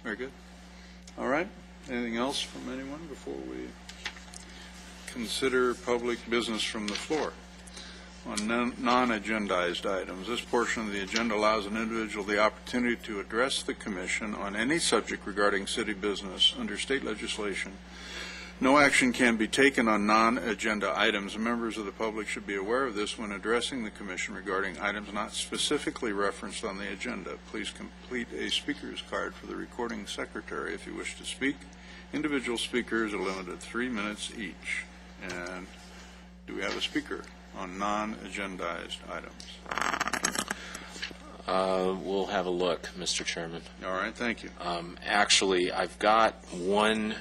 very good. All right, anything else from anyone before we consider public business from the floor? On non-agendized items, this portion of the agenda allows an individual the opportunity to address the commission on any subject regarding city business under state legislation. No action can be taken on non-agenda items. Members of the public should be aware of this when addressing the commission regarding items not specifically referenced on the agenda. Please complete a speaker's card for the recording secretary if you wish to speak. Individual speakers are limited to 3 minutes each. And do we have a speaker on non-agendized items? We'll have a look, Mr. Chairman. All right, thank you. Actually, I've got one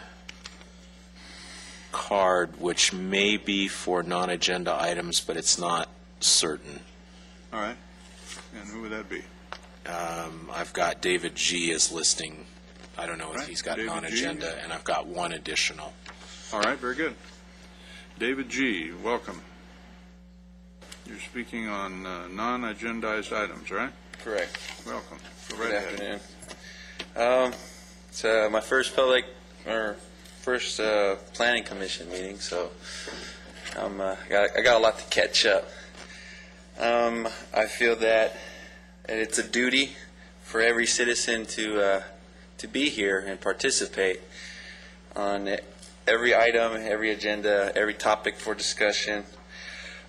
card which may be for non-agenda items, but it's not certain. All right. And who would that be? I've got David G. as listing. I don't know if he's got David non-agenda, G. and I've got one additional. All right, very good. David G., welcome. You're speaking on non-agendized items, right? Correct. Welcome. Go right Good ahead. afternoon. It's my first planning commission meeting, so I got a lot to catch up. I feel that it's a duty for every citizen to be here and participate on every item, every agenda, every topic for discussion.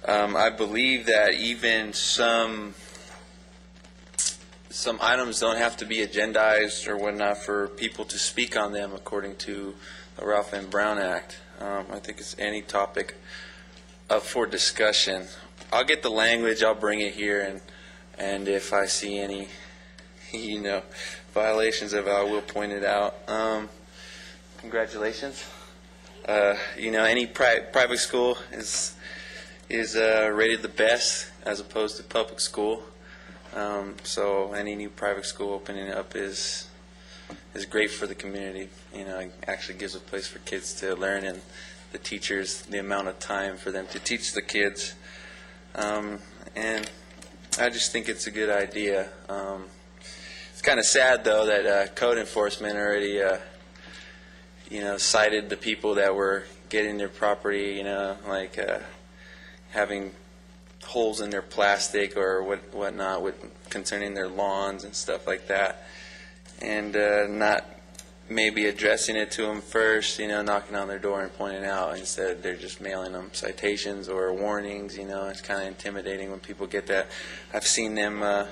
I believe that even some items don't have to be agendized or whatnot for people to speak on them according to the Ralph M. Brown Act. I think it's any topic up for discussion. I'll get the language, I'll bring it here, and if I see any violations of it, I will point it out. Congratulations. Any private school is rated the best as opposed to public school. So any new private school opening up is great for the community. It actually gives a place for kids to learn, and the teachers, the amount of time for them to teach the kids. And I just think it's a good idea. It's kind of sad, though, that code enforcement already cited the people that were getting their property, like having holes in their plastic or whatnot with concerning their lawns and stuff like that, and not maybe addressing it to them first, knocking on their door and pointing out. Instead, they're just mailing them citations or warnings. It's kind of intimidating when people get that. I've seen them at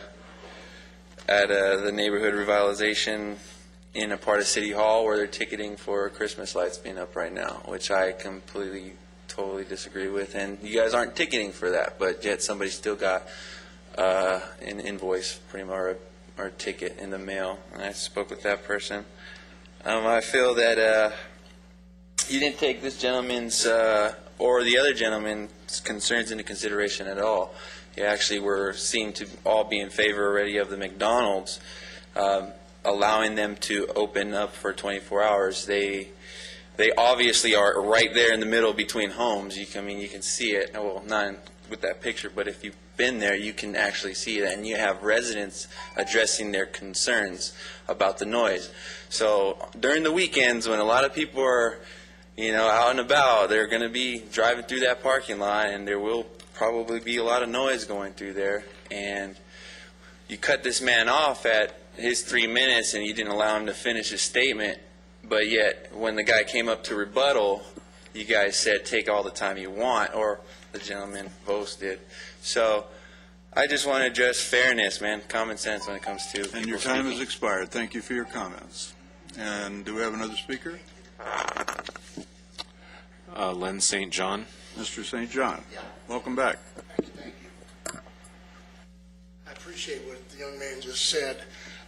the neighborhood revitalization in a part of City Hall where they're ticketing for Christmas lights being up right now, which I totally disagree with. And you guys aren't ticketing for that, but yet somebody still got an invoice or a ticket in the mail. And I spoke with that person. I feel that you didn't take this gentleman's or the other gentleman's concerns into consideration at all. You actually seemed to all be in favor already of the McDonald's, allowing them to open up for 24 hours. They obviously are right there in the middle between homes. You can see it. Well, not with that picture, but if you've been there, you can actually see it, and you have residents addressing their concerns about the noise. So during the weekends, when a lot of people are, out and about, they're going to be driving through that parking lot, and there will probably be a lot of noise going through there. And you cut this man off at his 3 minutes, and you didn't allow him to finish his statement. But yet, when the guy came up to rebuttal, you guys said, take all the time you want, or the gentleman Vos did. So I just want to address fairness, man, common sense when it comes to And your time has expired. Thank you for your comments. And do we have another speaker? Len St. John. Mr. St. John, welcome back. Thank you. I appreciate what the young man just said.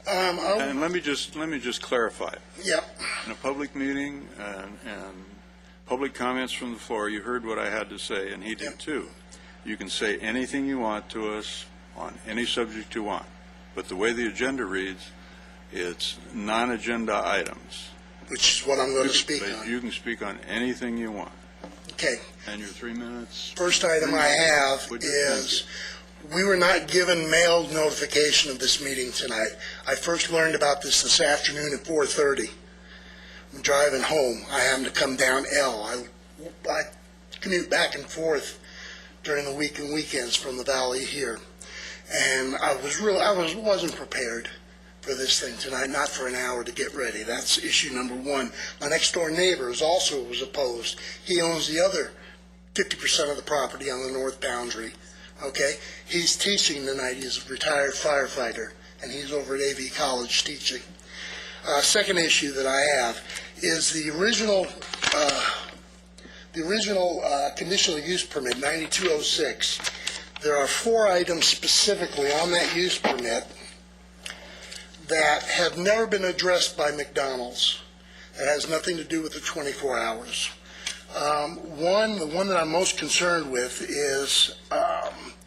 And let me just clarify. Yeah. In a public meeting and public comments from the floor, you heard what I had to say, and he did too. You can say anything you want to us on any subject you want, but the way the agenda reads, it's non-agenda items. Which is what I'm going to speak on. You can speak on anything you want. Okay. And your 3 minutes. First item I have is we were not given mailed notification of this meeting tonight. I first learned about this afternoon at 4:30. I'm driving home. I happen to come down L. I commute back and forth during the week and weekends from the valley here, and I wasn't prepared for this thing tonight, not for an hour to get ready. That's issue number one. My next door neighbor also was opposed. He owns the other 50% of the property on the north boundary. Okay? He's teaching tonight. He's a retired firefighter, and he's over at AV College teaching. Second issue that I have is the original conditional use permit, 9206. There are 4 items specifically on that use permit that have never been addressed by McDonald's. It has nothing to do with the 24 hours. The one that I'm most concerned with is,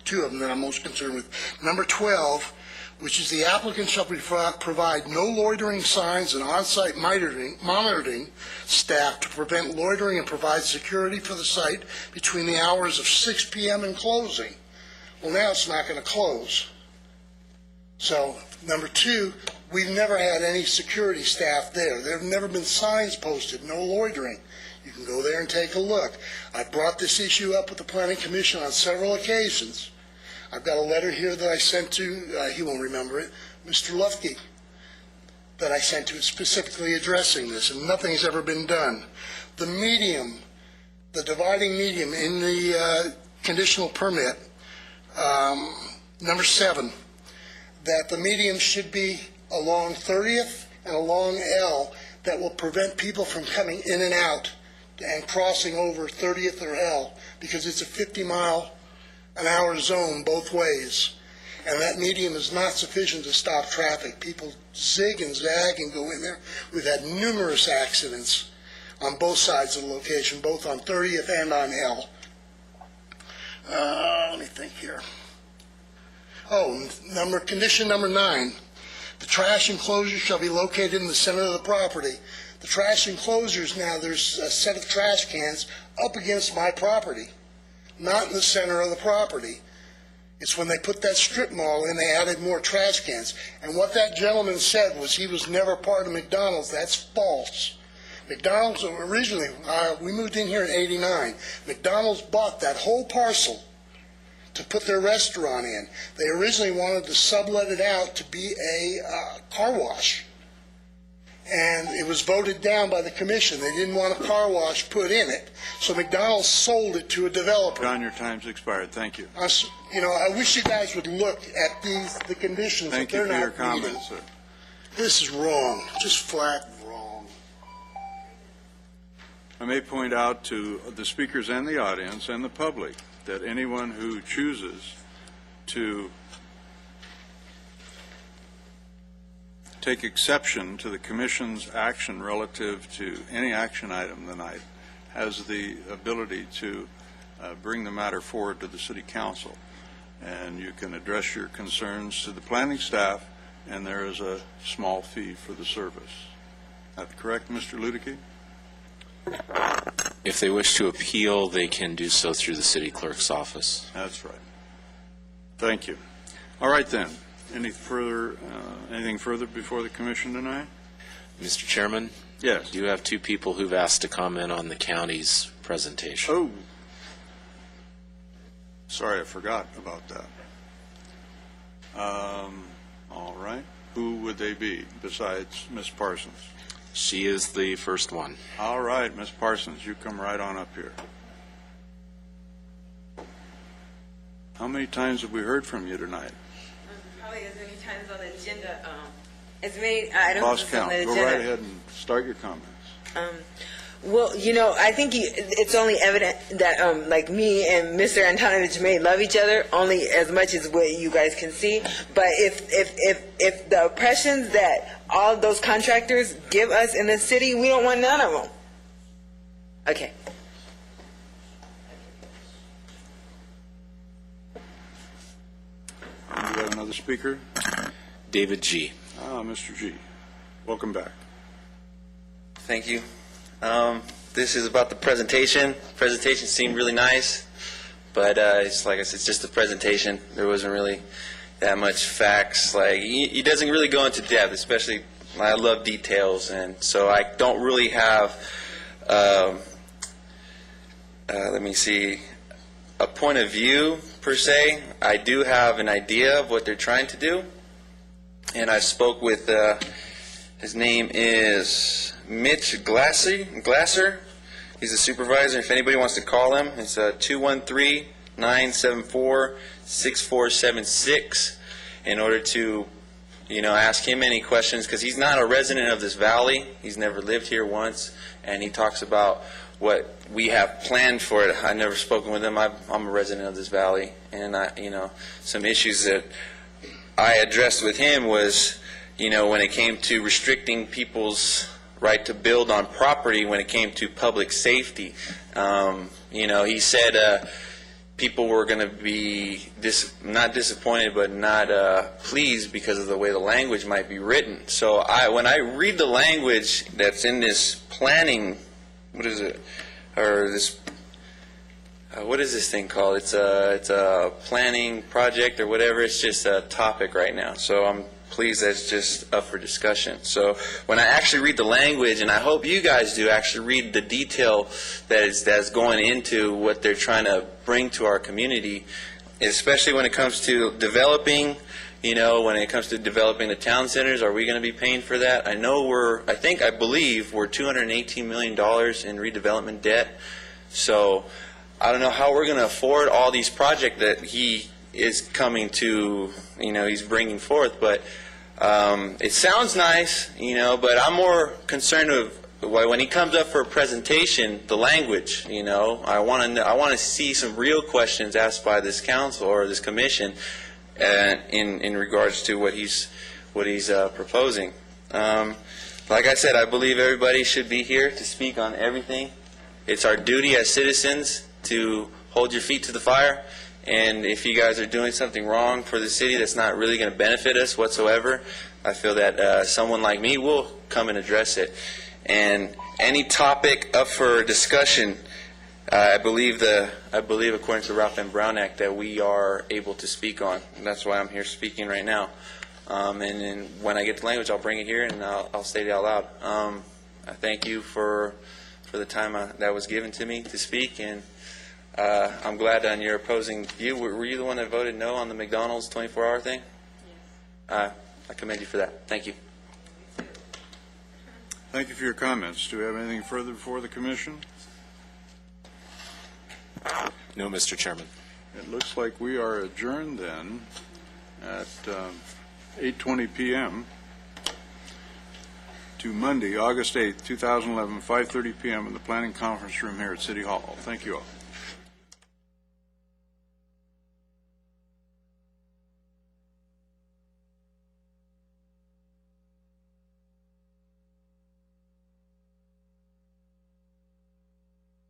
2 of them that I'm most concerned with. Number 12, which is the applicant shall provide no loitering signs and on-site monitoring staff to prevent loitering and provide security for the site between the hours of 6 p.m. and closing. Well, now it's not going to close. So, number 2, we've never had any security staff there. There have never been signs posted, no loitering. You can go there and take a look. I brought this issue up with the Planning Commission on several occasions. I've got a letter here that I sent to, he won't remember it, Mr. Lufke, that I sent to specifically addressing this, and nothing's ever been done. The medium, the dividing medium in the conditional permit, number 7, that the medium should be along 30th and along L that will prevent people from coming in and out and crossing over 30th or L, because it's a 50-mile-an-hour zone both ways. And that medium is not sufficient to stop traffic. People zig and zag and go in there. We've had numerous accidents on both sides of the location, both on 30th and on L. Let me think here. Condition number 9. The trash enclosure shall be located in the center of the property. The trash enclosures now, there's a set of trash cans up against my property, not in the center of the property. It's when they put that strip mall in, they added more trash cans. And what that gentleman said was he was never part of McDonald's. That's false. McDonald's originally, we moved in here in '89. McDonald's bought that whole parcel to put their restaurant in. They originally wanted to sublet it out to be a car wash. And it was voted down by the commission. They didn't want a car wash put in it. So McDonald's sold it to a developer. John, your time's expired. Thank you. I wish you guys would look at the conditions that Thank you they're for your not meeting. comments, sir. This is wrong, just flat wrong. I may point out to the speakers and the audience and the public that anyone who chooses to take exception to the Commission's action relative to any action item tonight has the ability to bring the matter forward to the City Council. And you can address your concerns to the planning staff, and there is a small fee for the service. That correct, Mr. Ludicky? If they wish to appeal, they can do so through the city clerk's office. That's right. Thank you. All right, then. Anything further before the commission tonight? Mr. Chairman? Yes. Do you have two people who've asked to comment on the county's presentation? Oh. Sorry, I forgot about that. All right. Who would they be besides Ms. Parsons? She is the first one. All right, Ms. Parsons, you come right on up here. How many times have we heard from you tonight? Probably as many times on the agenda, as many items Lost on count. the Go agenda. right ahead and start your comments. Well, I think it's only evident that, like me and Mr. Antonovich may love each other only as much as what you guys can see. But if the oppressions that all of those contractors give us in the city, we don't want none of them. Okay. We got another speaker? David G. Mr. G. Welcome back. Thank you. This is about the presentation. Presentation seemed really nice, but it's like I said, it's just a presentation. There wasn't really that much facts. Like he doesn't really go into depth, especially I love details, and so I don't really have. Let me see. A point of view per se. I do have an idea of what they're trying to do, and I spoke with. His name is Mitch Glasser. He's a supervisor. If anybody wants to call him, it's 213-974-6476 in order to, ask him any questions, because he's not a resident of this valley. He's never lived here once, and he talks about what we have planned for it. I've never spoken with him. I'm a resident of this valley, and some issues that I addressed with him was, when it came to restricting people's right to build on property, when it came to public safety. He said people were going to be not disappointed, but not pleased because of the way the language might be written. So when I read the language that's in this planning, what is it, or this, what is this thing called? It's a planning project or whatever. It's just a topic right now. So I'm pleased that's just up for discussion. So when I actually read the language, and I hope you guys do actually read the detail that's going into what they're trying to bring to our community, especially when it comes to developing, when it comes to developing the town centers, are we going to be paying for that? I believe we're $218 million in redevelopment debt. So I don't know how we're going to afford all these projects that he is coming to, he's bringing forth, but it sounds nice, but I'm more concerned of when he comes up for a presentation, the language, I want to see some real questions asked by this council or this commission in regards to what he's proposing. Like I said, I believe everybody should be here to speak on everything. It's our duty as citizens to hold your feet to the fire. And if you guys are doing something wrong for the city that's not really going to benefit us whatsoever, I feel that someone like me will come and address it. And any topic up for discussion, I believe according to the Ralph M. Brown Act that we are able to speak on. And that's why I'm here speaking right now. And then when I get the language, I'll bring it here and I'll state it out loud. I thank you for the time that was given to me to speak, and I'm glad on your opposing view. Were you the one that voted no on the McDonald's 24-hour thing? Yes. I commend you for that. Thank you. Thank you for your comments. Do we have anything further before the commission? No, Mr. Chairman. It looks like we are adjourned then at 8:20 p.m. to Monday, August 8th, 2011, 5:30 p.m. in the Planning Conference Room here at City Hall. Thank you all.